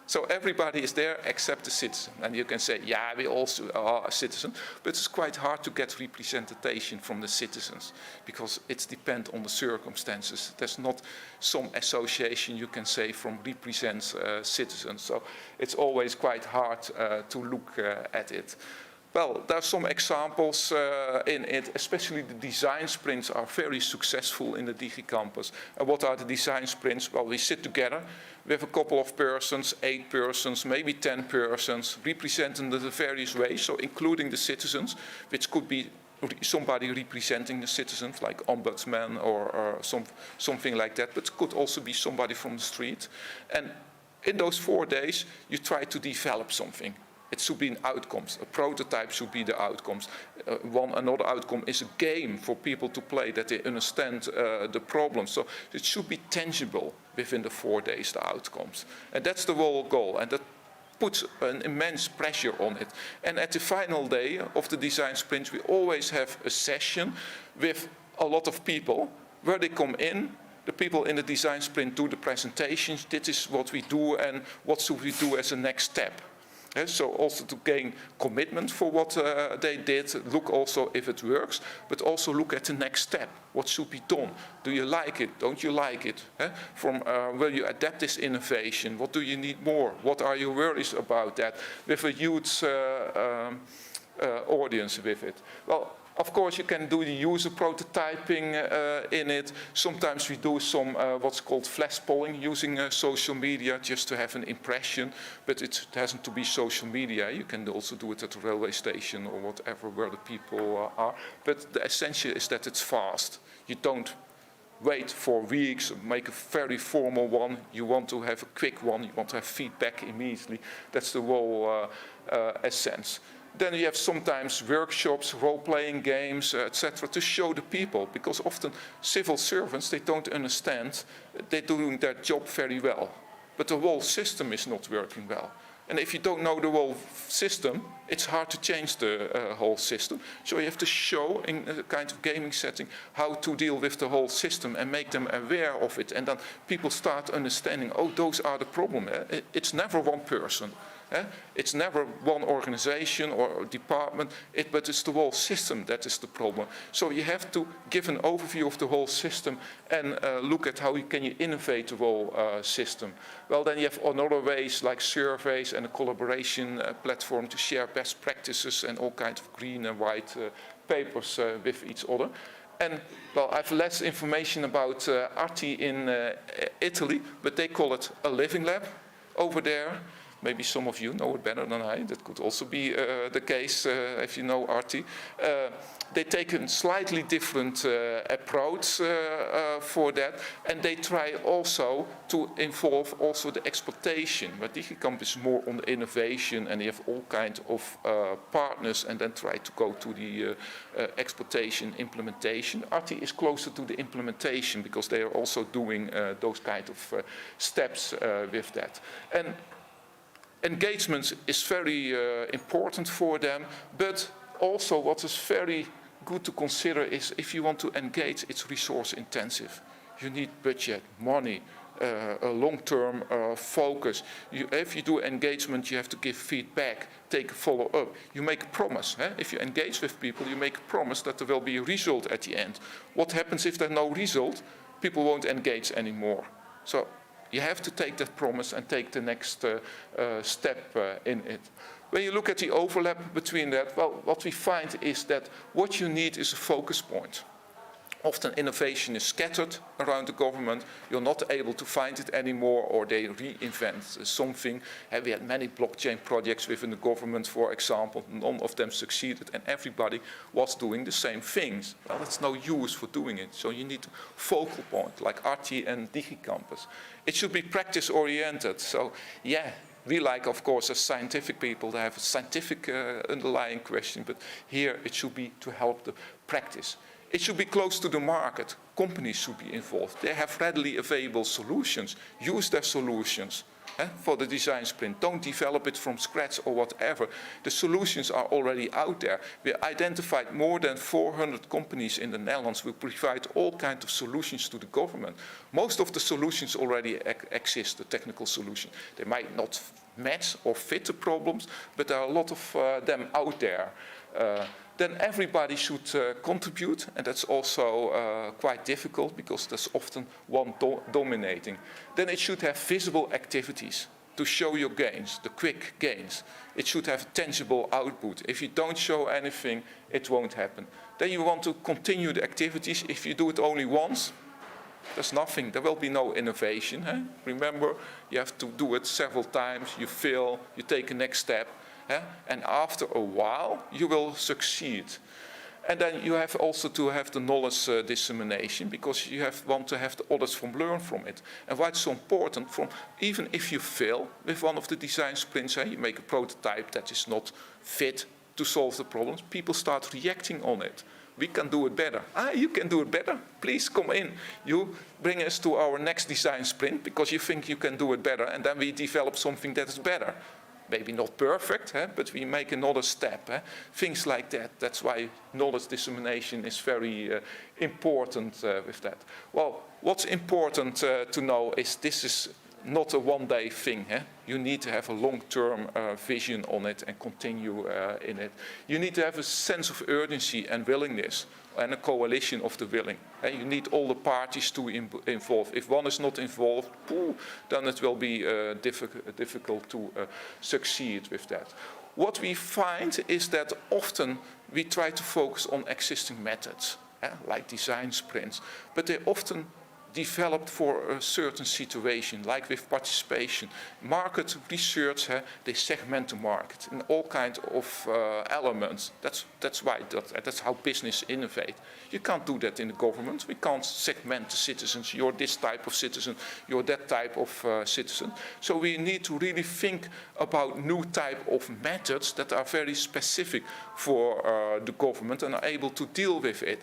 So everybody is there except the citizen. And you can say, yeah, we also are a citizen, but it's quite hard to get representation from the citizens because it depends on the circumstances. There's not some association you can say from represents citizens. So it's always quite hard to look at it. Well, there are some examples in it, especially the design sprints are very successful in the DigiCampus. And what are the design sprints? Well, we sit together with a couple of persons, 8 persons, maybe 10 persons, representing the various ways, so including the citizens, which could be somebody representing the citizens, like ombudsman or something like that, but it could also be somebody from the street. And in those 4 days, you try to develop something. It should be an outcomes. A prototype should be the outcomes. Another outcome is a game for people to play, that they understand the problem. So it should be tangible within the 4 days, the outcomes. And that's the whole goal. And that puts an immense pressure on it. And at the final day of the design sprint, we always have a session with a lot of people where they come in. The people in the design sprint do the presentations. This is what we do and what should we do as a next step. So also to gain commitment for what they did, look also if it works, but also look at the next step. What should be done? Do you like it? Don't you like it? Will you adapt this innovation? What do you need more? What are your worries about that? With a huge audience with it. Well, of course, you can do the user prototyping in it. Sometimes we do some what's called flash polling using social media just to have an impression, but it hasn't to be social media. You can also do it at a railway station or whatever where the people are. But the essential is that it's fast. You don't wait for weeks, make a very formal one. You want to have a quick one. You want to have feedback immediately. That's the whole essence. Then you have sometimes workshops, role-playing games, etc., to show the people, because often civil servants, they don't understand, they're doing their job very well, but the whole system is not working well. And if you don't know the whole system, it's hard to change the whole system. So you have to show in a kind of gaming setting how to deal with the whole system and make them aware of it. And then people start understanding, oh, those are the problems. It's never one person. It's never one organization or department, but it's the whole system that is the problem. So you have to give an overview of the whole system and look at how you can innovate the whole system. Well, then you have other ways like surveys and a collaboration platform to share best practices and all kinds of green and white papers with each other. And, well, I have less information about Arti in Italy, but they call it a living lab over there. Maybe some of you know it better than I. That could also be the case if you know Arti. They take a slightly different approach for that, and they try also to involve also the exploitation. But DigiCamp is more on the innovation, and they have all kinds of partners, and then try to go to the exploitation implementation. Arti is closer to the implementation because they are also doing those kind of steps with that. And engagement is very important for them, but also what is very good to consider is if you want to engage, it's resource intensive. You need budget, money, a long-term focus. If you do engagement, you have to give feedback, take a follow-up. You make a promise. If you engage with people, you make a promise that there will be a result at the end. What happens if there's no result? People won't engage anymore. So you have to take that promise and take the next step in it. When you look at the overlap between that, well, what we find is that what you need is a focus point. Often innovation is scattered around the government. You're not able to find it anymore, or they reinvent something. And we had many blockchain projects within the government, for example. None of them succeeded, and everybody was doing the same things. Well, it's no use for doing it. So you need a focal point, like Arti and DigiCampus. It should be practice-oriented. So, yeah, we like, of course, as scientific people, to have a scientific underlying question, but here it should be to help the practice. It should be close to the market. Companies should be involved. They have readily available solutions. Use their solutions for the design sprint. Don't develop it from scratch or whatever. The solutions are already out there. We identified more than 400 companies in the Netherlands who provide all kinds of solutions to the government. Most of the solutions already exist, the technical solution. They might not match or fit the problems, but there are a lot of them out there. Then everybody should contribute, and that's also quite difficult because there's often one dominating. Then it should have visible activities to show your gains, the quick gains. It should have tangible output. If you don't show anything, it won't happen. Then you want to continue the activities. If you do it only once, there's nothing. There will be no innovation. Remember, you have to do it several times. You fail, you take a next step. And after a while, you will succeed. And then you have also to have the knowledge dissemination, because you want to have the others learn from it. And why it's so important, even if you fail with one of the design sprints, you make a prototype that is not fit to solve the problems, people start reacting on it. We can do it better. You can do it better. Please come in. You bring us to our next design sprint because you think you can do it better, and then we develop something that is better. Maybe not perfect, but we make another step. Things like that. That's why knowledge dissemination is very important with that. Well, what's important to know is this is not a one-day thing. You need to have a long-term vision on it and continue in it. You need to have a sense of urgency and willingness and a coalition of the willing. You need all the parties to involve. If one is not involved, then it will be difficult to succeed with that. What we find is that often we try to focus on existing methods, like design sprints, but they often developed for a certain situation, like with participation. Market research, they segment the market in all kinds of elements. That's why that's how business innovate. You can't do that in the government. We can't segment the citizens. You're this type of citizen. You're that type of citizen. So we need to really think about new type of methods that are very specific for the government and are able to deal with it.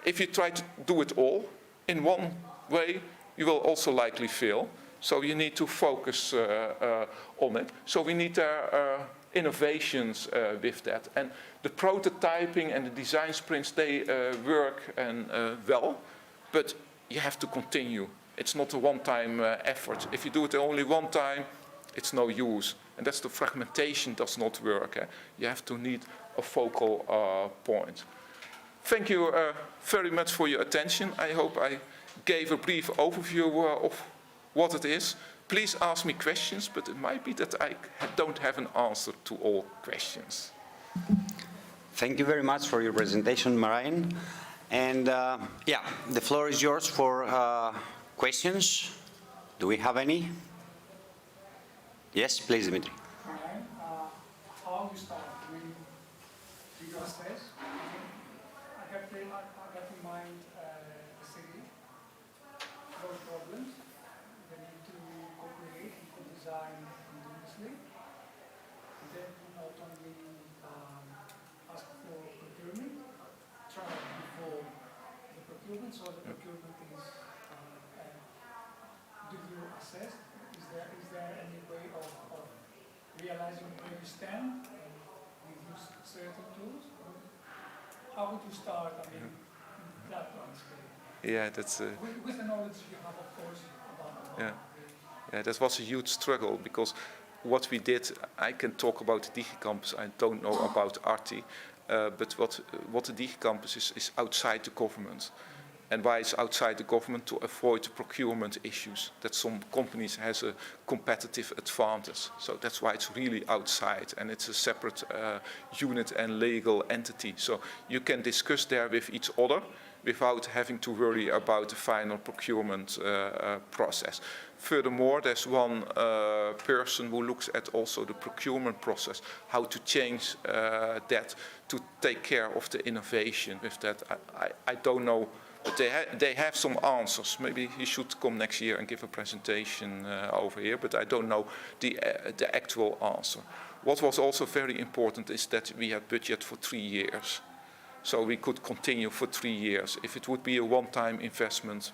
If you try to do it all in one way, you will also likely fail. So you need to focus on it. So we need innovations with that. And the prototyping and the design sprints, they work well, but you have to continue. It's not a one-time effort. If you do it only one time, it's no use. And that's the fragmentation does not work. You have to need a focal point. Thank you very much for your attention. I hope I gave a brief overview of what it is. Please ask me questions, but it might be that I don't have an answer to all questions. Thank you very much for your presentation, Marijn. And the floor is yours for questions. Do we have any? Yes, please, Dimitri. Marijn, how you start? I mean, do you assess? I have in mind the city, those problems. They need to co-create and co-design continuously. Then not only ask for procurement, try before the procurement, so the procurement is, do you assess? Is there any way of realizing where you stand and you use certain tools? How would you start, I mean, that landscape? Yeah, that's with the knowledge you have, of course, about yeah, that was a huge struggle because what we did, I can talk about the DigiCampus, I don't know about ARTI, but what the DigiCampus is outside the government. And why it's outside the government? To avoid the procurement issues, that some companies has a competitive advantage. So that's why it's really outside, and it's a separate unit and legal entity. So you can discuss there with each other without having to worry about the final procurement process. Furthermore, there's one person who looks at also the procurement process, how to change that to take care of the innovation with that. I don't know, but they have some answers. Maybe he should come next year and give a presentation over here, but I don't know the actual answer. What was also very important is that we had budget for 3 years. So we could continue for 3 years. If it would be a one-time investment,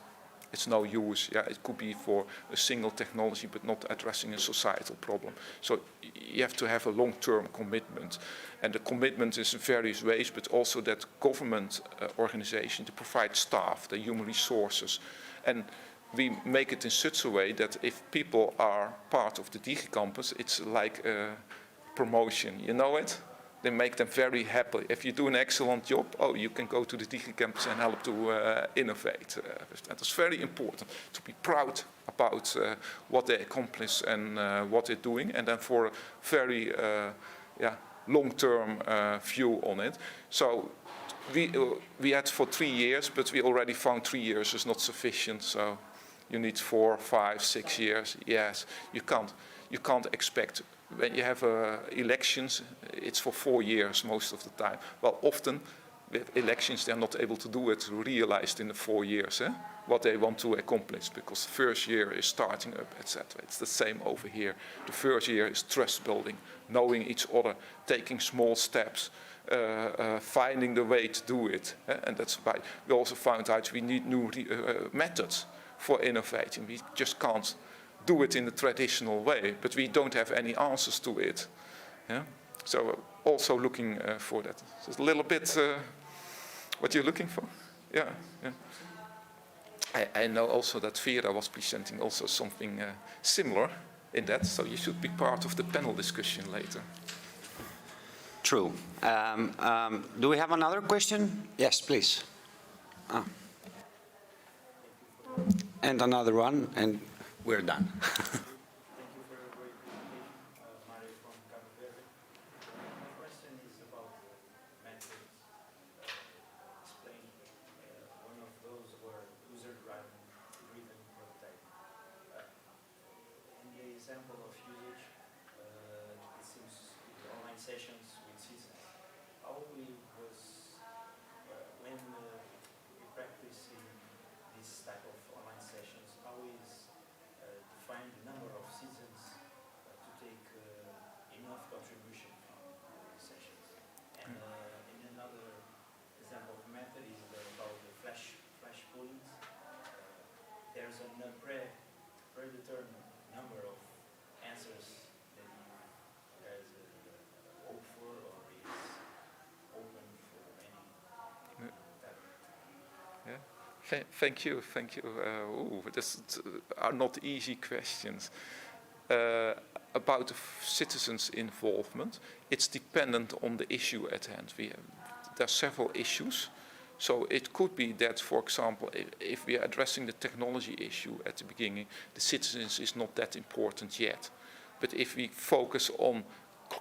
it's no use. Yeah, it could be for a single technology, but not addressing a societal problem. So you have to have a long-term commitment. And the commitment is in various ways, but also that government organization to provide staff, the human resources. And we make it in such a way that if people are part of the DigiCampus, it's like a promotion. You know it? They make them very happy. If you do an excellent job, you can go to the DigiCampus and help to innovate. That is very important, to be proud about what they accomplish and what they're doing, and then for a very long-term view on it. So we had for 3 years, but we already found 3 years is not sufficient. So you need 4, 5, 6 years. Yes, you can't expect. When you have elections, it's for 4 years most of the time. Well, often with elections, they're not able to do it realized in the 4 years, what they want to accomplish, because the first year is starting up, etc. It's the same over here. The first year is trust building, knowing each other, taking small steps, finding the way to do it. And that's why we also found out we need new methods for innovating. We just can't do it in the traditional way, but we don't have any answers to it. Yeah? So also looking for that. So it's a little bit what you're looking for. Yeah. I know also that Vera was presenting also something similar in that, so you should be part of the panel discussion later. True. Do we have another question? Yes, please. And another one, and we're done. Sessions with citizens. How we was, when we practice in this type of online sessions, how is define the number of citizens to take enough contribution from these sessions. And in another example of method is about the flash pollings. There's a predetermined number of answers that you guys hope for or is open for any type. Yeah. Thank you. These are not easy questions. About the citizens' involvement, it's dependent on the issue at hand. There are several issues. So it could be that, for example, if we are addressing the technology issue at the beginning, the citizens is not that important yet. But if we focus on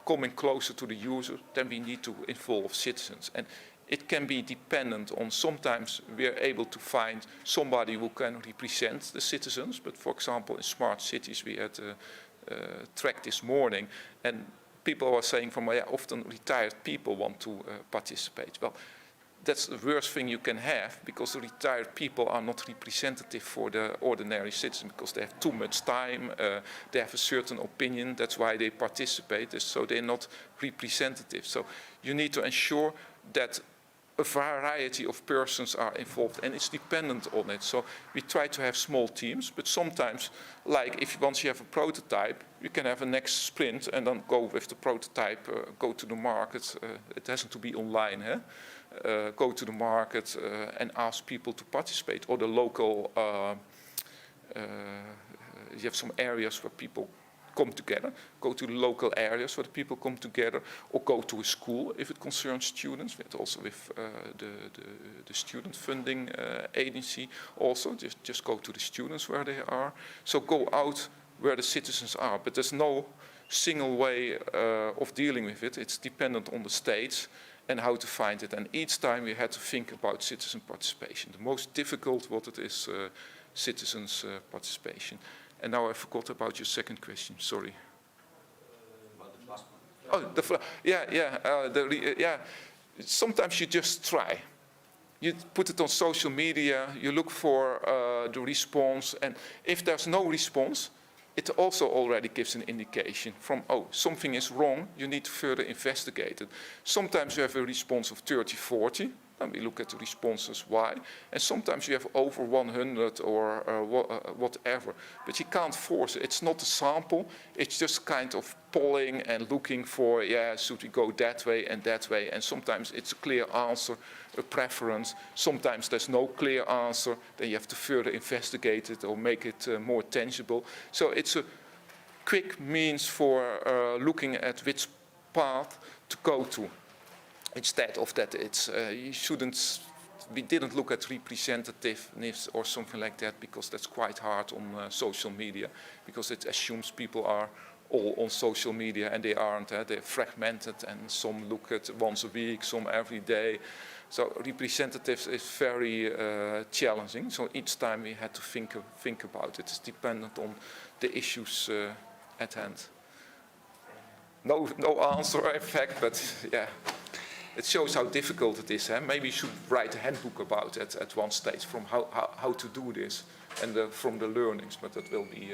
coming closer to the user, then we need to involve citizens. And it can be dependent on, sometimes we are able to find somebody who can represent the citizens. But for example, in smart cities, we had a track this morning, and people were saying often retired people want to participate. Well, that's the worst thing you can have, because the retired people are not representative for the ordinary citizen, because they have too much time, they have a certain opinion, that's why they participate, so they're not representative. So you need to ensure that a variety of persons are involved, and it's dependent on it. So we try to have small teams, but sometimes, like once you have a prototype, you can have a next sprint and then go with the prototype, go to the market. It doesn't to be online, go to the market and ask people to participate, or the local, you have some areas where people come together, go to the local areas where the people come together, or go to a school if it concerns students. We had also with the student funding agency also, just go to the students where they are. So go out where the citizens are, but there's no single way of dealing with it. It's dependent on the states and how to find it. And each time we had to think about citizen participation. The most difficult what it is, citizens participation. And now I forgot about your second question. Sorry. About the first one. Sometimes you just try. You put it on social media. You look for the response, and if there's no response, it also already gives an indication from, something is wrong, you need to further investigate it. Sometimes you have a response of 30, 40, and we look at the responses why, and sometimes you have over 100 or whatever, but you can't force it. It's not a sample, it's just kind of polling and looking for, should we go that way, and sometimes it's a clear answer, a preference. Sometimes there's no clear answer, then you have to further investigate it or make it more tangible. So it's a quick means for looking at which path to go to. Instead of that, it's we didn't look at representativeness or something like that, because that's quite hard on social media, because it assumes people are all on social media, and they aren't. They're fragmented, and some look at once a week, some every day. So representatives is very challenging. So each time we had to think about it. It's dependent on the issues at hand. No answer, in fact, but yeah. it shows how difficult it is. Maybe you should write a handbook about it at one stage from how to do this and from the learnings, but that will be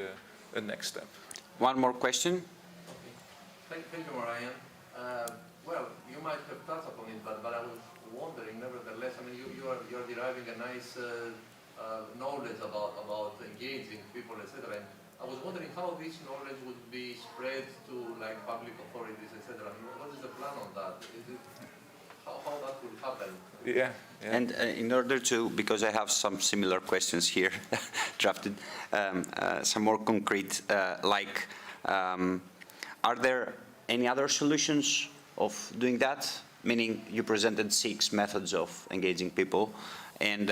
a next step. One more question. Thank you, Marian. Well, you might have touched upon it, but I was wondering, nevertheless, I mean, you're deriving a nice knowledge about engaging people, etc. And I was wondering how this knowledge would be spread to like public authorities, etc. I mean, what is the plan on that? How that will happen? Yeah. And in order to, because I have some similar questions here drafted, some more concrete, are there any other solutions of doing that? Meaning you presented 6 methods of engaging people, and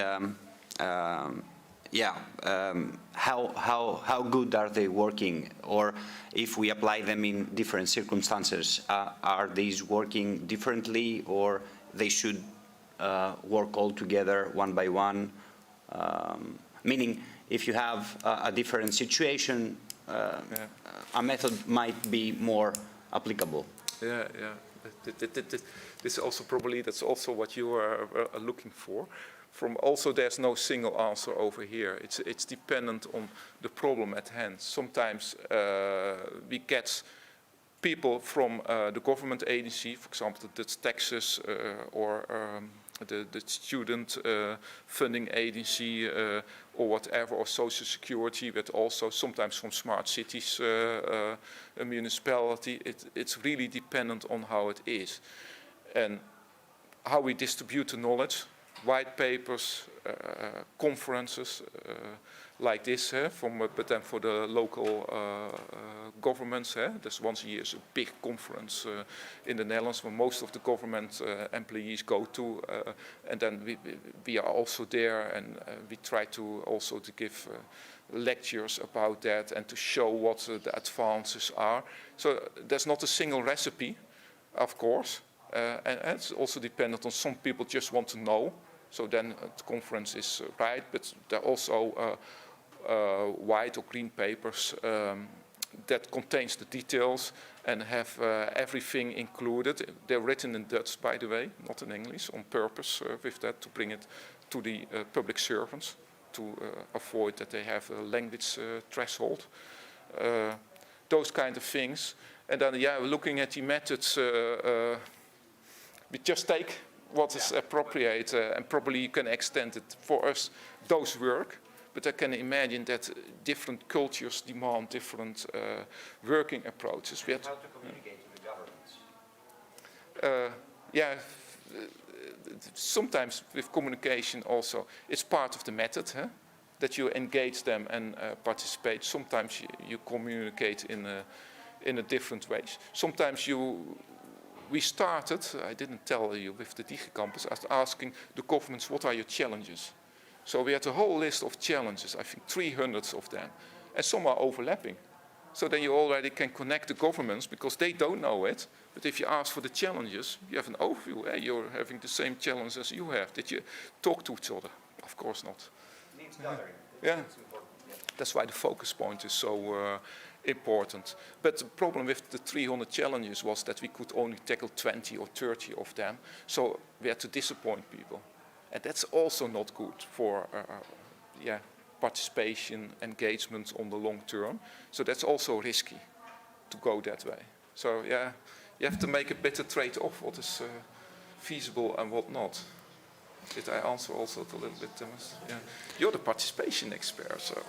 how good are they working? Or if we apply them in different circumstances, are these working differently, or they should work all together one by one? Meaning, if you have a different situation, a method might be more applicable. Yeah. This also probably, that's also what you are looking for. Also, there's no single answer over here. It's dependent on the problem at hand. Sometimes we get people from the government agency, for example, that's taxes or the student funding agency or whatever, or social security, but also sometimes from smart cities, a municipality. It's really dependent on how it is. And how we distribute the knowledge, white papers, conferences like this, but then for the local governments, there's once a year a big conference in the Netherlands where most of the government employees go to, and then we are also there, and we try to also to give lectures about that and to show what the advances are. So there's not a single recipe, of course. And it's also dependent on some people just want to know, so then the conference is right, but there are also white or green papers that contains the details and have everything included. They're written in Dutch, by the way, not in English, on purpose with that, to bring it to the public servants, to avoid that they have a language threshold. Those kind of things. And then, looking at the methods, we just take what is appropriate, and probably you can extend it. For us, those work, but I can imagine that different cultures demand different working approaches. How to communicate to the governments? Sometimes with communication also, it's part of the method, that you engage them and participate. Sometimes you communicate in a different ways. Sometimes we started, I didn't tell you, with the DigiCampus, asking the governments, what are your challenges? So we had a whole list of challenges, I think 300 of them, and some are overlapping. So then you already can connect the governments, because they don't know it, but if you ask for the challenges, you have an overview. You're having the same challenge as you have. Did you talk to each other? Of course not. Needs gathering. Yeah. That's why the focus point is so important. But the problem with the 300 challenges was that we could only tackle 20 or 30 of them. So we had to disappoint people. And that's also not good for participation, engagement on the long term. So that's also risky to go that way. So you have to make a better trade-off, what is feasible and what not. Did I answer also a little bit, Thomas? Yeah. You're the participation expert, so.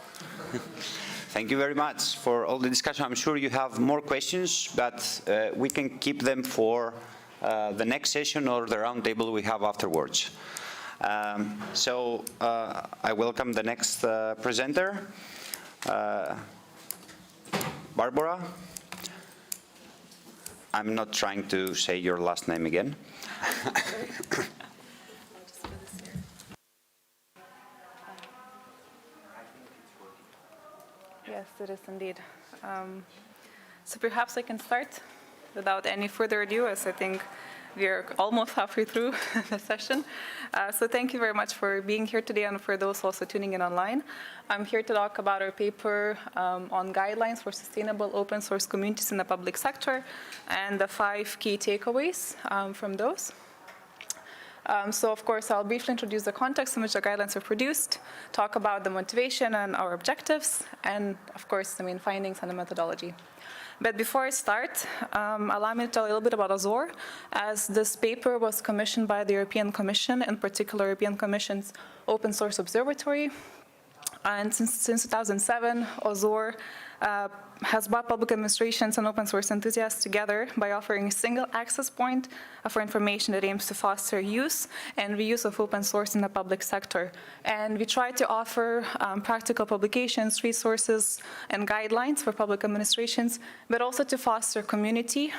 Thank you very much for all the discussion. I'm sure you have more questions, but we can keep them for the next session or the roundtable we have afterwards. So I welcome the next presenter, Barbara. I'm not trying to say your last name again. Yes, it is indeed. So perhaps I can start without any further ado, as I think we are almost halfway through the session. So thank you very much for being here today, and for those also tuning in online. I'm here to talk about our paper on guidelines for sustainable open source communities in the public sector, and the 5 key takeaways from those. So of course, I'll briefly introduce the context in which the guidelines were produced, talk about the motivation and our objectives, and of course, the main findings and the methodology. But before I start, allow me to tell you a little bit about Azor, as this paper was commissioned by the European Commission, in particular European Commission's Open Source Observatory. And since 2007, Azor has brought public administrations and open source enthusiasts together by offering a single access point for information that aims to foster use and reuse of open source in the public sector. And we try to offer practical publications, resources, and guidelines for public administrations, but also to foster community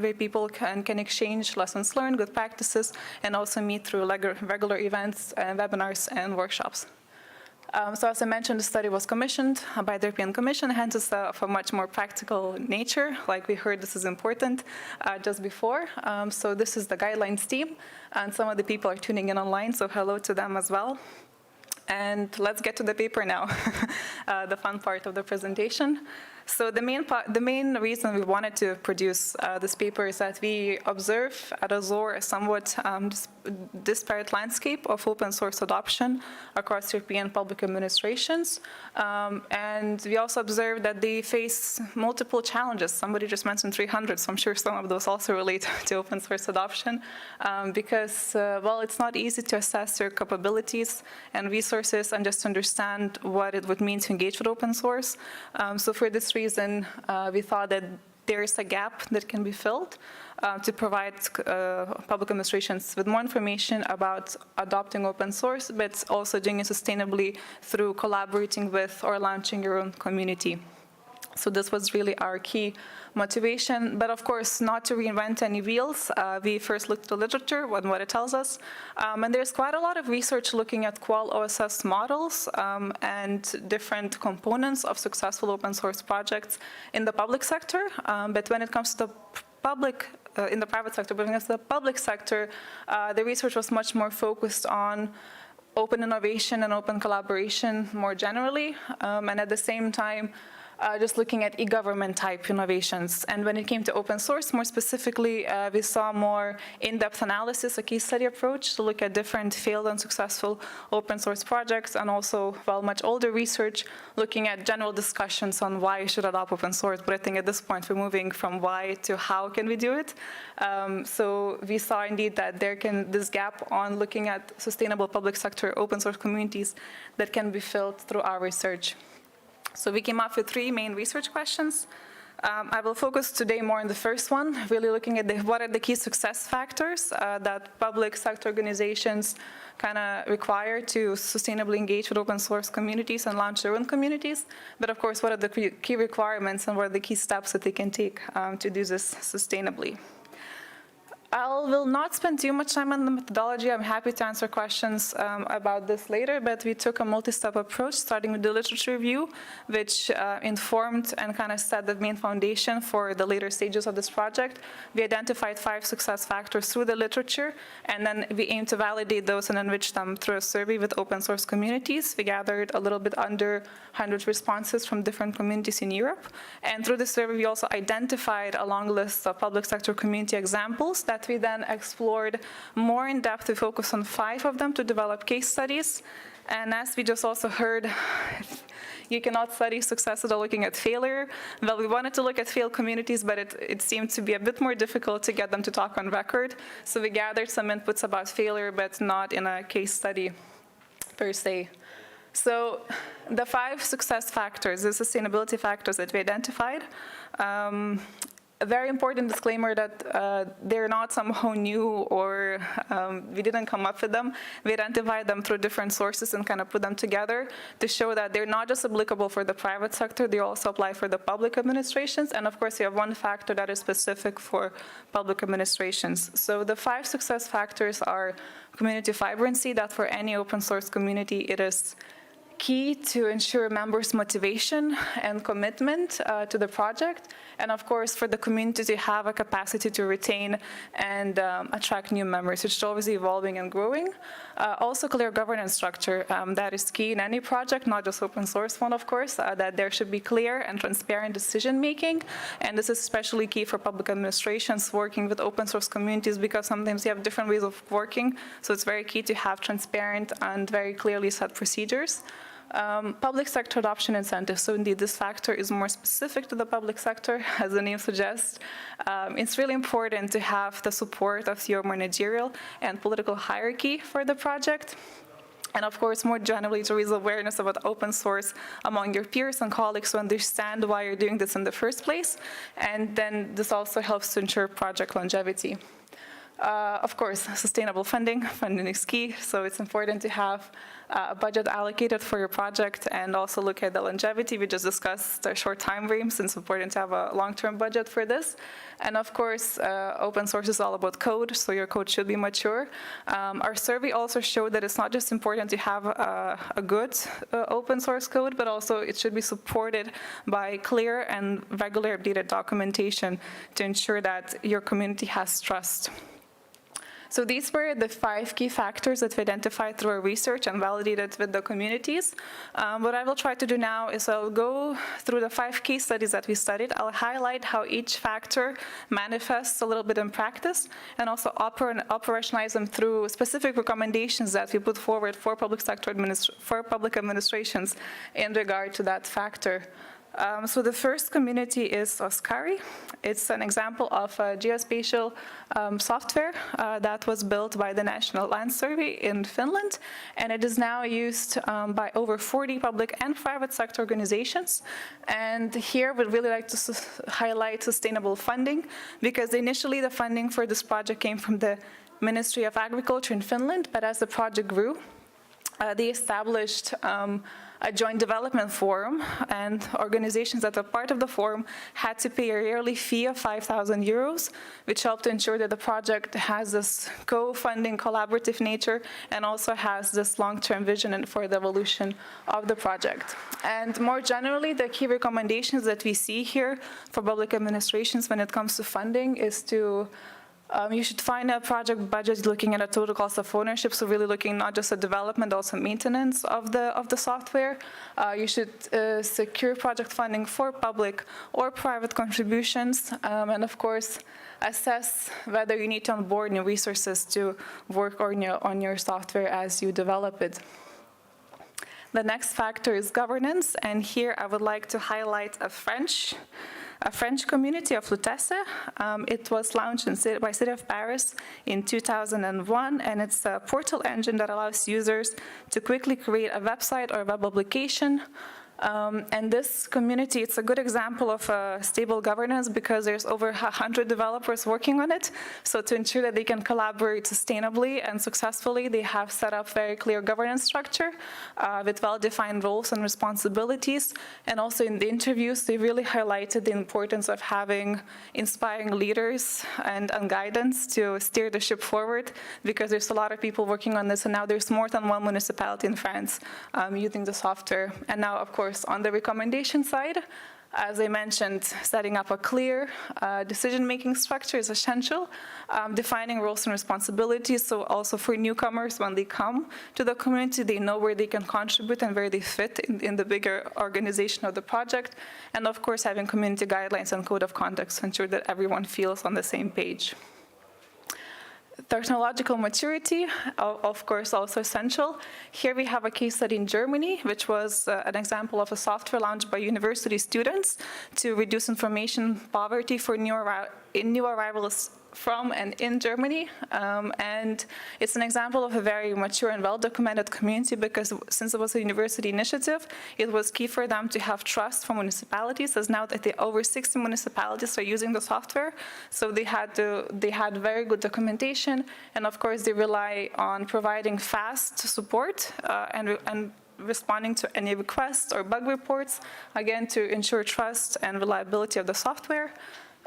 where people can exchange lessons learned, good practices, and also meet through regular events, and webinars, and workshops. So as I mentioned, the study was commissioned by the European Commission, hence it's of a much more practical nature. Like we heard, this is important just before. So this is the guidelines team, and some of the people are tuning in online, so hello to them as well. And let's get to the paper now, the fun part of the presentation. So the main reason we wanted to produce this paper is that we observe at Azor a somewhat disparate landscape of open source adoption across European public administrations. And we also observe that they face multiple challenges. Somebody just mentioned 300, so I'm sure some of those also relate to open source adoption because, well, it's not easy to assess their capabilities and resources and just understand what it would mean to engage with open source. So for this reason, we thought that there is a gap that can be filled to provide public administrations with more information about adopting open source, but also doing it sustainably through collaborating with or launching your own community. So this was really our key motivation, but of course not to reinvent any wheels. We first looked at the literature and what it tells us, and there's quite a lot of research looking at qual-OSS models and different components of successful open source projects in the public sector, but when it comes to the in the private sector, but when it comes to the public sector, the research was much more focused on open innovation and open collaboration more generally, and at the same time, just looking at e-government type innovations. And when it came to open source, more specifically, we saw more in-depth analysis, a case study approach to look at different failed and successful open source projects, and also, well, much older research looking at general discussions on why you should adopt open source. But I think at this point, we're moving from why to how can we do it. So we saw indeed that this gap on looking at sustainable public sector open source communities that can be filled through our research. So we came up with 3 main research questions. I will focus today more on the first one, really looking at what are the key success factors that public sector organizations kind of require to sustainably engage with open source communities and launch their own communities. But of course, what are the key requirements and what are the key steps that they can take to do this sustainably. I will not spend too much time on the methodology. I'm happy to answer questions about this later, but we took a multi-step approach, starting with the literature review, which informed and kind of set the main foundation for the later stages of this project. We identified 5 success factors through the literature, and then we aimed to validate those and enrich them through a survey with open source communities. We gathered a little bit under 100 responses from different communities in Europe. And through the survey, we also identified a long list of public sector community examples that we then explored more in depth to focus on 5 of them to develop case studies. And as we just also heard, you cannot study success without looking at failure. Well, we wanted to look at failed communities, but it seemed to be a bit more difficult to get them to talk on record. So we gathered some inputs about failure, but not in a case study per se. So the 5 success factors, the sustainability factors that we identified, a very important disclaimer that they're not somehow new or we didn't come up with them. We identified them through different sources and kind of put them together to show that they're not just applicable for the private sector, they also apply for the public administrations. And of course, you have one factor that is specific for public administrations. So the 5 success factors are community vibrancy, that for any open source community, it is key to ensure members' motivation and commitment to the project, and of course for the community to have a capacity to retain and attract new members, which is always evolving and growing. Also clear governance structure, that is key in any project, not just open source one, of course, that there should be clear and transparent decision making, and this is especially key for public administrations working with open source communities, because sometimes you have different ways of working, so it's very key to have transparent and very clearly set procedures. Public sector adoption incentives. So indeed, this factor is more specific to the public sector, as the name suggests. It's really important to have the support of your managerial and political hierarchy for the project. And of course, more generally, to raise awareness about open source among your peers and colleagues to understand why you're doing this in the first place. And then this also helps to ensure project longevity. Of course, sustainable funding. Funding is key, so it's important to have a budget allocated for your project and also look at the longevity. We just discussed the short time frame, since it's important to have a long-term budget for this. And of course, open source is all about code, so your code should be mature. Our survey also showed that it's not just important to have a good open source code, but also it should be supported by clear and regular updated documentation to ensure that your community has trust. So these were the 5 key factors that we identified through our research and validated with the communities. What I will try to do now is I'll go through the 5 case studies that we studied. I'll highlight how each factor manifests a little bit in practice, and also operationalize them through specific recommendations that we put forward for public sector public administrations in regard to that factor. So the first community is Oskari. It's an example of a geospatial software that was built by the National Land Survey in Finland, and it is now used by over 40 public and private sector organizations. And here we'd really like to highlight sustainable funding, because initially the funding for this project came from the Ministry of Agriculture in Finland, but as the project grew, they established a joint development forum, and organizations that are part of the forum had to pay a yearly fee of 5,000 euros, which helped to ensure that the project has this co-funding collaborative nature and also has this long-term vision for the evolution of the project. And more generally, the key recommendations that we see here for public administrations when it comes to funding is to you should find a project budget looking at a total cost of ownership, so really looking not just at development, also maintenance of the software. You should secure project funding for public or private contributions, and of course, assess whether you need to onboard new resources to work on your software as you develop it. The next factor is governance, and here I would like to highlight a French community of Lutece. It was launched by City of Paris in 2001, and it's a portal engine that allows users to quickly create a website or a web application. And this community, it's a good example of stable governance, because there's over 100 developers working on it. So to ensure that they can collaborate sustainably and successfully, they have set up very clear governance structure with well-defined roles and responsibilities. And also in the interviews, they really highlighted the importance of having inspiring leaders and guidance to steer the ship forward, because there's a lot of people working on this, and now there's more than one municipality in France using the software. And now, of course, on the recommendation side, as I mentioned, setting up a clear decision-making structure is essential. Defining roles and responsibilities, so also for newcomers, when they come to the community, they know where they can contribute and where they fit in the bigger organization of the project. And of course, having community guidelines and code of conduct to ensure that everyone feels on the same page. Technological maturity, of course, also essential. Here we have a case study in Germany, which was an example of a software launched by university students to reduce information poverty for new arrivals from and in Germany. And it's an example of a very mature and well-documented community, because since it was a university initiative, it was key for them to have trust from municipalities, as now that over 60 municipalities are using the software. So they had very good documentation, and of course they rely on providing fast support and responding to any requests or bug reports, again, to ensure trust and reliability of the software.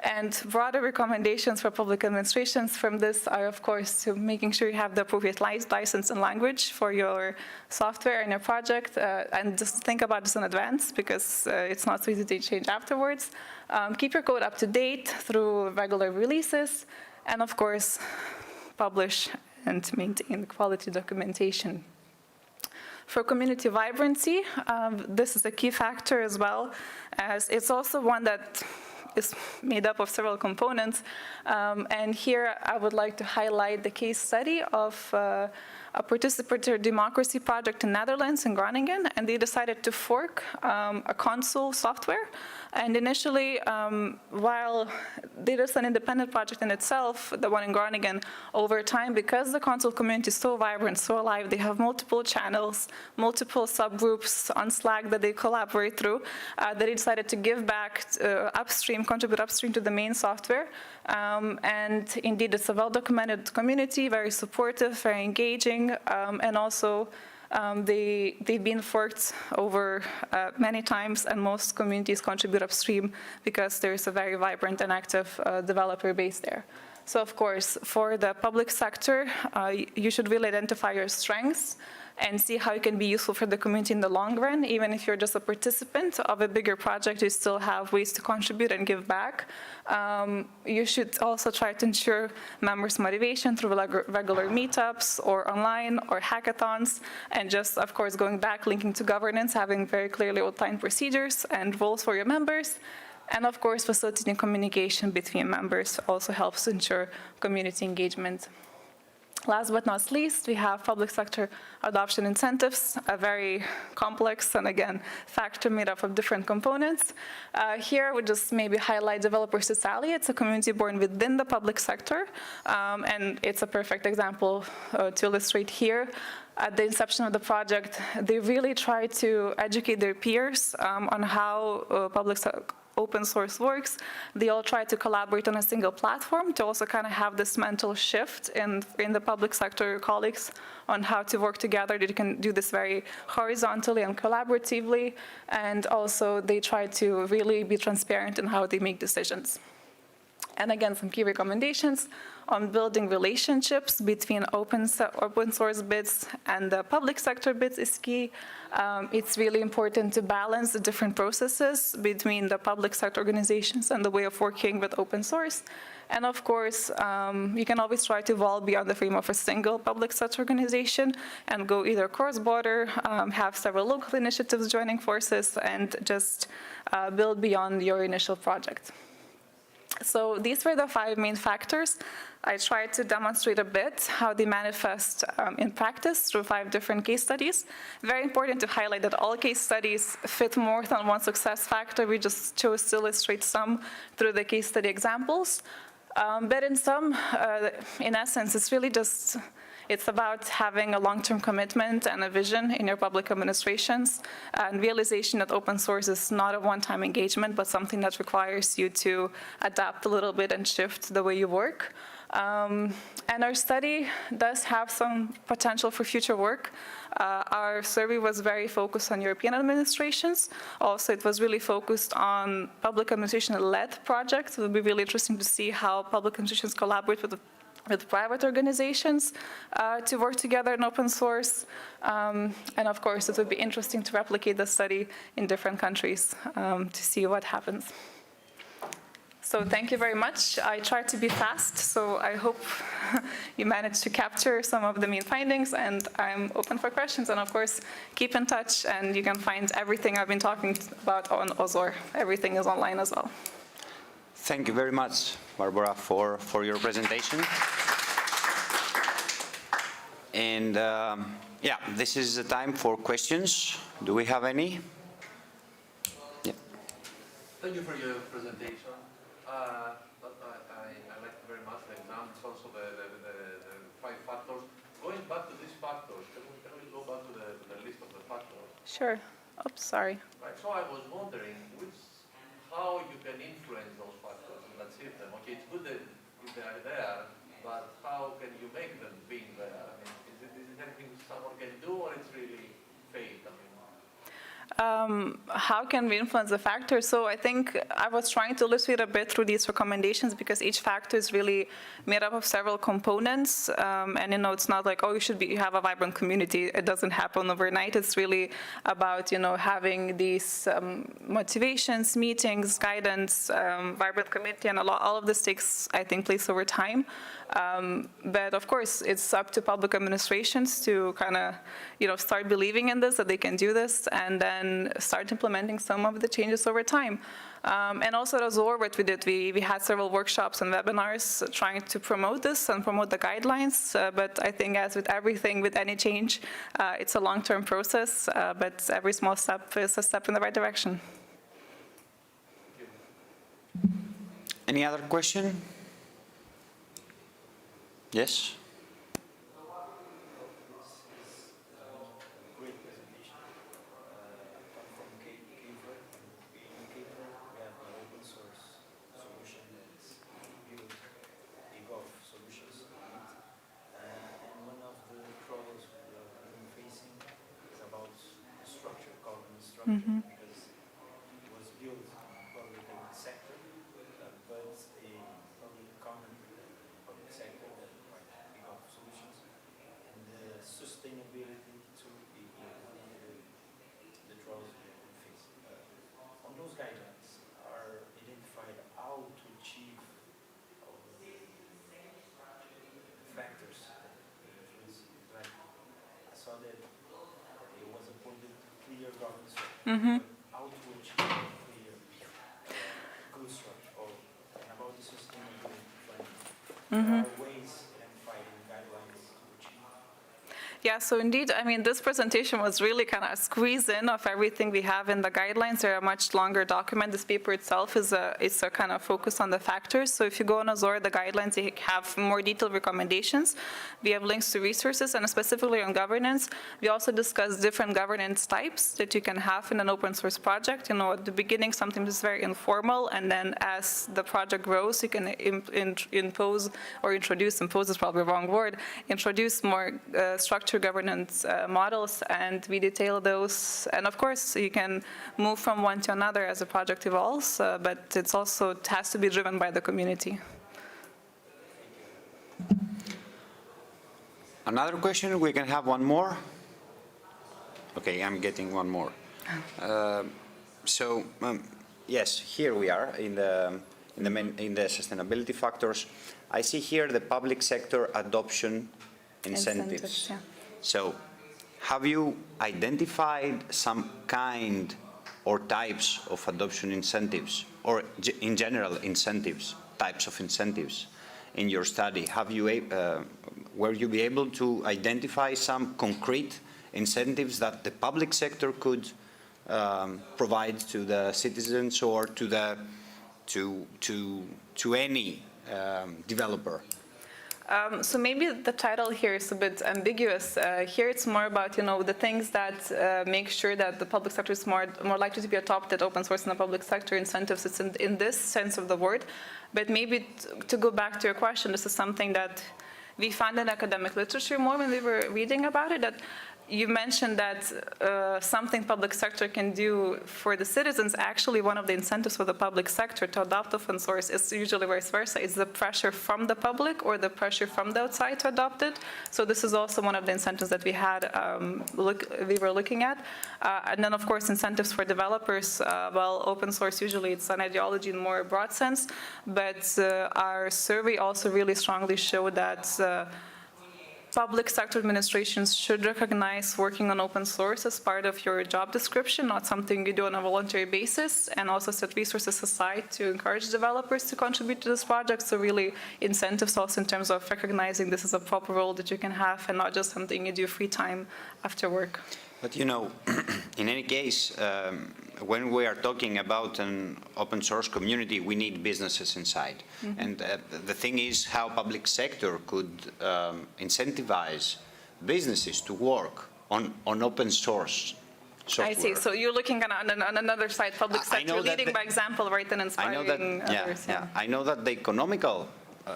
And broader recommendations for public administrations from this are, of course, to making sure you have the appropriate license and language for your software and your project, and just think about this in advance because it's not so easy to change afterwards. Keep your code up to date through regular releases, and of course, publish and maintain quality documentation. For community vibrancy, this is a key factor as well, as it's also one that is made up of several components. And here I would like to highlight the case study of a participatory democracy project in Netherlands, in Groningen, and they decided to fork a console software. And initially, while it is an independent project in itself, the one in Groningen, over time, because the console community is so vibrant, so alive, they have multiple channels, multiple subgroups on Slack that they collaborate through, they decided to give back upstream, contribute upstream to the main software. And indeed, it's a well-documented community, very supportive, very engaging, and also they've been forked over many times, and most communities contribute upstream because there is a very vibrant and active developer base there. So of course, for the public sector, you should really identify your strengths and see how it can be useful for the community in the long run. Even if you're just a participant of a bigger project, you still have ways to contribute and give back. You should also try to ensure members' motivation through regular meetups or online or hackathons, and just, of course, going back, linking to governance, having very clearly outlined procedures and roles for your members. And of course, facilitating communication between members also helps ensure community engagement. Last but not least, we have public sector adoption incentives, a very complex and again, factor made up of different components. Here we just maybe highlight Developer Society. It's a community born within the public sector, and it's a perfect example to illustrate here. At the inception of the project, they really try to educate their peers on how open source works. They all try to collaborate on a single platform to also kind of have this mental shift in the public sector colleagues on how to work together. They can do this very horizontally and collaboratively, and also they try to really be transparent in how they make decisions. And again, some key recommendations on building relationships between open source bits and the public sector bits is key. It's really important to balance the different processes between the public sector organizations and the way of working with open source. And of course, you can always try to evolve beyond the frame of a single public sector organization and go either cross-border, have several local initiatives joining forces, and just build beyond your initial project. So these were the 5 main factors. I tried to demonstrate a bit how they manifest in practice through 5 different case studies. Very important to highlight that all case studies fit more than one success factor. We just chose to illustrate some through the case study examples. But in some, in essence, it's really just, it's about having a long-term commitment and a vision in your public administrations, and realization that open source is not a one-time engagement, but something that requires you to adapt a little bit and shift the way you work. And our study does have some potential for future work. Our survey was very focused on European administrations. Also, it was really focused on public administration-led projects. It would be really interesting to see how public administrations collaborate with private organizations to work together in open source. And of course, it would be interesting to replicate the study in different countries to see what happens. So thank you very much. I tried to be fast, so I hope you managed to capture some of the main findings, and I'm open for questions. And of course, keep in touch, and you can find everything I've been talking about on Ozor. Everything is online as well. Thank you very much, Barbara, for your presentation. And yeah, this is the time for questions. Do we have any? Yeah. Thank you for your presentation. I like very much the examples, also the 5 factors. Going back to these factors, can we go back to the list of the factors? Sure. Oops, sorry. Right, so I was wondering how you can influence those factors and achieve them. Okay, it's good that if they are there, but how can you make them being there? I mean, is it anything someone can do, or it's really fate? I mean, How can we influence the factors? So I think I was trying to illustrate a bit through these recommendations because each factor is really made up of several components. And it's not like, oh, you have a vibrant community. It doesn't happen overnight. It's really about, having these motivations, meetings, guidance, vibrant community, and all of this takes, I think, place over time. But of course, it's up to public administrations to kind of, start believing in this, that they can do this, and then start implementing some of the changes over time. And also at Azor, what we did, we had several workshops and webinars trying to promote this and promote the guidelines. But I think as with everything, with any change, it's a long-term process, but every small step is a step in the right direction. Any other question? Yes? Mm-hmm. Because it was built in the public sector, but a public common public sector that might pick up solutions, and the sustainability to the troubles we face. On those guidelines are identified how to achieve all the factors that influence. Like I saw that it was appointed clear governance. Mm-hmm. How to achieve clear good structure, and about the sustainability planning. Mm-hmm. There are ways identified in guidelines to achieve. Yeah, so indeed, this presentation was really kind of a squeeze in of everything we have in the guidelines. They're a much longer document. This paper itself is a kind of focus on the factors. So if you go on Azor, the guidelines, they have more detailed recommendations. We have links to resources, and specifically on governance, we also discuss different governance types that you can have in an open source project. At the beginning, sometimes it's very informal, and then as the project grows, you can impose or introduce, impose is probably the wrong word, introduce more structured governance models, and we detail those. And of course, you can move from one to another as the project evolves, but it has to be driven by the community. Another question? We can have one more? Okay, I'm getting one more. Yes, here we are in the sustainability factors. I see here the public sector adoption incentives. Yeah. So, have you identified some kind or types of adoption incentives, or in general incentives, types of incentives in your study? Were you be able to identify some concrete incentives that the public sector could provide to the citizens or to any developer? So maybe the title here is a bit ambiguous. Here it's more about, the things that make sure that the public sector is more likely to be adopted open source in the public sector incentives. It's in this sense of the word. But maybe to go back to your question, this is something that we found in academic literature more when we were reading about it, that you mentioned that something public sector can do for the citizens. Actually, one of the incentives for the public sector to adopt open source is usually vice versa. It's the pressure from the public or the pressure from the outside to adopt it. So this is also one of the incentives that we had, we were looking at. And then, of course, incentives for developers. Open source, usually it's an ideology in more broad sense. But our survey also really strongly showed that public sector administrations should recognize working on open source as part of your job description, not something you do on a voluntary basis, and also set resources aside to encourage developers to contribute to this project. So really incentives also in terms of recognizing this is a proper role that you can have and not just something you do free time after work. But in any case, when we are talking about an open source community, we need businesses inside. Mm-hmm. And the thing is how public sector could incentivize businesses to work on open source software. I see. So you're looking on another side, public sector leading by example, right, and inspiring others. Yeah. I know that the economical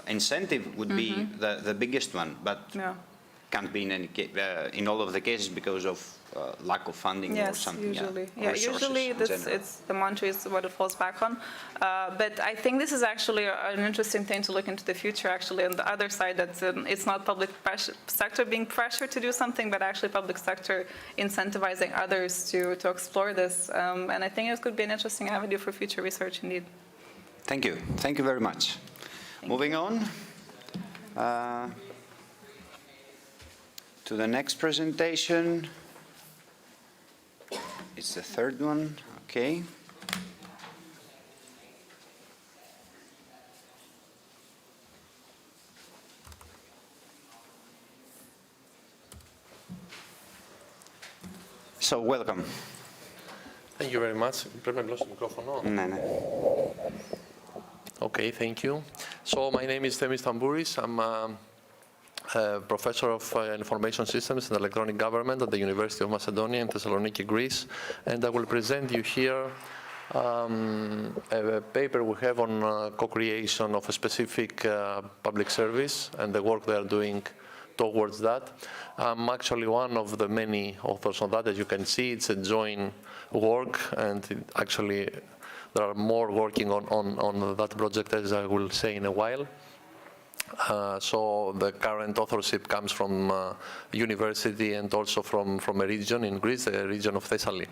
incentive would be the biggest one, but can't be in all of the cases because of lack of funding or something. Usually. Or Usually it's the mantra is what it falls back on. But I think this is actually an interesting thing to look into the future, actually, on the other side, that it's not public sector being pressured to do something, but actually public sector incentivizing others to explore this. And I think it could be an interesting avenue for future research, indeed. Thank you. Thank you very much. Moving on to the next presentation. It's the third one. Okay. So, welcome. Thank you very much. Πρέπει να γλώσσα το μικρόφωνο. Ναι. Okay, thank you. So my name is Themis Tambouris. I'm a professor of information systems and electronic government at the University of Macedonia in Thessaloniki, Greece. And I will present you here a paper we have on co-creation of a specific public service and the work they are doing towards that. I'm actually one of the many authors on that. As you can see, it's a joint work, and actually there are more working on that project, as I will say in a while. So the current authorship comes from university and also from a region in Greece, the region of Thessaly.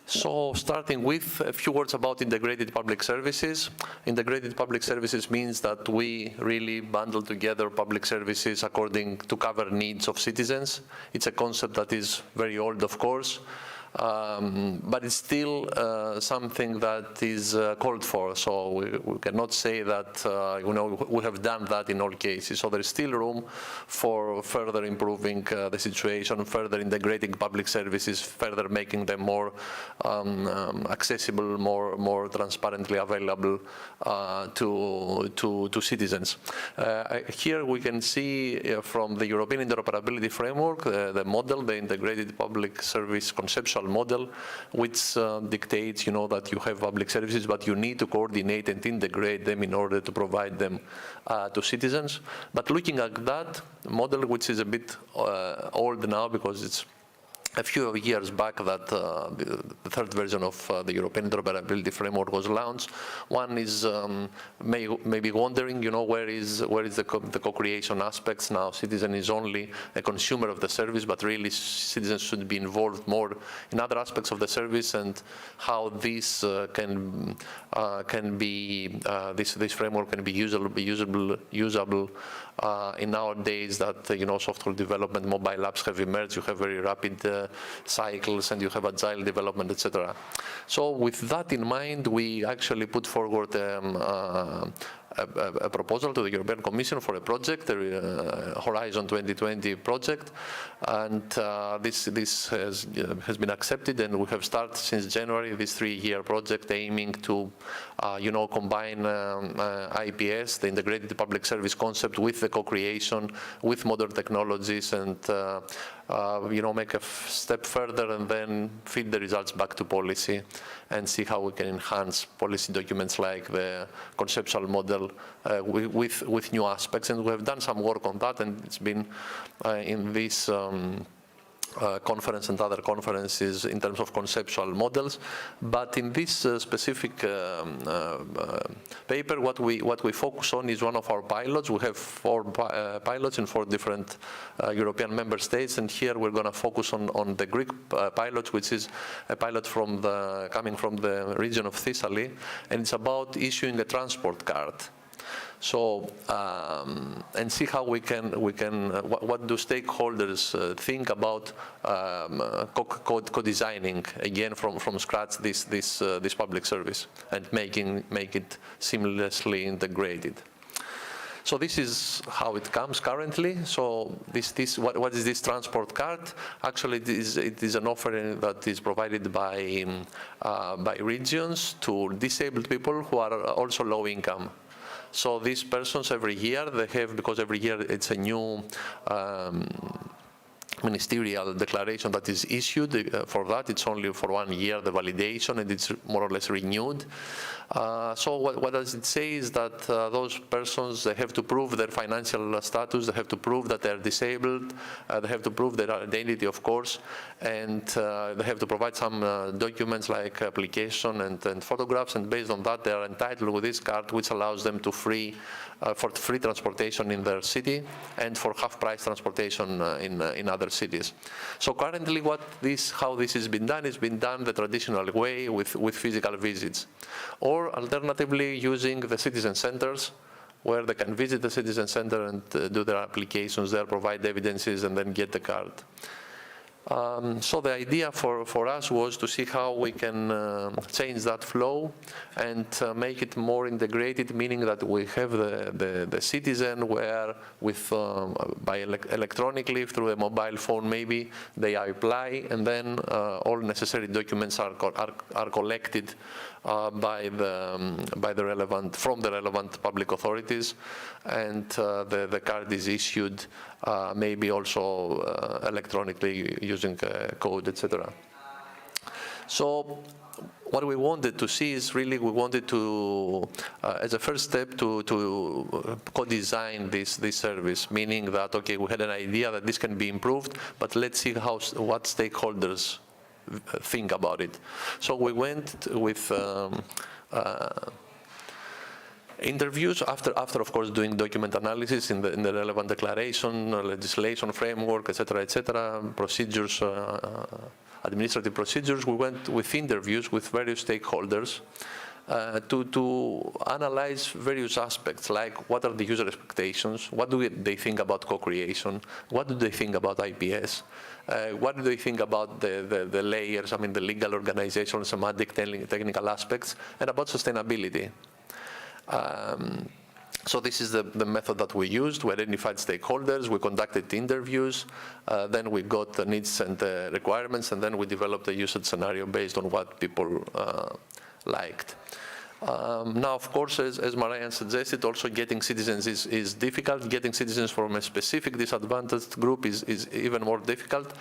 So starting with a few words about integrated public services. Integrated public services means that we really bundle together public services according to cover needs of citizens. It's a concept that is very old, of course. But it's still something that is called for. So we cannot say that we have done that in all cases. So there is still room for further improving the situation, further integrating public services, further making them more accessible, more transparently available to citizens. Here we can see from the European Interoperability Framework the model, the integrated public service conceptual model, which dictates, that you have public services, but you need to coordinate and integrate them in order to provide them to citizens. But looking at that model, which is a bit old now because it's a few years back that the third version of the European Interoperability Framework was launched. One is maybe wondering, where is the co-creation aspects now? Citizen is only a consumer of the service, but really citizens should be involved more in other aspects of the service, and how this can be this framework can be usable in our days that software development, mobile apps have emerged. You have very rapid cycles, and you have agile development, etc. So with that in mind, we actually put forward a proposal to the European Commission for a project, the Horizon 2020 project, and this has been accepted, and we have started since January this 3-year project aiming to combine IPS, the integrated public service concept, with the co-creation, with modern technologies, and make a step further and then feed the results back to policy and see how we can enhance policy documents like the conceptual model with new aspects. And we have done some work on that, and it's been in this conference and other conferences in terms of conceptual models. But in this specific paper, what we focus on is one of our pilots. We have 4 pilots in 4 different European member states, and here we're going to focus on the Greek pilot, which is a pilot coming from the region of Thessaly, and it's about issuing a transport card. So, and see how we can what do stakeholders think about co-designing again from scratch this public service and make it seamlessly integrated. So this is how it comes currently. So what is this transport card? Actually, it is an offering that is provided by regions to disabled people who are also low income. So these persons every year, they have, because every year it's a new ministerial declaration that is issued. For that, it's only for 1 year, the validation, and it's more or less renewed. So what does it say is that those persons, they have to prove their financial status, they have to prove that they're disabled, they have to prove their identity, of course, and they have to provide some documents like application and photographs, and based on that, they are entitled with this card, which allows them to for free transportation in their city and for half-price transportation in other cities. So currently, how this has been done is been done the traditional way with physical visits, or alternatively using the citizen centers, where they can visit the citizen center and do their applications there, provide evidences, and then get the card. So the idea for us was to see how we can change that flow and make it more integrated, meaning that we have the citizen where electronically through a mobile phone maybe they apply, and then all necessary documents are collected from the relevant public authorities, and the card is issued maybe also electronically using code, etc. So what we wanted to see is really we wanted to, as a first step, to co-design this service, meaning that, okay, we had an idea that this can be improved, but let's see what stakeholders think about it. So we went with interviews after of course doing document analysis in the relevant declaration, legislation framework, etc., procedures, administrative procedures. We went with interviews with various stakeholders to analyze various aspects, like what are the user expectations, what do they think about co-creation, what do they think about IPS, what do they think about the layers, I mean the legal, organizational, semantic, technical aspects, and about sustainability. So this is the method that we used. We identified stakeholders, we conducted interviews, then we got the needs and the requirements, and then we developed a usage scenario based on what people liked. Now, of course, as Marianne suggested, also getting citizens is difficult. Getting citizens from a specific disadvantaged group is even more difficult.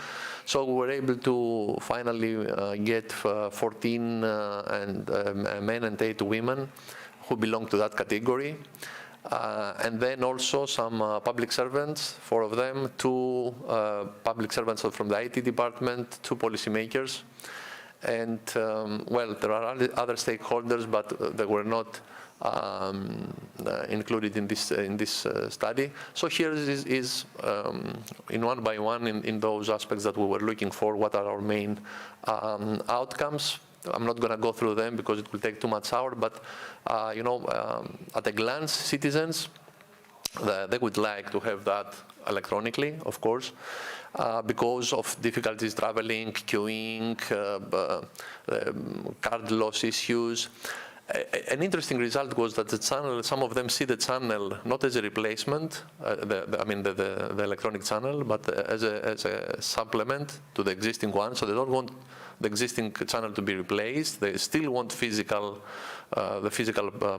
So we were able to finally get 14 men and 8 women who belong to that category. And then also some public servants, 4 of them, 2 public servants from the IT department, 2 policymakers. And well, there are other stakeholders, but they were not included in this study. So here is in one by one in those aspects that we were looking for, what are our main outcomes. I'm not going to go through them because it will take too much hour, but you know, at a glance, citizens, they would like to have that electronically, of course, because of difficulties traveling, queuing, card loss issues. An interesting result was that the channel, some of them see the channel not as a replacement, the electronic channel, but as a supplement to the existing one. So they don't want the existing channel to be replaced. They still want the physical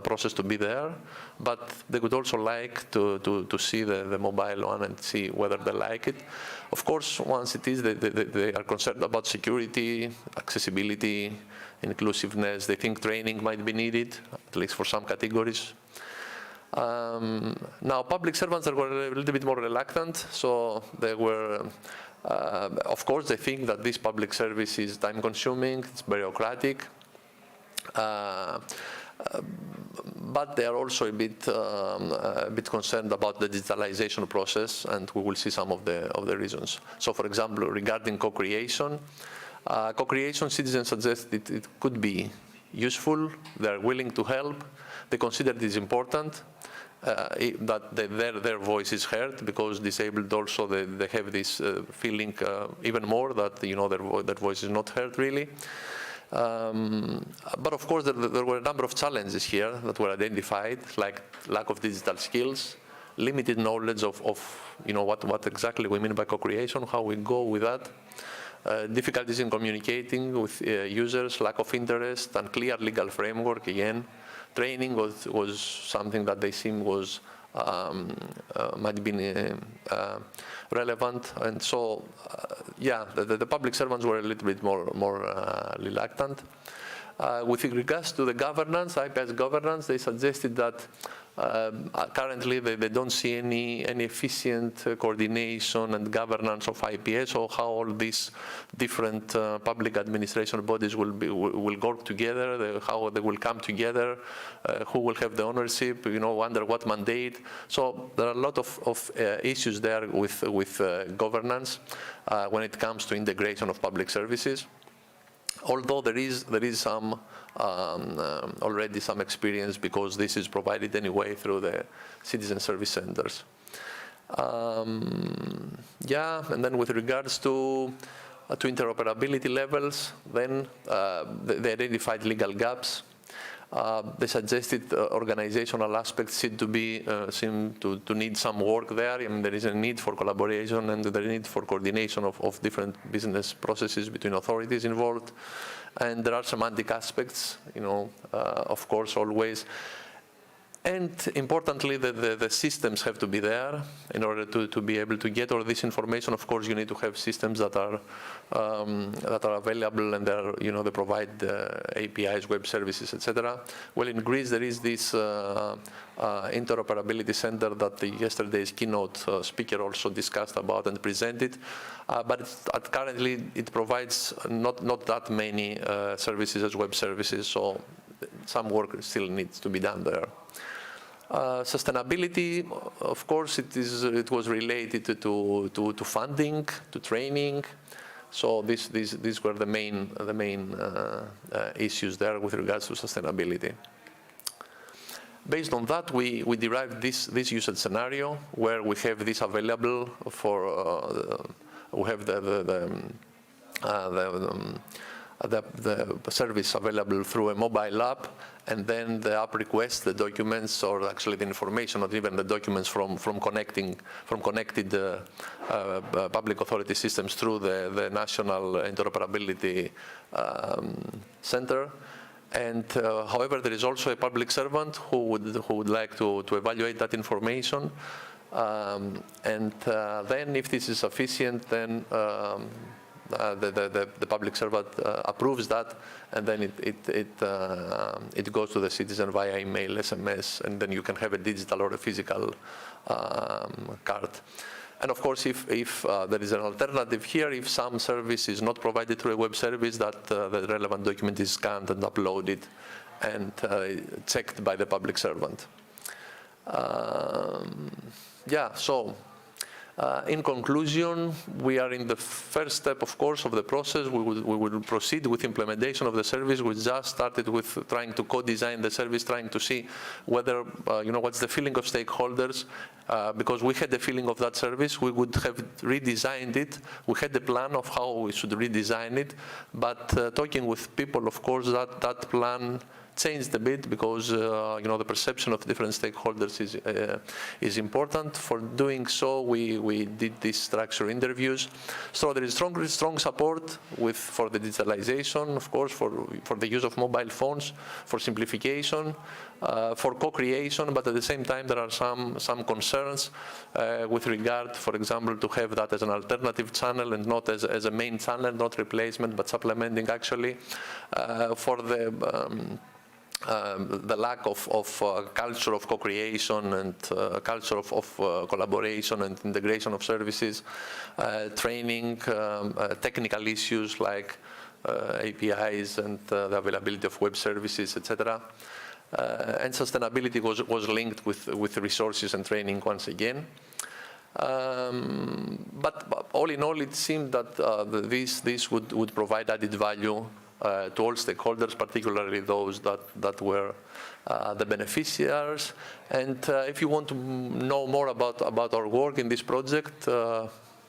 process to be there, but they would also like to see the mobile one and see whether they like it. Of course, once it is, they are concerned about security, accessibility, inclusiveness. They think training might be needed, at least for some categories. Now, public servants were a little bit more reluctant, so they were, of course, they think that this public service is time-consuming, it's bureaucratic, but they are also a bit concerned about the digitalization process, and we will see some of the reasons. So, for example, regarding co-creation, citizens suggest it could be useful. They are willing to help. They consider it is important that their voice is heard, because disabled also they have this feeling even more that their voice is not heard really. But of course there were a number of challenges here that were identified, like lack of digital skills, limited knowledge of what exactly we mean by co-creation, how we go with that. Difficulties in communicating with users, lack of interest, unclear legal framework again. Training was something that they seem was might be relevant. And so, yeah, the public servants were a little bit more reluctant. With regards to the governance, IPS governance, they suggested that currently they don't see any efficient coordination and governance of IPS, or how all these different public administration bodies will work together, how they will come together, who will have the ownership, under what mandate. So there are a lot of issues there with governance when it comes to integration of public services. Although there is some already some experience, because this is provided anyway through the citizen service centers. Yeah, and then with regards to interoperability levels, then they identified legal gaps. They suggested organizational aspects seem to need some work there. I mean, there is a need for collaboration and the need for coordination of different business processes between authorities involved. And there are semantic aspects, of course, always. And importantly, the systems have to be there in order to be able to get all this information. Of course, you need to have systems that are available, and they provide APIs, web services, etc. Well, in Greece, there is this interoperability center that yesterday's keynote speaker also discussed about and presented. But currently, it provides not that many services as web services, so some work still needs to be done there. Sustainability, of course, it was related to funding, to training. So these were the main issues there with regards to sustainability. Based on that, we derived this usage scenario where we have this available for we have the service available through a mobile app, and then the app requests the documents, or actually the information, not even the documents, from connected public authority systems through the National Interoperability Center. And however, there is also a public servant who would like to evaluate that information. Then if this is sufficient, then the public servant approves that, and then it goes to the citizen via email, SMS, and then you can have a digital or a physical card. And of course, if there is an alternative here, if some service is not provided through a web service, that the relevant document is scanned and uploaded and checked by the public servant. Yeah, so in conclusion, we are in the first step, of course, of the process. We will proceed with implementation of the service. We just started with trying to co-design the service, trying to see whether, what's the feeling of stakeholders, because we had the feeling of that service. We would have redesigned it. We had the plan of how we should redesign it, but talking with people, of course, that plan changed a bit, because the perception of different stakeholders is important. For doing so, we did these structured interviews. So there is strong support for the digitalization, of course, for the use of mobile phones, for simplification, for co-creation, but at the same time there are some concerns with regard, for example, to have that as an alternative channel and not as a main channel, not replacement, but supplementing actually, for the lack of culture of co-creation and culture of collaboration and integration of services, training, technical issues like APIs and the availability of web services, etc. And sustainability was linked with resources and training once again. But all in all, it seemed that this would provide added value to all stakeholders, particularly those that were the beneficiaries. And if you want to know more about our work in this project,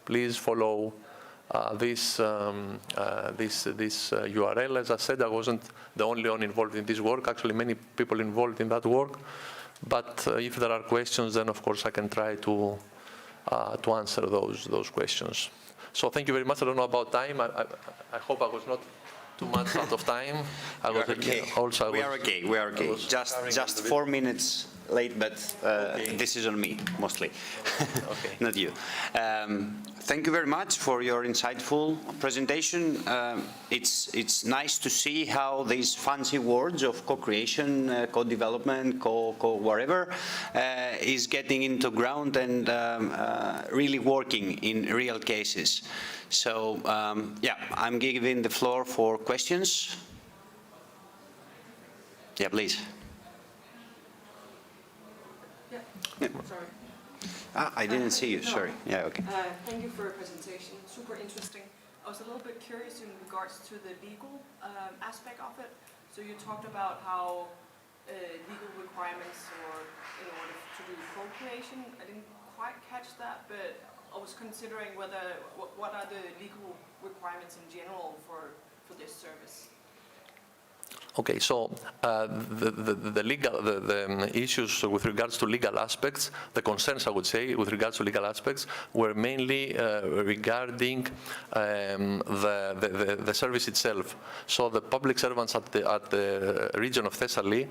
please follow this URL. As I said, I wasn't the only one involved in this work. Actually, many people involved in that work. But if there are questions, then of course I can try to answer those questions. So thank you very much. I don't know about time. I hope I was not too much out of time. We are okay. We are okay. Just 4 minutes late, but this is on me, mostly, not you. Thank you very much for your insightful presentation. It's nice to see how these fancy words of co-creation, co-development, whatever, is getting into ground and really working in real cases. So, yeah, I'm giving the floor for questions. Yeah, please. Yeah, sorry. I didn't see you, No. sorry. Yeah, okay. Thank you for your presentation, super interesting. I was a little bit curious in regards to the legal aspect of it. So you talked about how legal requirements or in order to do co-creation. I didn't quite catch that, but I was considering what are the legal requirements in general for this service? Okay, so the issues with regards to legal aspects, the concerns I would say with regards to legal aspects were mainly regarding the service itself. So the public servants at the region of Thessaly,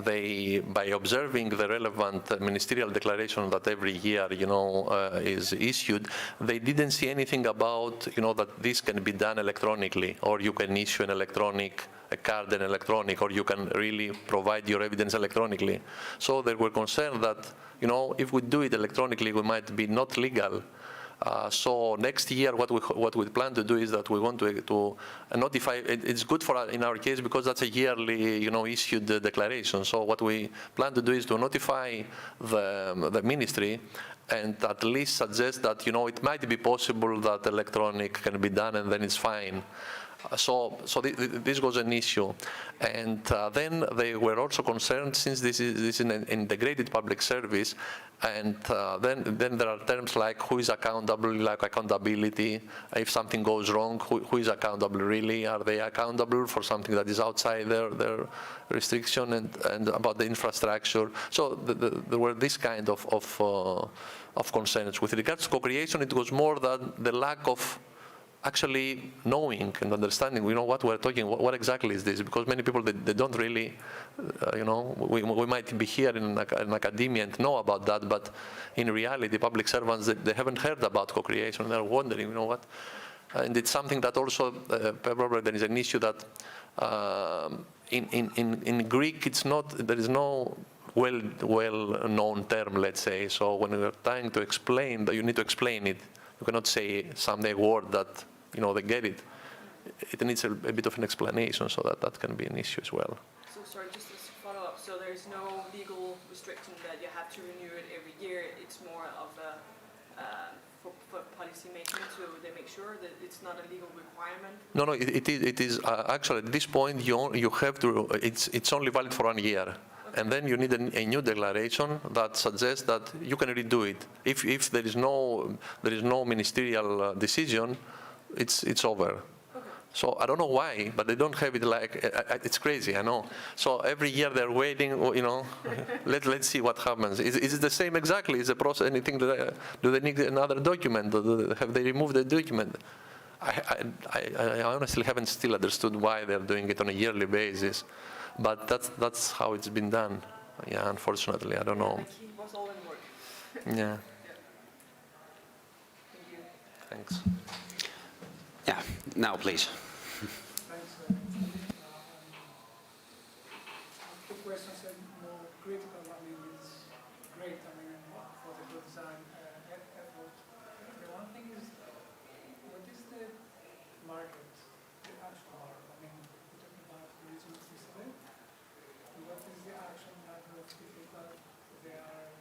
they, by observing the relevant ministerial declaration that every year, is issued, they didn't see anything about, that this can be done electronically, or you can issue an electronic card and electronic, or you can really provide your evidence electronically. So they were concerned that, if we do it electronically, we might be not legal. So next year, what we plan to do is that we want to notify. It's good for in our case because that's a yearly, issued declaration. So what we plan to do is to notify the ministry and at least suggest that, it might be possible that electronic can be done, and then it's fine. So this was an issue, and then they were also concerned, since this is an integrated public service, and then there are terms like who is accountable, like accountability. If something goes wrong, who is accountable really? Are they accountable for something that is outside their restriction, and about the infrastructure? So there were this kind of concerns. With regards to co-creation, it was more than the lack of actually knowing and understanding, what we're talking, what exactly is this? Because many people, they don't really, we might be here in academia and know about that, but in reality, public servants, they haven't heard about co-creation. They're wondering, what? And it's something that also, probably there is an issue that in Greek, there is no well-known term, let's say. So when we're trying to explain, you need to explain it. You cannot say someday a word that, they get it. It needs a bit of an explanation, so that can be an issue as well. So sorry, just as a follow-up, so there's no legal restriction that you have to renew it every year. It's more of for policy making, so they make sure that it's not a legal requirement? No, it is actually at this point you have to, it's only valid for 1 year. And then you need a new declaration that suggests that you can redo it. If there is no ministerial decision, it's over. Okay. So I don't know why, but they don't have it like, it's crazy, I know. So every year they're waiting, let's see what happens. Is it the same exactly? Is the process anything that, do they need another document? Have they removed the document? I honestly haven't still understood why they're doing it on a yearly basis. But that's how it's been done. Yeah, unfortunately, I don't know. He was all in work. Yeah. Thank you. Thanks. Yeah, now please. Thanks. Two questions are more critical. It's great. For the good design effort. The one thing is, what is the market, the actual market? We're talking about the region of Thessaly. What is the actual number of people that they are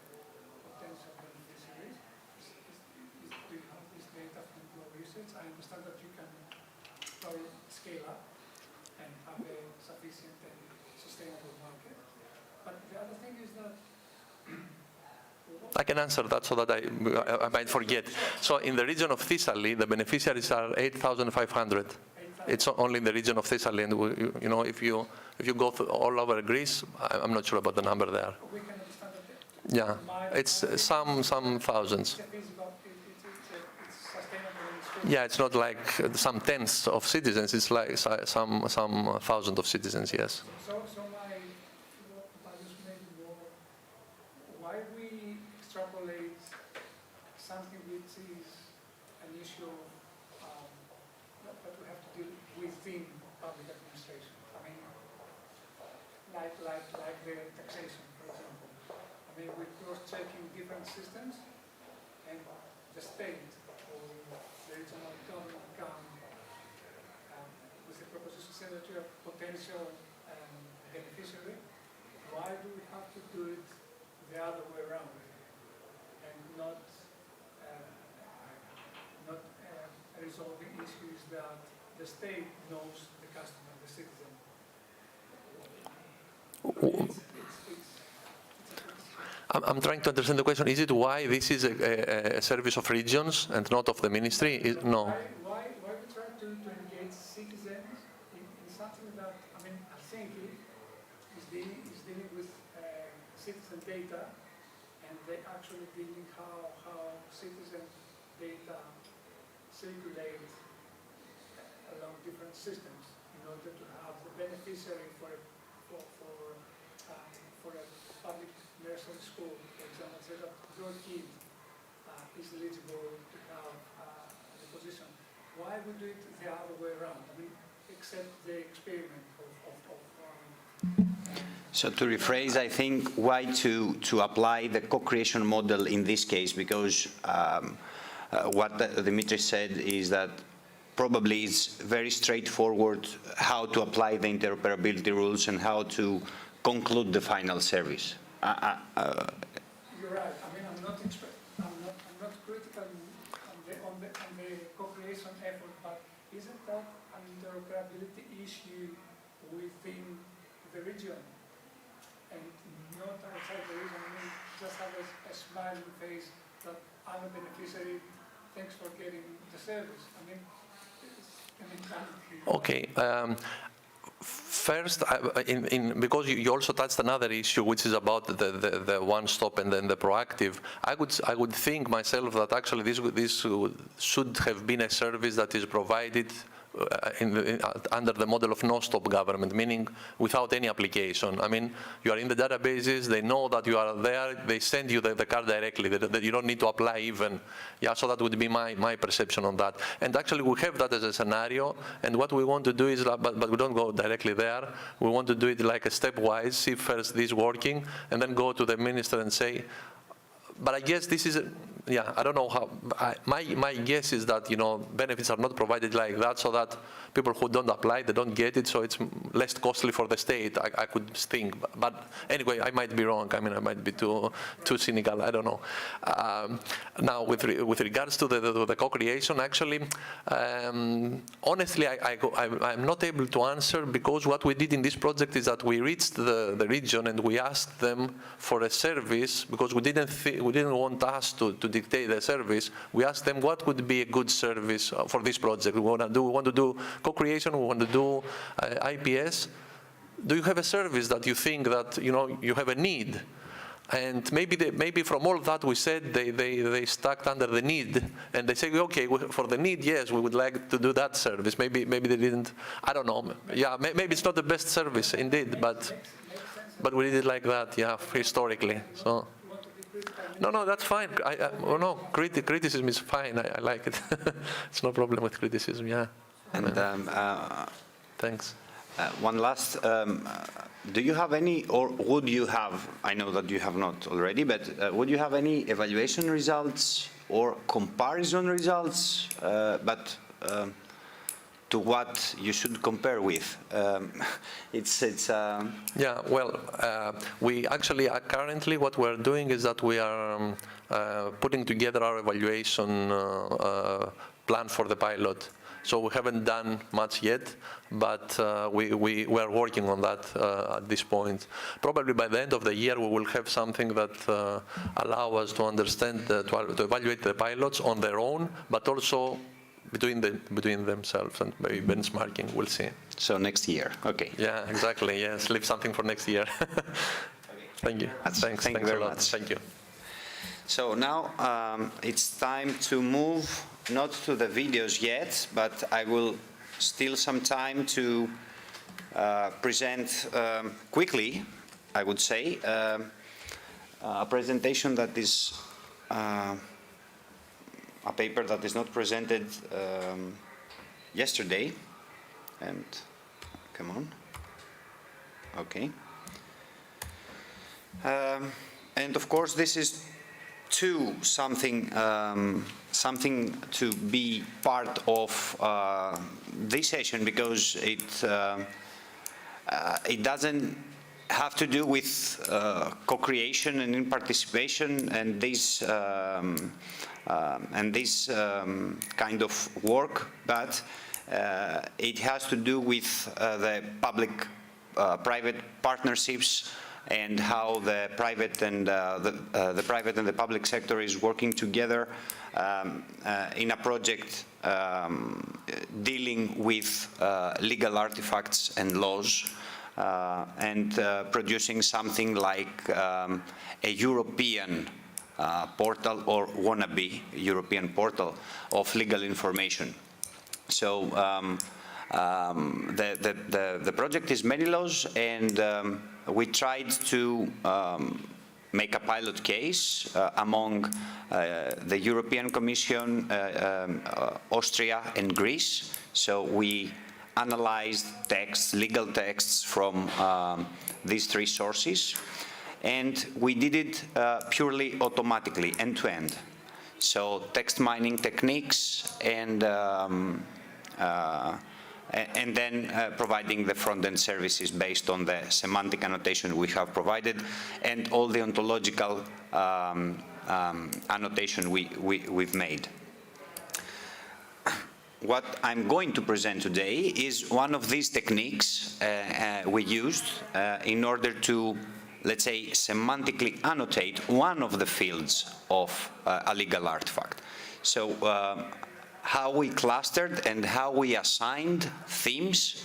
potential beneficiaries? Do you have this data from your research? I understand that you can probably scale up and have a sufficient and sustainable market. But the other thing is that I can answer that so that I might forget. So in the region of Thessaly, the beneficiaries are 8,500. It's only in the region of Thessaly, and if you go all over Greece, I'm not sure about the number there. we can understand that. Yeah, it's some thousands. It's sustainable and Yeah, it's not like some tens of citizens, it's like some thousands of citizens, yes. So my follow-up is maybe more, why we extrapolate something which is an issue that we have to deal within public administration. I mean, like the taxation, for example. I mean, we're cross-checking different systems, and the state or the regional government come with a proposition saying that you are potential beneficiary. Why do we have to do it the other way around and not resolving issues that the state knows the customer, the citizen? I'm trying to understand the question. Is it why this is a service of regions and not of the ministry? No. Why we try to engage citizens in something that, I mean, Helsinki is dealing with citizen data, and they actually dealing how citizen data circulate along different systems in order to have the beneficiary for a public nursery school, for example, say that your kid is eligible to have the position. Why we do it the other way around? I mean, except the experiment So to rephrase, I think why to apply the co-creation model in this case, because what Dimitris said is that probably it's very straightforward how to apply the interoperability rules and how to conclude the final service. You're right. I mean, I'm not critical on the co-creation effort, but isn't that an interoperability issue within the region and not outside the region? I mean, just have a smiling face that I'm a beneficiary. Thanks for getting the service. I mean, it's a mentality. Okay. First, because you also touched another issue, which is about the one-stop and then the proactive. I would think myself that actually this should have been a service that is provided under the model of no-stop government, meaning without any application. I mean, you are in the databases, they know that you are there, they send you the card directly, that you don't need to apply even. Yeah, so that would be my perception on that. And actually we have that as a scenario, and what we want to do is, but we don't go directly there, we want to do it like a stepwise, see first this working, and then go to the minister and say, but I guess this is, yeah, I don't know how, my guess is that, you know, benefits are not provided like that, so that people who don't apply, they don't get it, so it's less costly for the state, I could think. But anyway, I might be wrong. I mean, I might be too cynical, I don't know. Now, with regards to the co-creation, actually, honestly, I'm not able to answer, because what we did in this project is that we reached the region and we asked them for a service, because we didn't want us to dictate the service. We asked them what would be a good service for this project. We want to do co-creation, we want to do IPS. Do you have a service that you think that, you know, you have a need? And maybe from all that we said, they stuck under the need, and they say, okay, for the need, yes, we would like to do that service. Maybe they didn't, I don't know. Yeah, maybe it's not the best service, indeed, but we did it like that, yeah, historically. So. No, that's fine. No, criticism is fine. I like it. It's no problem with criticism, yeah. And thanks. One last, do you have any, or would you have, I know that you have not already, but would you have any evaluation results or comparison results, but to what you should compare with? Yeah, well, we actually are currently, what we're doing is that we are putting together our evaluation plan for the pilot. So we haven't done much yet, but we are working on that at this point. Probably by the end of the year, we will have something that allow us to understand, to evaluate the pilots on their own, but also between themselves, and maybe benchmarking, we'll see. So next year, okay. Yeah, exactly, yes, leave something for next year. Thank you. Thanks very a lot. much. Thank you. So now it's time to move not to the videos yet, but I will steal some time to present quickly, I would say, a presentation that is a paper that is not presented yesterday. And come on. Okay. And of course, this is something to be part of this session, because it doesn't have to do with co-creation and in participation and this kind of work, but it has to do with the public-private partnerships and how the private and the public sector is working together in a project dealing with legal artifacts and laws, and producing something like a European portal, or wannabe European portal of legal information. So the project is Menilos, and we tried to make a pilot case among the European Commission, Austria and Greece. So we analyzed texts, legal texts from these three sources, and we did it purely automatically, end-to-end. So text mining techniques, and then providing the front-end services based on the semantic annotation we have provided, and all the ontological annotation we've made. What I'm going to present today is one of these techniques we used in order to, let's say, semantically annotate one of the fields of a legal artifact. So how we clustered and how we assigned themes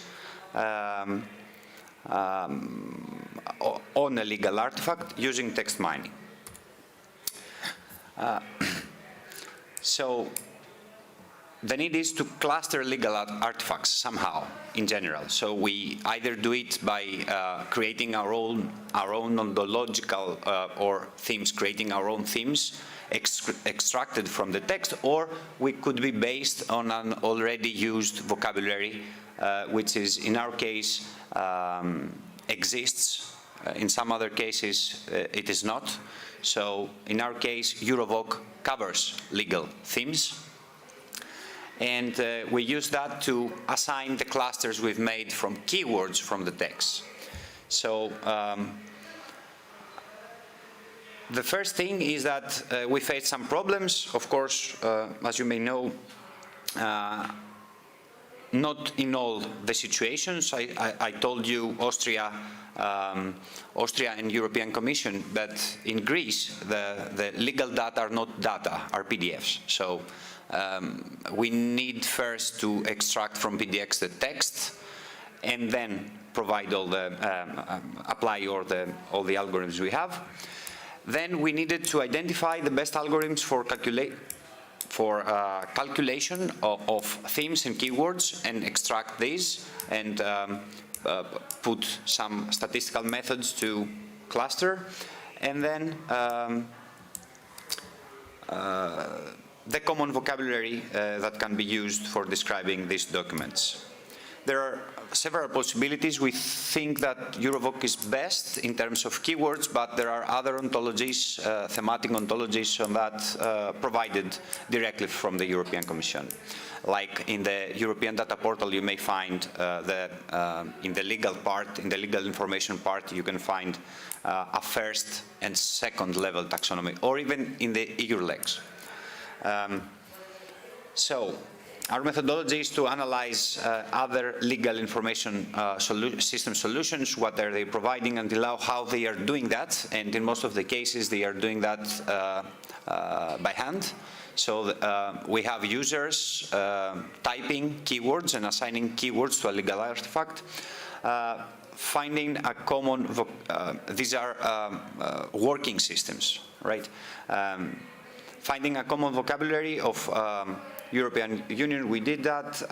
on a legal artifact using text mining. So the need is to cluster legal artifacts somehow, in general. So we either do it by creating our own ontological or themes, creating our own themes extracted from the text, or we could be based on an already used vocabulary, which is, in our case, exists. In some other cases, it is not. So in our case, Eurovoc covers legal themes. And we use that to assign the clusters we've made from keywords from the text. So the first thing is that we faced some problems. Of course, as you may know, not in all the situations. I told you Austria and European Commission, but in Greece, the legal data are not data, are PDFs. So we need first to extract from PDFs the text, and then provide all the apply all the algorithms we have. Then we needed to identify the best algorithms for calculation of themes and keywords, and extract these, and put some statistical methods to cluster, and then the common vocabulary that can be used for describing these documents. There are several possibilities. We think that Eurovoc is best in terms of keywords, but there are other ontologies, thematic ontologies on that provided directly from the European Commission. Like in the European Data Portal, you may find in the legal part, in the legal information part, you can find a first and second level taxonomy, or even in the EURLEX. So our methodology is to analyze other legal information system solutions, what are they providing, and how they are doing that. And in most of the cases, they are doing that by hand. So we have users typing keywords and assigning keywords to a legal artifact, finding a common, these are working systems, right? Finding a common vocabulary of European Union, we did that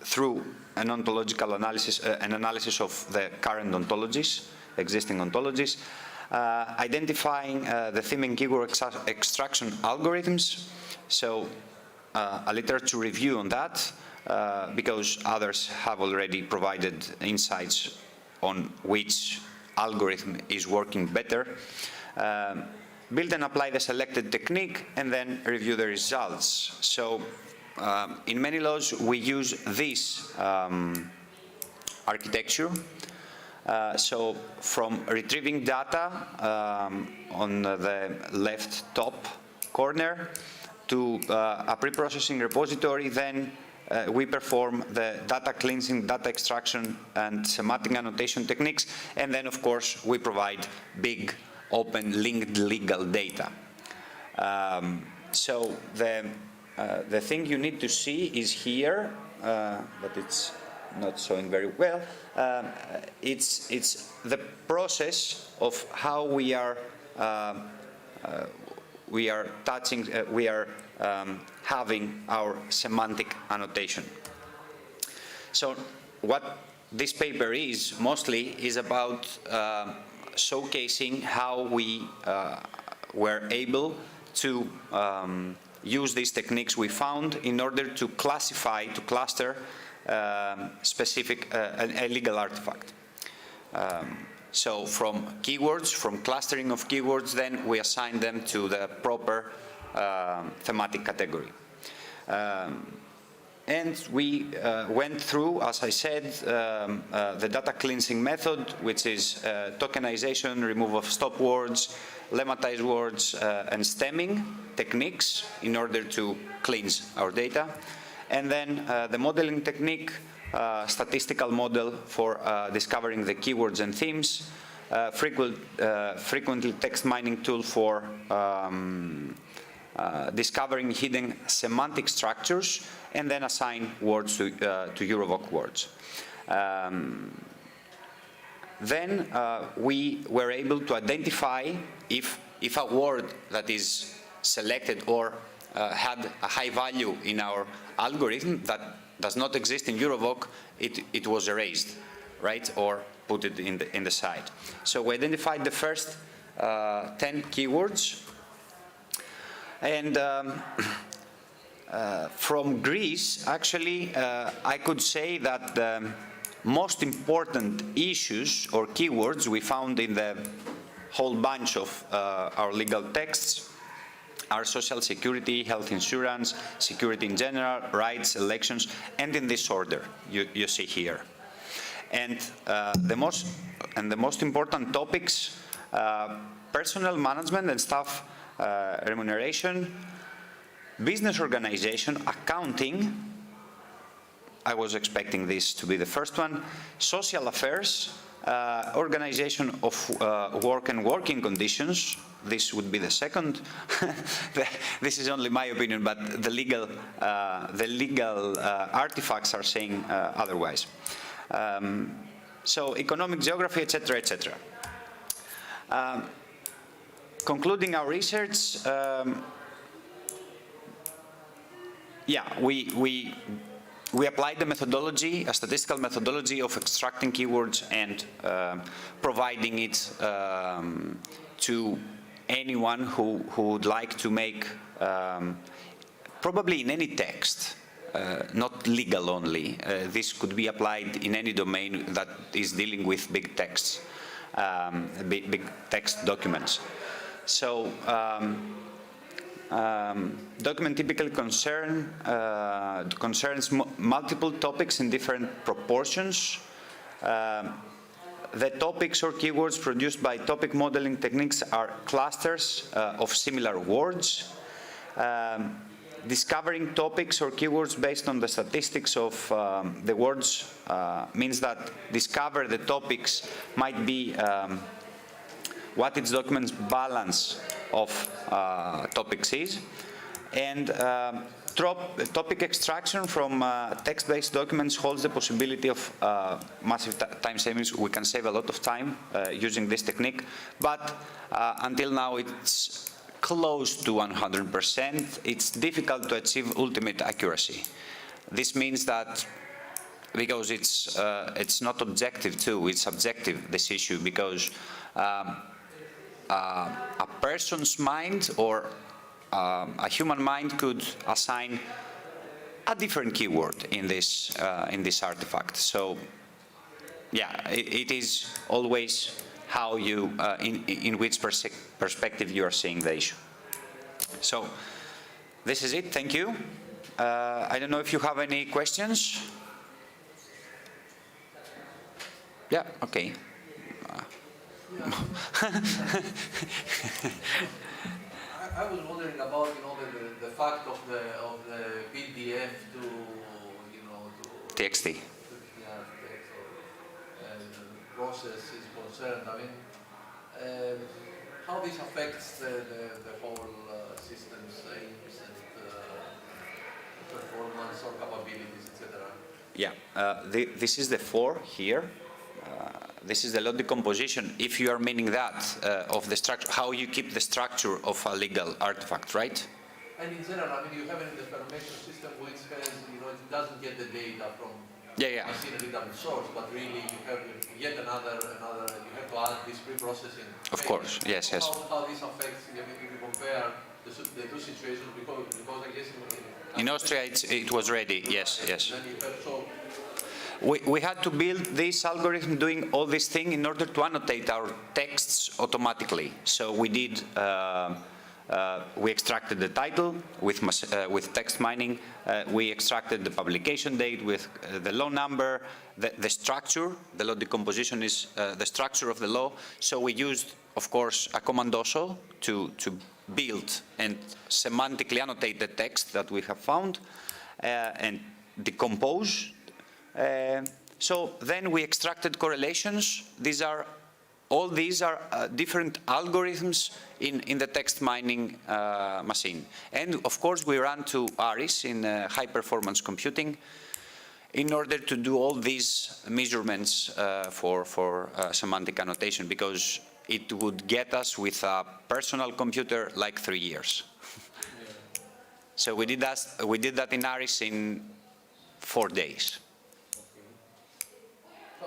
through an ontological analysis, an analysis of the current ontologies, existing ontologies, identifying the theme and keyword extraction algorithms. So a literature review on that, because others have already provided insights on which algorithm is working better. Build and apply the selected technique, and then review the results. So in many laws, we use this architecture. So from retrieving data on the left top corner to a pre-processing repository, then we perform the data cleansing, data extraction, and semantic annotation techniques, and then, of course, we provide big, open, linked legal data. So the thing you need to see is here, but it's not showing very well. It's the process of how we are touching, having our semantic annotation. So what this paper is mostly is about showcasing how we were able to use these techniques we found in order to classify, to cluster specific a legal artifact. So from keywords, from clustering of keywords, then we assign them to the proper thematic category. And we went through, as I said, the data cleansing method, which is tokenization, removal of stop words, lemmatized words, and stemming techniques in order to cleanse our data. And then the modeling technique, statistical model for discovering the keywords and themes, frequently text mining tool for discovering hidden semantic structures, and then assign words to Eurovoc words. Then we were able to identify if a word that is selected or had a high value in our algorithm that does not exist in Eurovoc, it was erased, right, or put it in the side. So we identified the first 10 keywords, and from Greece, actually, I could say that the most important issues or keywords we found in the whole bunch of our legal texts are social security, health insurance, security in general, rights, elections, and in this order you see here. And the most important topics: personnel management and staff remuneration, business organization, accounting. I was expecting this to be the first one. Social affairs, organization of work and working conditions. This would be the second. This is only my opinion, but the legal artifacts are saying otherwise. So economic geography, etc., etc. Concluding our research, we applied the methodology, a statistical methodology of extracting keywords and providing it to anyone who would like to make, probably in any text, not legal only. This could be applied in any domain that is dealing with big texts, big text documents. So document typically concerns multiple topics in different proportions. The topics or keywords produced by topic modeling techniques are clusters of similar words. Discovering topics or keywords based on the statistics of the words means that discover the topics might be what its document's balance of topics is, and topic extraction from text-based documents holds the possibility of massive time savings. We can save a lot of time using this technique, but until now it's close to 100%, it's difficult to achieve ultimate accuracy. This means that because it's not objective too, it's subjective, this issue, because a person's mind or a human mind could assign a different keyword in this artifact. So, yeah, it is always how you, in which perspective you are seeing the issue. So, this is it. Thank you. I don't know if you have any questions. Yeah. Okay. I was wondering about, the fact of the PDF to, to TXT. Process is concerned. I mean, how this affects the whole system's aims and performance or capabilities, etc. Yeah. This is the 4 here. This is the law decomposition, if you are meaning that, of the structure, how you keep the structure of a legal artifact, right? And in general, I mean, you have it in the information system which has, it doesn't get the data from Yeah. a single data source, but really you have yet another, you have to add this pre-processing. Of course, yes. How this affects, if you compare the two situations, because I guess in Austria it was ready, yes. Then you have, so We had to build this algorithm doing all this thing in order to annotate our texts automatically. So we did, we extracted the title with text mining, we extracted the publication date with the law number, the structure, the law decomposition is the structure of the law. So we used, of course, a command also to build and semantically annotate the text that we have found and decompose. So then we extracted correlations. All these are different algorithms in the text mining machine. And of course we ran to ARIS in high performance computing in order to do all these measurements for semantic annotation, because it would get us with a personal computer like 3 years. So we did that in ARIS in 4 days. I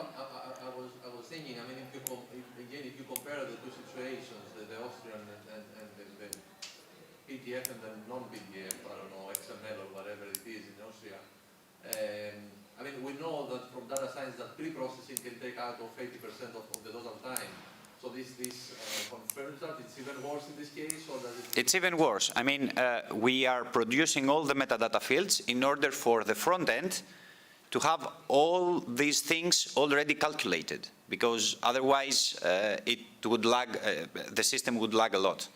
was thinking, I mean, if you compare the two situations, the Austrian and the PDF and the non-PDF, I don't know, XML or whatever it is in Austria, I mean, we know that from data science that pre-processing can take out of 80% of the total time. So this confirms that it's even worse in this case, or does it? It's even worse. I mean, we are producing all the metadata fields in order for the front end to have all these things already calculated, because otherwise it would lag, the system would lag a lot.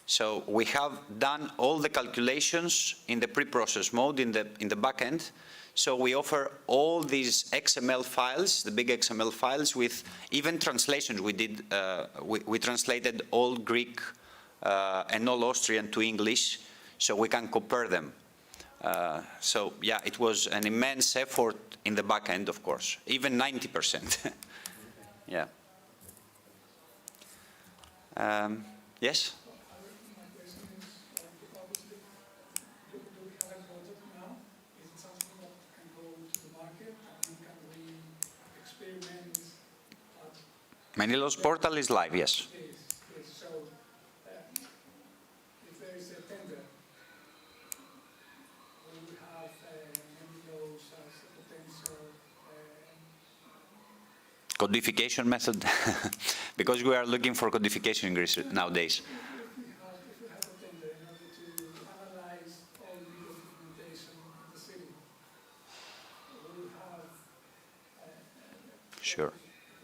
So we have done all the calculations in the pre-process mode in the back end. So we offer all these XML files, the big XML files, with even translations. We did, we translated all Greek and all Austrian to English, so we can compare them. So yeah, it was an immense effort in the back end, of course, even 90%. Yeah. Yes? Manilo's portal is live, yes. So, if there is a tender, we will have Manilo's as a potential Codification method, because we are looking for codification in Greece nowadays. if we have a tender in order to analyze all legal documentation in the city, we will have Sure.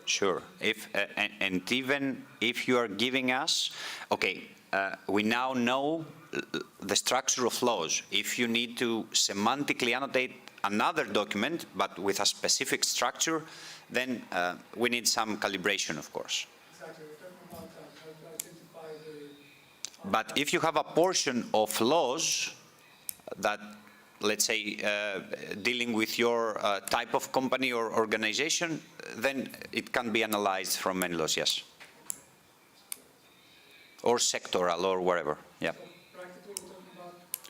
Sure. If and even if you are giving us, okay, we now know the structure of laws. If you need to semantically annotate another document, but with a specific structure, then we need some calibration, of course. exactly, we're talking about how to identify the But if you have a portion of laws that, let's say, dealing with your type of company or organization, then it can be analyzed from many laws, yes. or sectoral or wherever. Yeah.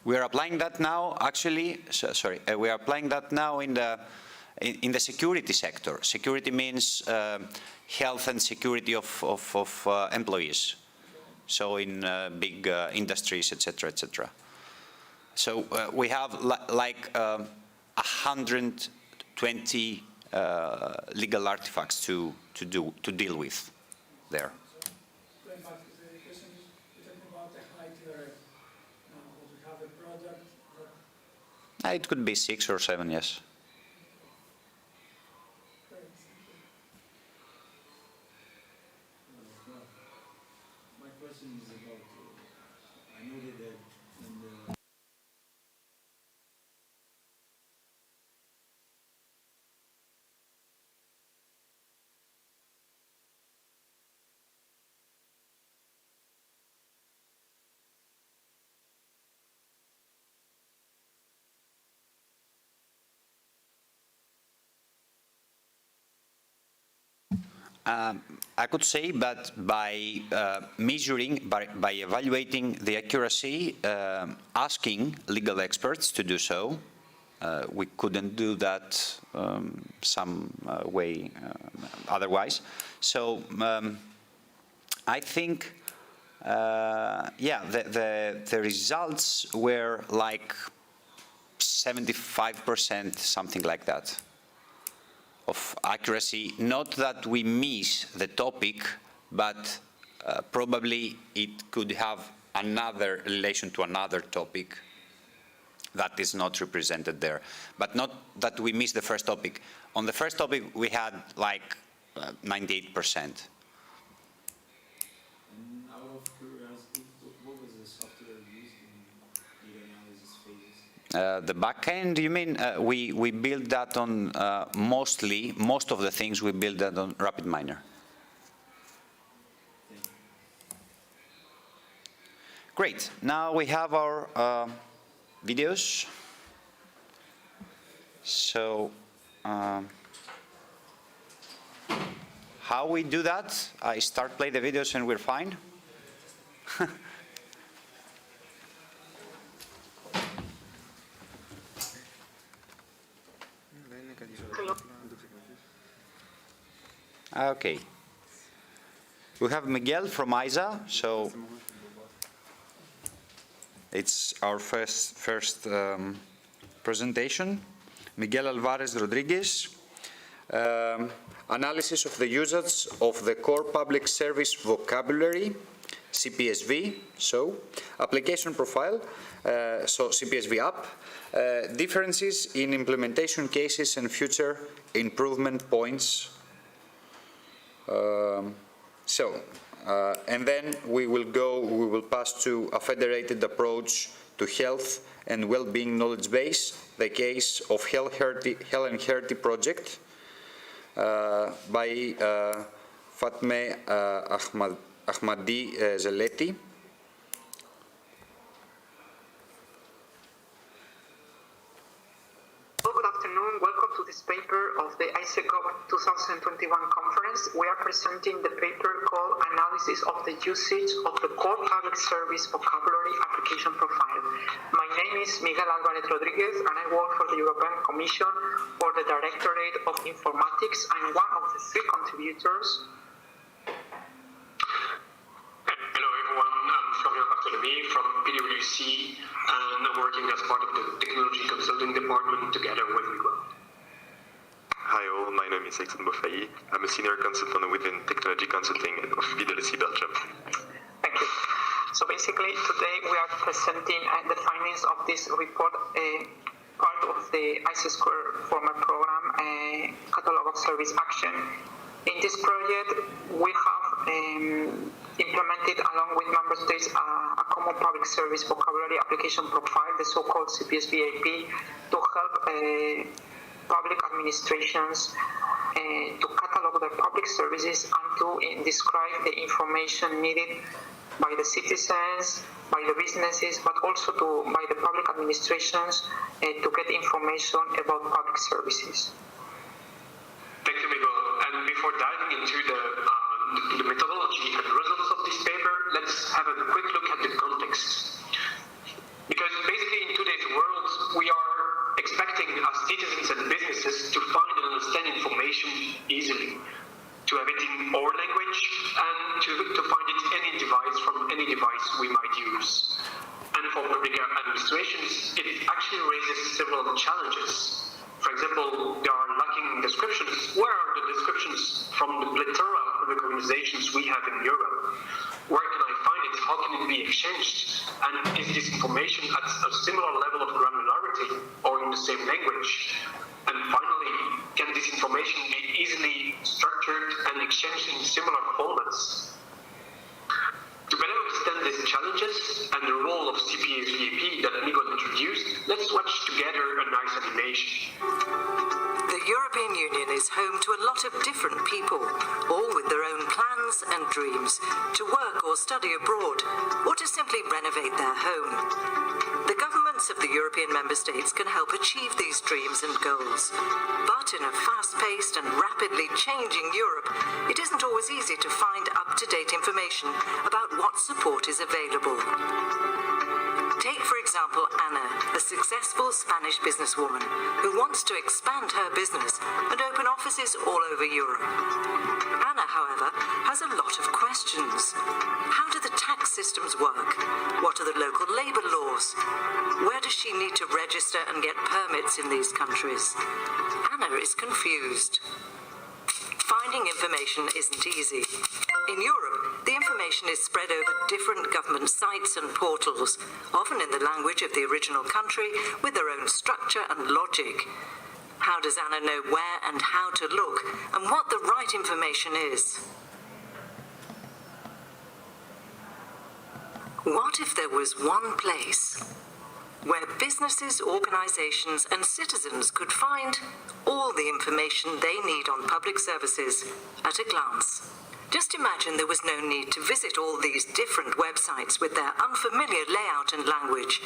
We are applying that now. Actually, we are applying that now in the security sector. Security means health and security of employees. So in big industries, etc., etc. So we have like 120 legal artifacts to deal with there. Going back to the question, you're talking about the height here. Would you have a product that... It could be 6 or 7, yes. My question is about, I noted that in the I could say that by measuring, by evaluating the accuracy, asking legal experts to do so, we couldn't do that some way otherwise. So I think, yeah, the results were like 75%, something like that, of accuracy. Not that we miss the topic, but probably it could have another relation to another topic that is not represented there. But not that we miss the first topic. On the first topic, we had like 98%. And out of curiosity, what was the software used in data analysis phases? The backend, you mean? We build that on most of the things we build that on RapidMiner. Great. Now we have our videos. So how we do that? I start play the videos and we're fine. Okay. We have Miguel from ISA, so it's our first presentation. Miguel Alvarez Rodriguez. Analysis of the usage of the core public service vocabulary, CPSV, so application profile, so CPSV app, differences in implementation cases and future improvement points. And then we will pass to a federated approach to health and well-being knowledge base, the case of Helen Hertie project by Fatme Ahmadi Zeleti. Good afternoon. Welcome to this paper of the ISECOP 2021 conference. We are presenting the paper called Analysis of the Usage of the Core Public Service Vocabulary Application Profile. My name is Miguel Alvarez Rodriguez and I work for the European Commission for the Directorate of Informatics. I'm one of the 3 contributors. Hello everyone, I'm Florian Bartholomé from PwC and I'm working as part of the Technology Consulting Department together with Miguel. Hi all, my name is Alexandre Beaufailly. I'm a senior consultant within Technology Consulting of PwC Belgium. Thank you. So basically today we are presenting the findings of this report, part of the ISEScore former program, Catalog of Service Action. In this project we have implemented along with member states a common public service vocabulary application profile, the so-called CPSV-AP, to help public administrations to catalog their public services and to describe the information needed by the citizens, by the businesses, but also by the public administrations to get information about public services. Thank you, Miguel. And before diving into the methodology and results of this paper, let's have a quick look at the context. Because basically in today's world, we are expecting as citizens and businesses to find and understand information easily, to have it in our language, and to find it from any device we might use. And for public administrations, it actually raises several challenges. For example, there are lacking descriptions. Where are the descriptions from the plethora of public organizations we have in Europe? Where can I find it? How can it be exchanged? And is this information at a similar level of granularity or in the same language? And finally, can this information be easily structured and exchanged in similar formats? To better understand these challenges and the role of CPS VAP that Miguel introduced, let's watch together a nice animation. The European Union is home to a lot of different people, all with their own plans and dreams to work or study abroad, or to simply renovate their home. The governments of the European member states can help achieve these dreams and goals. But in a fast-paced and rapidly changing Europe, it isn't always easy to find up-to-date information about what support is available. Take, for example, Ana, a successful Spanish businesswoman who wants to expand her business and open offices all over Europe. Ana, however, has a lot of questions. How do the tax systems work? What are the local labor laws? Where does she need to register and get permits in these countries? Ana is confused. Finding information isn't easy. In Europe, the information is spread over different government sites and portals, often in the language of the original country, with their own structure and logic. How does Ana know where and how to look, and what the right information is? What if there was one place where businesses, organizations, and citizens could find all the information they need on public services at a glance? Just imagine there was no need to visit all these different websites with their unfamiliar layout and language.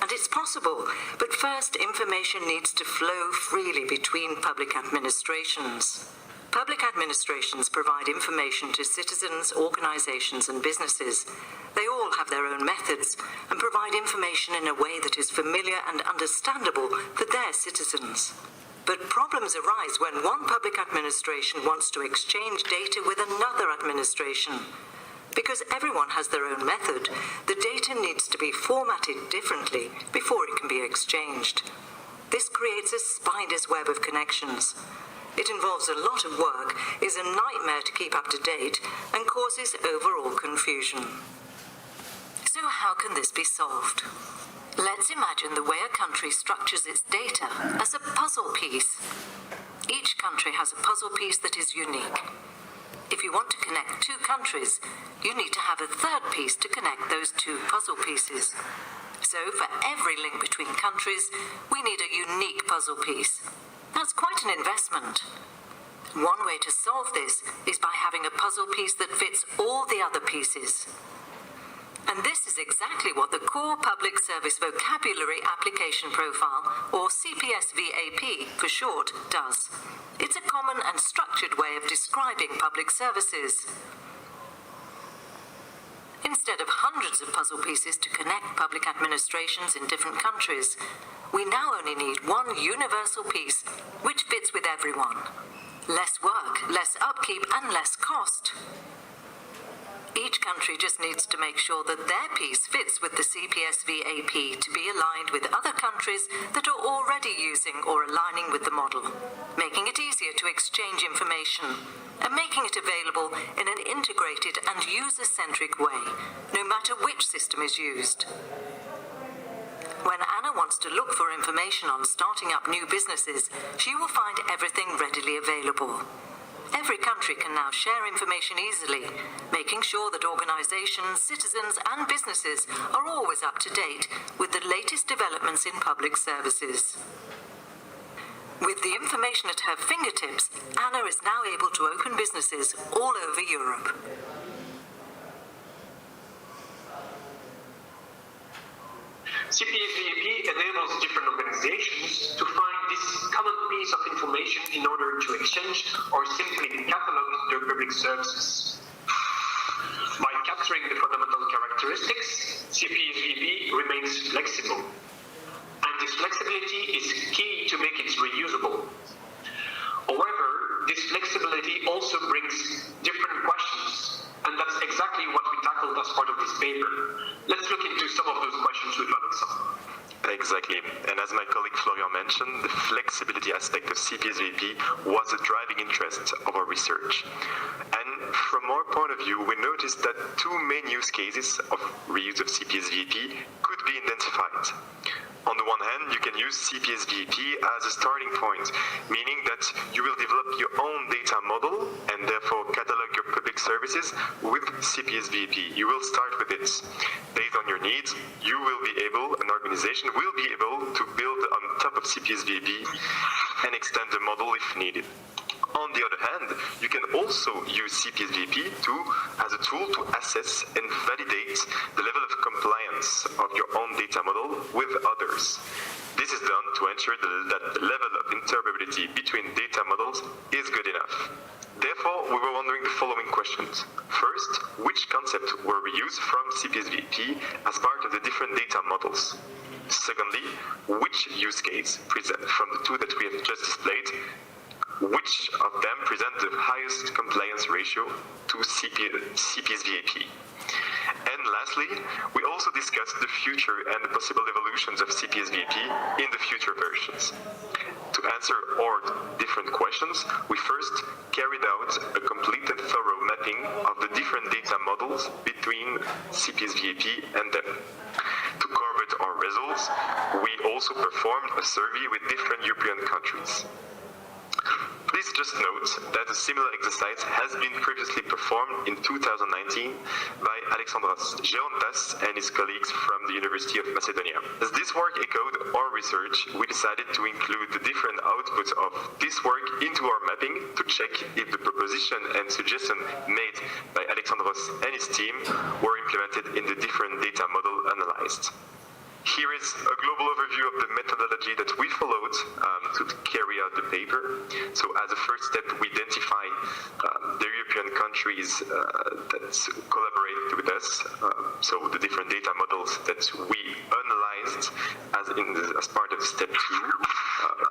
And it's possible, but first information needs to flow freely between public administrations. Public administrations provide information to citizens, organizations, and businesses. They all have their own methods and provide information in a way that is familiar and understandable for their citizens. But problems arise when one public administration wants to exchange data with another administration. Because everyone has their own method, the data needs to be formatted differently before it can be exchanged. This creates a spider's web of connections. It involves a lot of work, is a nightmare to keep up to date, and causes overall confusion. So how can this be solved? Let's imagine the way a country structures its data as a puzzle piece. Each country has a puzzle piece that is unique. If you want to connect two countries, you need to have a third piece to connect those two puzzle pieces. So for every link between countries, we need a unique puzzle piece. That's quite an investment. One way to solve this is by having a puzzle piece that fits all the other pieces. And this is exactly what the Core Public Service Vocabulary Application Profile, or CPS-VAP for short, does. It's a common and structured way of describing public services. Instead of hundreds of puzzle pieces to connect public administrations in different countries, we now only need one universal piece which fits with everyone. Less work, less upkeep, and less cost. Each country just needs to make sure that their piece fits with the CPS-VAP to be aligned with other countries that are already using or aligning with the model, making it easier to exchange information and making it available in an integrated and user-centric way, no matter which system is used. When Ana wants to look for information on starting up new businesses, she will find everything readily available. Every country can now share information easily, making sure that organizations, citizens, and businesses are always up to date with the latest developments in public services. With the information at her fingertips, Ana is now able to open businesses all over Europe. CPS-VAP enables different organizations to find this common piece of information in order to exchange or simply catalog their public services. By cataloging capturing the fundamental characteristics, CPSVP remains flexible. And this flexibility is key to make it reusable. However, this flexibility also brings different questions, and that's exactly what we tackled as part of this paper. Let's look into some of those questions with Alexandre. Exactly. And as my colleague Florian mentioned, the flexibility aspect of CPSVP was a driving interest of our research. And from our point of view, we noticed that two main use cases of reuse of CPSVP could be identified. On the one hand, you can use CPSVP as a starting point, meaning that you will develop your own data model and therefore catalog your public services with CPSVP. You will start with it. Based on your needs, you will be able, an organization will be able to build on top of CPSVP and extend the model if needed. On the other hand, you can also use CPSVP as a tool to assess and validate the level of compliance of your own data model with others. This is done to ensure that the level of interoperability between data models is good enough. Therefore, we were wondering the following questions. First, which concepts were reused from CPSVP as part of the different data models? Secondly, which use case from the two that we have just displayed, which of them present the highest compliance ratio to CPSVP? And lastly, we also discussed the future and the possible evolutions of CPSVP in the future versions. To answer all different questions, we first carried out a complete and thorough mapping of the different data models between CPSVP and them. To correlate our results, we also performed a survey with different European countries. Please just note that a similar exercise has been previously performed in 2019 by Alexandros Gerontas and his colleagues from the University of Macedonia. As this work echoed our research, we decided to include the different outputs of this work into our mapping to check if the proposition and suggestion made by Alexandros and his team were implemented in the different data model analyzed. Here is a global overview of the methodology that we followed to carry out the paper. So as a first step, we identify the European countries that collaborate with us. So the different data models that we analyzed as part of step 2,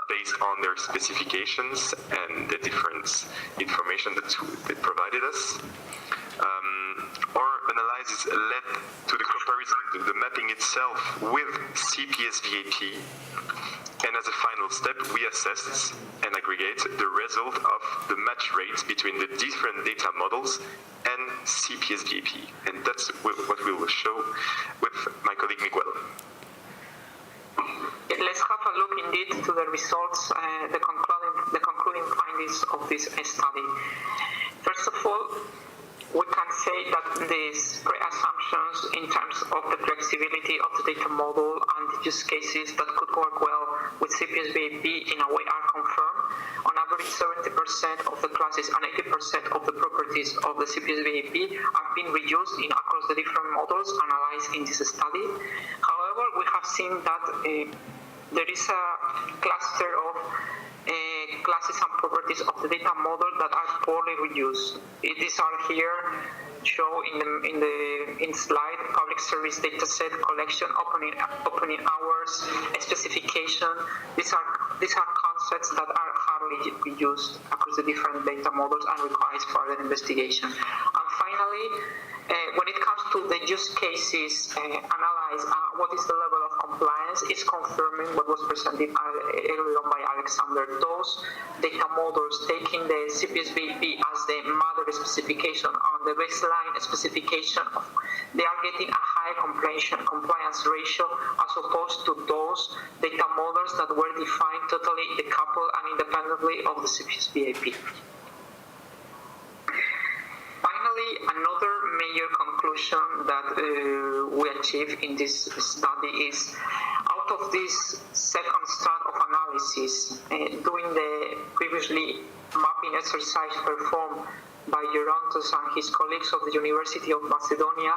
based on their specifications and the different information that they provided us. Our analysis led to the comparison, the mapping itself with CPSVP, and as a final step, we assessed and aggregate the result of the match rates between the different data models and CPSVP, and that's what we will show with my colleague Miguel. Let's have a look indeed to the results, the concluding findings of this study. First of all, we can say that these pre-assumptions in terms of the flexibility of the data model and the use cases that could work well with CPSVP in a way are confirmed. On average, 70% of the classes and 80% of the properties of the CPSVP are being reused across the different models analyzed in this study. However, we have seen that there is a cluster of classes and properties of the data model that are poorly reused. These are here shown in slide: public service data set, collection, opening hours, specification. These are concepts that are hardly reused across the different data models and requires further investigation. And finally, when it comes to the use cases analyzed, what is the level of compliance? It's confirming what was presented earlier on by Alexandre. Those data models taking the CPSVP as the mother specification on the baseline specification, they are getting a high compliance ratio as opposed to those data models that were defined totally decoupled and independently of the CPSVP. Finally, another major conclusion that we achieved in this study is, out of this second strand of analysis, doing the previously mapping exercise performed by Gerontas and his colleagues of the University of Macedonia,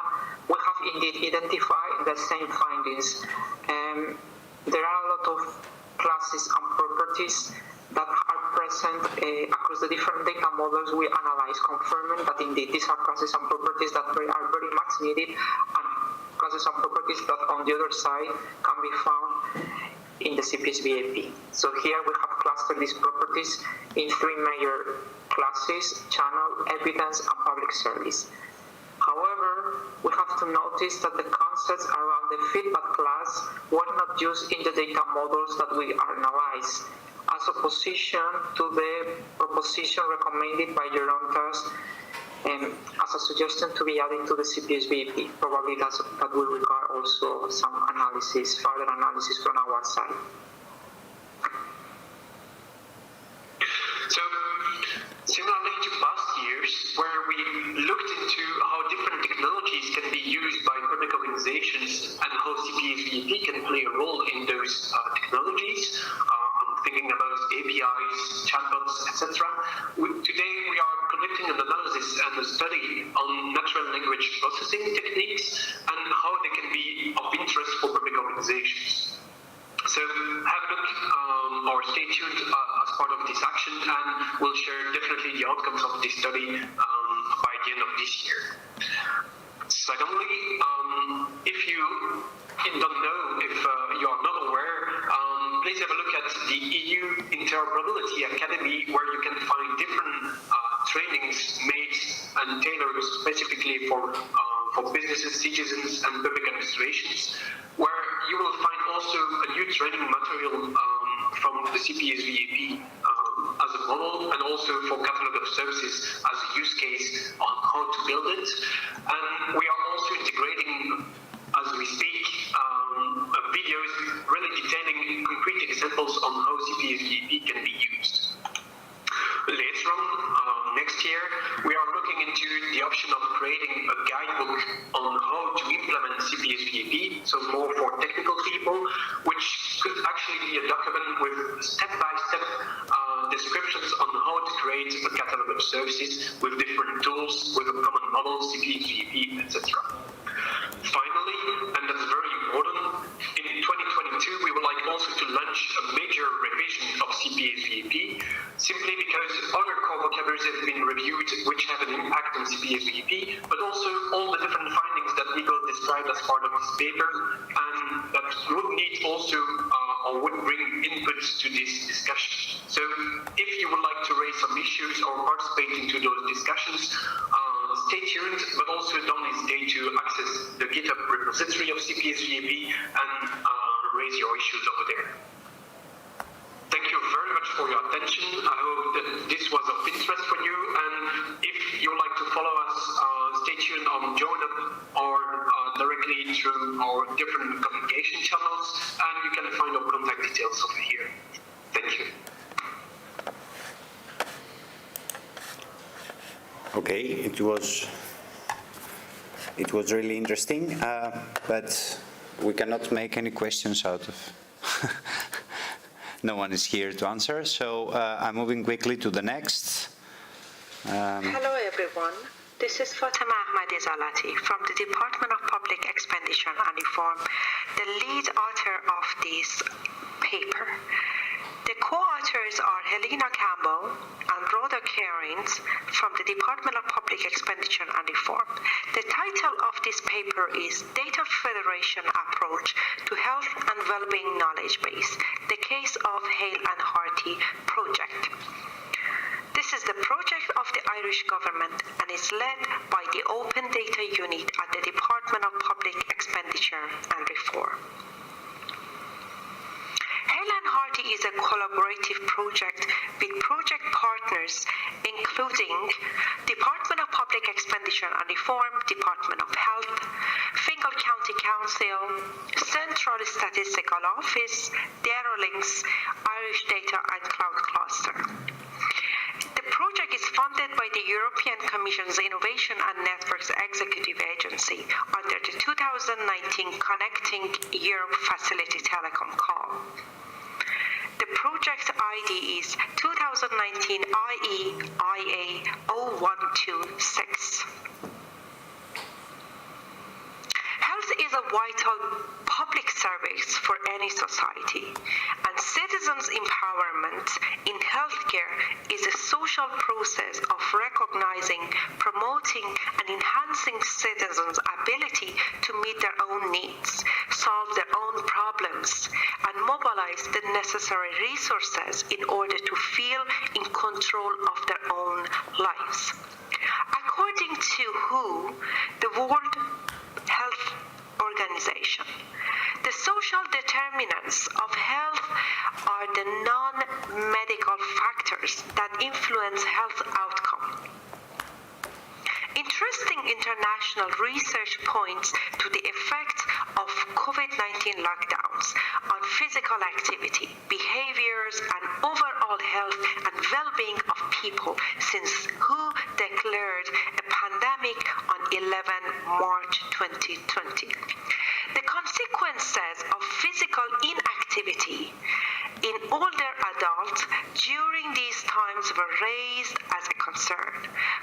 we have indeed identified the same findings. There are a lot of classes and properties that are present across across the different data models we analyze, confirming that indeed these are classes and properties that are very much needed, and classes and properties that on the other side can be found in the CPS-VAP. So here we have clustered these properties in three major classes: channel, evidence, and public service. However, we have to notice that the concepts around the feedback class were not used in the data models that we analyzed, as opposition to the proposition recommended by Gerontas as a suggestion to be added to the CPS-VAP. Probably that will require also some analysis, further analysis from our side. So, similarly to past years, where we looked into how different technologies can be used by public organizations and how CPS-VAP can play a role in those technologies, I'm thinking about APIs, chatbots, etc. Today we are conducting an analysis and a study on natural language processing techniques and how they can be of interest for public organizations. So have a look or stay tuned as part of this action, and we'll share definitely the outcomes of this study by the end of this year. Secondly, if you don't know, if you are not aware, please have a look at the EU Interoperability Academy, where you can find different trainings made and tailored specifically for businesses, citizens, and public administrations, where you will find also a new training material from the CPS-VAP as a model, and also for catalog of services as a use case on how to build it. And we are also integrating, as we speak, videos really detailing concrete examples on how CPS-VAP can be used. Later on, next year, we are looking into the option of creating a guidebook on how to implement CPS-VAP, so more for technical people, which could actually be a document with step-by-step descriptions on how to create a catalog of services with different tools, with a common model, CPS-VAP, etc. Finally, and that's very important, in 2022 we would like also to launch a major revision of CPS-VAP, simply because other core vocabularies have been reviewed which have an impact on CPS-VAP, but also all the different findings that Miguel described as part of his paper, and that would need also or would bring inputs to this discussion. So if you would like to raise some issues or participate into those discussions, stay tuned, but also don't hesitate to access the GitHub repository of CPS-VAP and raise your issues over there. Thank you very much for your attention. I hope that this was of interest for you, and if you would like to follow us, stay tuned on JoinUp or directly through our different communication channels, and you can find our contact details over here. Thank you. Okay, it was really interesting, but we cannot make any questions out of. No one is here to answer, so I'm moving quickly to the next. Hello everyone, this is Fatima Ahmadi-Zalati from the Department of Public Expenditure and Reform, the lead author of this paper. The co-authors are Helena Campbell and Rhoda Cairns from the Department of Public Expenditure and Reform. The title of this paper is Data Federation Approach to Health and Wellbeing Knowledge Base, the case of Hale and Harty project. This is the project of the Irish government and is led by the Open Data Unit at the Department of Public Expenditure and Reform. Hale and Harty is a collaborative project with project partners including Department of Public Expenditure and Reform, Department of Health, Fingal County Council, Central Statistical Office, Datalinks, Irish Data and Cloud Cluster. The project is funded by the European Commission's Innovation and Networks Executive Agency under the 2019 Connecting Europe Facility Telecom call. The project ID is 2019 IE/IA 0126. Health is a vital public service for any society, and citizens' empowerment government in healthcare is a social process of recognizing, promoting, and enhancing citizens' ability to meet their own needs, solve their own problems, and mobilize the necessary resources in order to feel in control of their own lives. According to WHO, the World Health Organization, the social determinants of health are the non-medical factors that influence health outcome. Interesting international research points to the effect of COVID-19 lockdowns on physical activity, behaviors, and overall health and well-being of people since WHO declared a pandemic on 11 March 2020. The consequences of physical inactivity in older adults during these times were raised as a concern.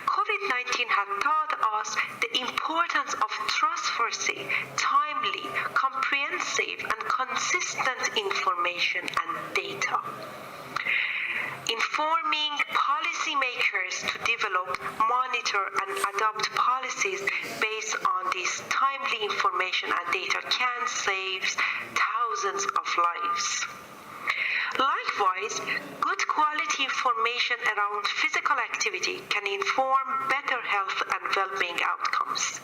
COVID-19 had taught us the importance of trustworthy, timely, comprehensive, and consistent information and data. Informing policymakers to develop, monitor, and adopt policies based on this timely information and data can save thousands of lives. Likewise, good quality information around physical activity can inform better health and well-being outcomes.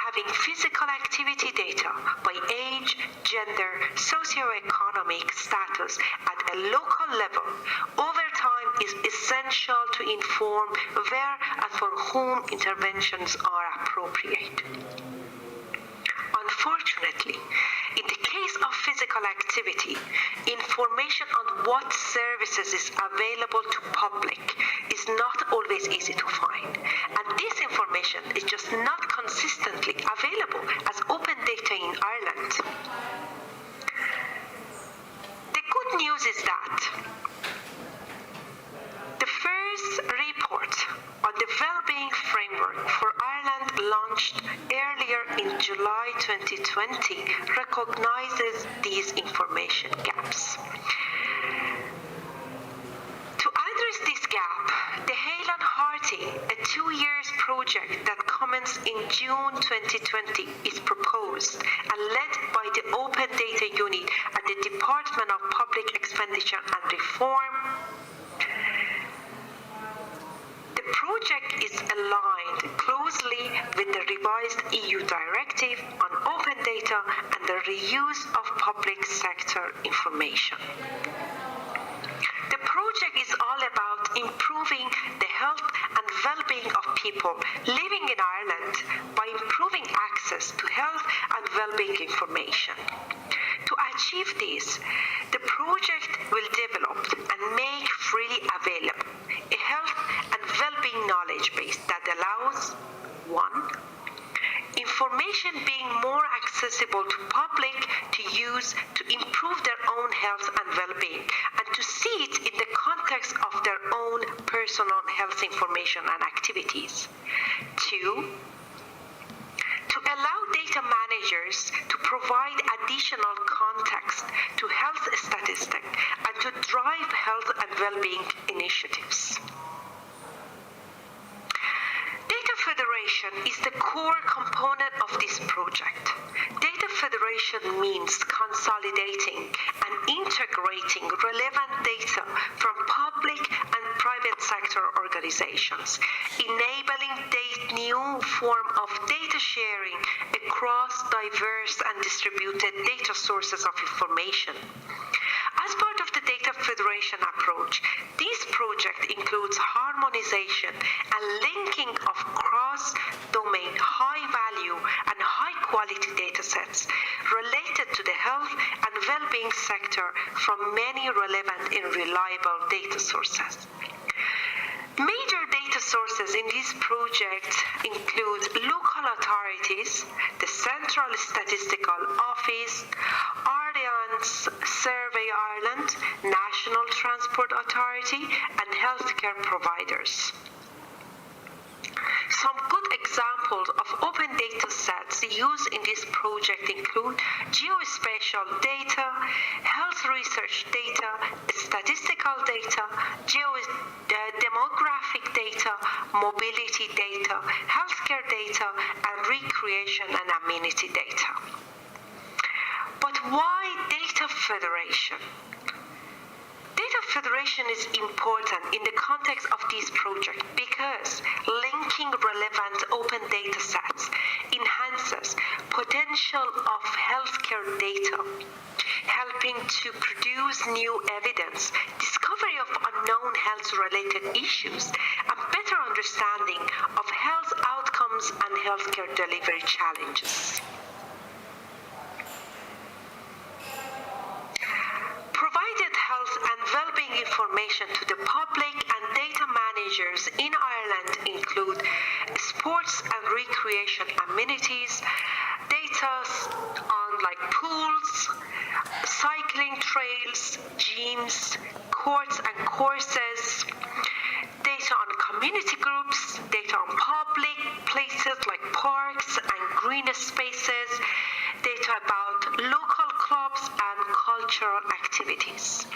Having physical activity data by age, gender, socioeconomic status at a local level over time is essential to inform where and for whom interventions are appropriate. Unfortunately, in the case of physical activity, information on what services is available to public is not always easy to find, and this information is just not consistently available as open data in Ireland. The good news is that the first report on the Wellbeing Framework for Ireland launched earlier in July 2020 recognizes these information gaps. To address this gap, the Hale and Harty, a 2-year project that commenced in June 2020, is proposed and led by the Open Data Unit at the Department of Public Expenditure and Reform. The project is aligned closely with the revised EU directive on open data and the reuse of public sector information. The project is all about improving the health and well-being of people living in Ireland by improving access to health and well-being information. To achieve this, the project will develop and make freely available a health and well-being knowledge base that allows 1. Information being more accessible to public to use to improve their own health and well-being and to see it in the context of their own personal health information and activities. 2. To allow data managers to provide additional context to health statistics and to drive health and well-being initiatives. Data Federation is the core component of this project. Data Federation means consolidating and integrating relevant data from public and private sector organizations, enabling new form of data sharing across diverse and distributed data sources of information. As part of the Data Federation approach, this project includes harmonization and linking of cross-domain, high-value and high-quality data sets related to the health and well-being sector from many relevant and reliable data sources. Major data sources in this project include local authorities, the Central Statistical Office, Allianz Survey Ireland, National Transport Authority, and healthcare providers. Some good examples examples of open data sets used in this project include geospatial data, health research data, statistical data, demographic data, mobility data, healthcare data, and recreation and amenity data. But why data federation? Data federation is important in the context of this project because linking relevant open data sets enhances potential of healthcare data, helping to produce new evidence, discovery of unknown health-related issues, and better understanding of health outcomes and healthcare delivery challenges. Provided health and well-being information to the public and data managers in Ireland include sports and recreation amenities, data on like pools, cycling trails, gyms, courts and courses, data on community groups, data on public places like parks and green spaces, data about local clubs and cultural activities.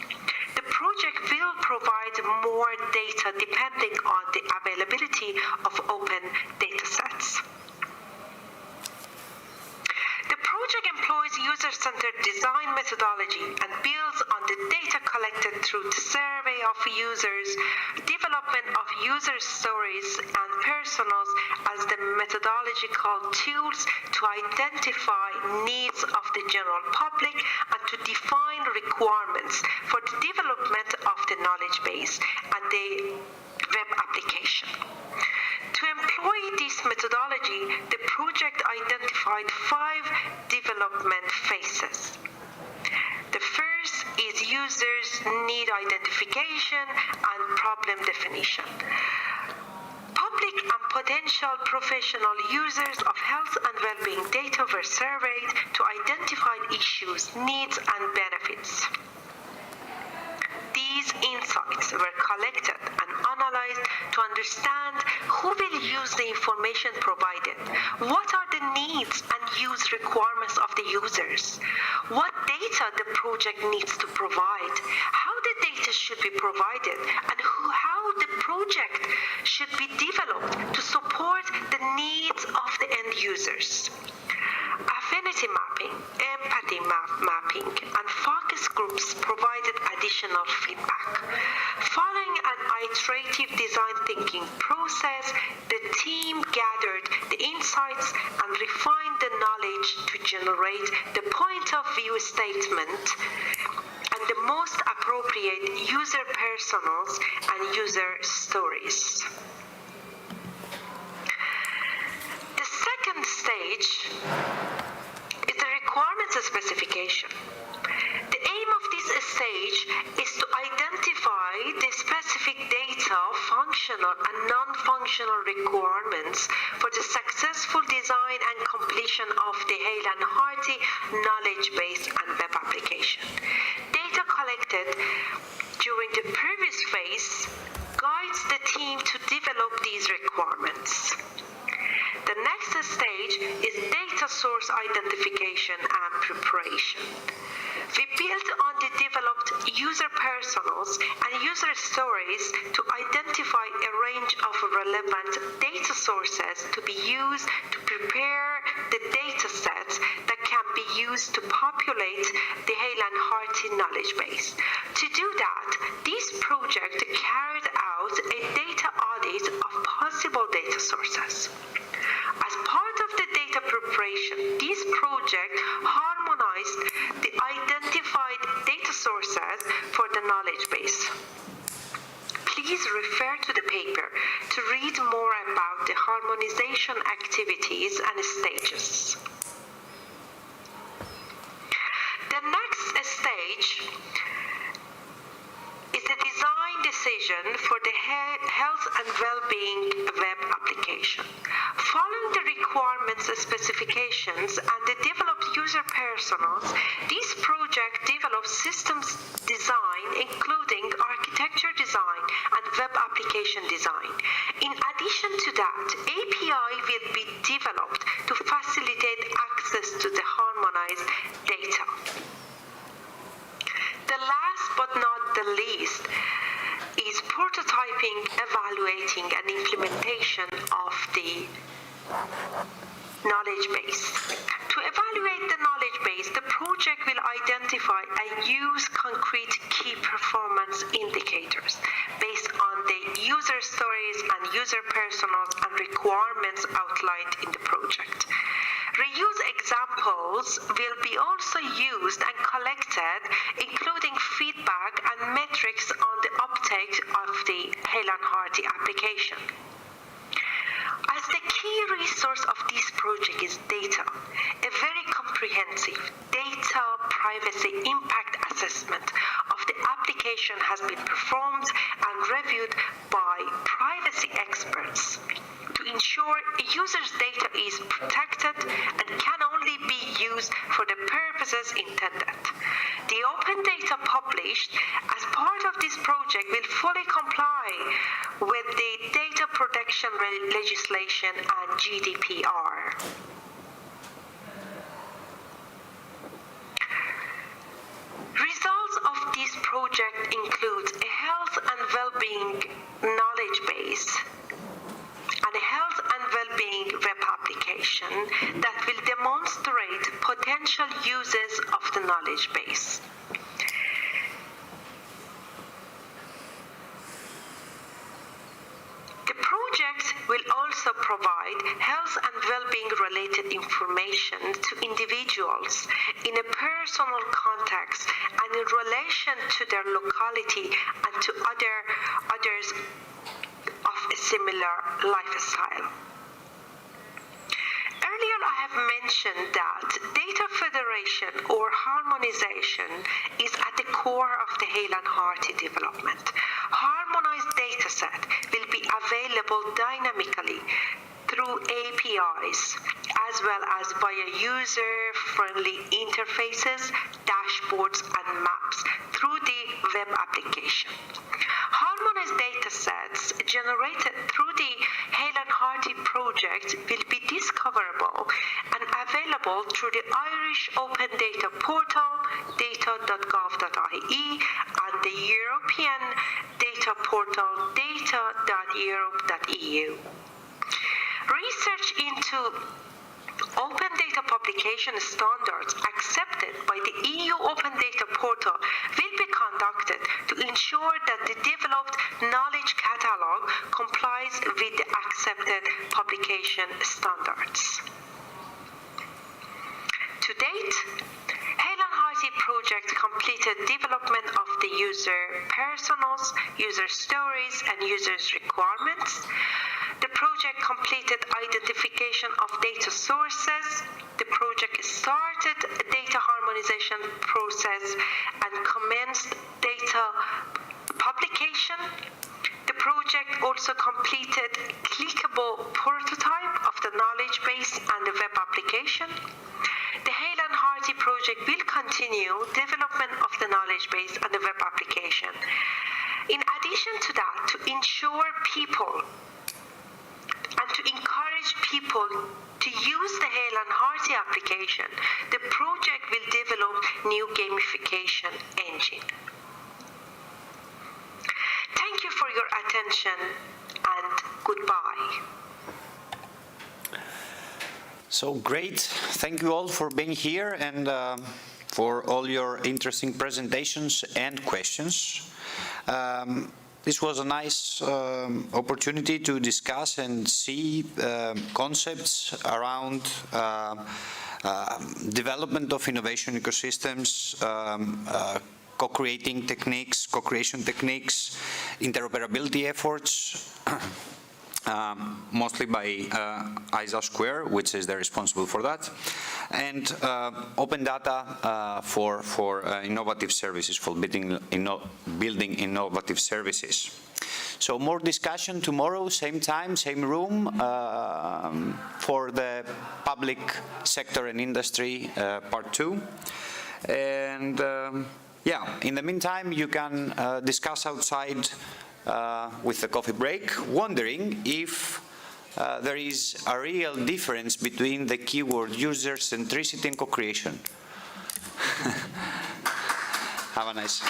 The project will provide more data depending on the availability of open data sets. The project employs user-centered design methodology and builds on the data collected through the survey of users, development of user stories and personas as the methodological tools to identify needs of the general public and to define requirements for the development of the knowledge base and the web application. To employ this methodology, the project identified 5 development phases. The first is users' need identification and problem definition. Public and potential professional users of health and well-being data were surveyed to identify issues, needs, and benefits. These insights were collected and analyzed to understand who will use the information provided, what are the needs and use requirements of the users, what data the project needs to provide, how the data should be provided, and how the project should be developed to support the needs of the end users. Affinity mapping, empathy mapping, and focus groups provided additional feedback. Following an iterative design thinking process, the team gathered the insights and refined the knowledge to generate the point of view statement and the most appropriate user personas and user stories. The second stage is the requirements specification. The aim of this stage is to identify the specific data, functional and non-functional requirements for the successful design and completion of the Hale and Hardy knowledge base and web application. Data collected during the previous phase guides the team to develop these requirements. The next stage is data source identification and preparation. We built on the developed user personas and user stories to identify a range of relevant data sources to be used to prepare the data sets that can be used to populate the Hale and Hardy knowledge base. To do that, this project carried out a data audit of possible data sources. As part of the data preparation, this project harmonized the identified data sources for the knowledge base. Please refer to the paper to read more about the harmonization activities and stages. The next stage is the design decision for the health and well-being web application. Following the requirements, specifications, and the developed user personas, this project develops systems design, including architecture design and web application design. In addition to that, API will be developed to facilitate access to the harmonized data. The last but not the least is prototyping, evaluating, and implementation of the knowledge base. To evaluate the knowledge base, the project will identify and use concrete key performance indicators based on the user stories and user personas and requirements outlined in the project. Reuse examples will be also used and collected, including feedback and metrics on the uptake of the Hale and Hardy application. As the key resource of this project is data, a very comprehensive data privacy impact assessment of the application has been performed and reviewed by privacy experts to ensure a user's data is protected and can only be used for the purposes intended. The open data published as part of this project will fully comply with the data protection legislation and GDPR. Results of this project include a health and well-being knowledge base and a health and well-being web application that will demonstrate potential uses of the knowledge base. The project will also provide health and well-being related information to individuals in a personal context and in relation to their locality and to others of a similar lifestyle. Earlier I have mentioned that data federation or harmonization is at the core of the Hale and Hardy development. Harmonized dataset will be available dynamically through APIs as well as via user-friendly interfaces, dashboards, and maps through the web application. Harmonized datasets generated through the Hale and Hardy project will be discoverable and available through the Irish Open Data Portal, data.gov.ie, and the European Data Portal, data.europe.eu. Research into open data publication standards accepted by the EU Open Data Portal will be conducted to ensure that the developed knowledge catalog complies with the accepted publication standards. To date, Hale and Hardy project completed development of the user personas, user stories, and users' requirements. The project completed identification of data sources. The project started a data harmonization process and commenced data publication. The project also completed clickable prototype of the knowledge base and the web application. The Hale and Hardy project will continue development of the knowledge base and the web application. In addition to that, to ensure people and to encourage people to use the Hale and Hardy application, the project will develop new gamification engine. Thank you for your attention and goodbye. So great. Thank you all for being here and for all your interesting presentations and questions. This was a nice opportunity to discuss and see concepts around development of innovation ecosystems, co-creating techniques, co-creation techniques, interoperability efforts, mostly by ISA Square, which is the responsible for that, and open data for innovative services, for building innovative services. So more discussion tomorrow, same time, same room, for the public sector and industry part 2. And yeah, in the meantime, you can discuss outside with the coffee break, wondering if there is a real difference between the keyword user centricity and co-creation. Have a nice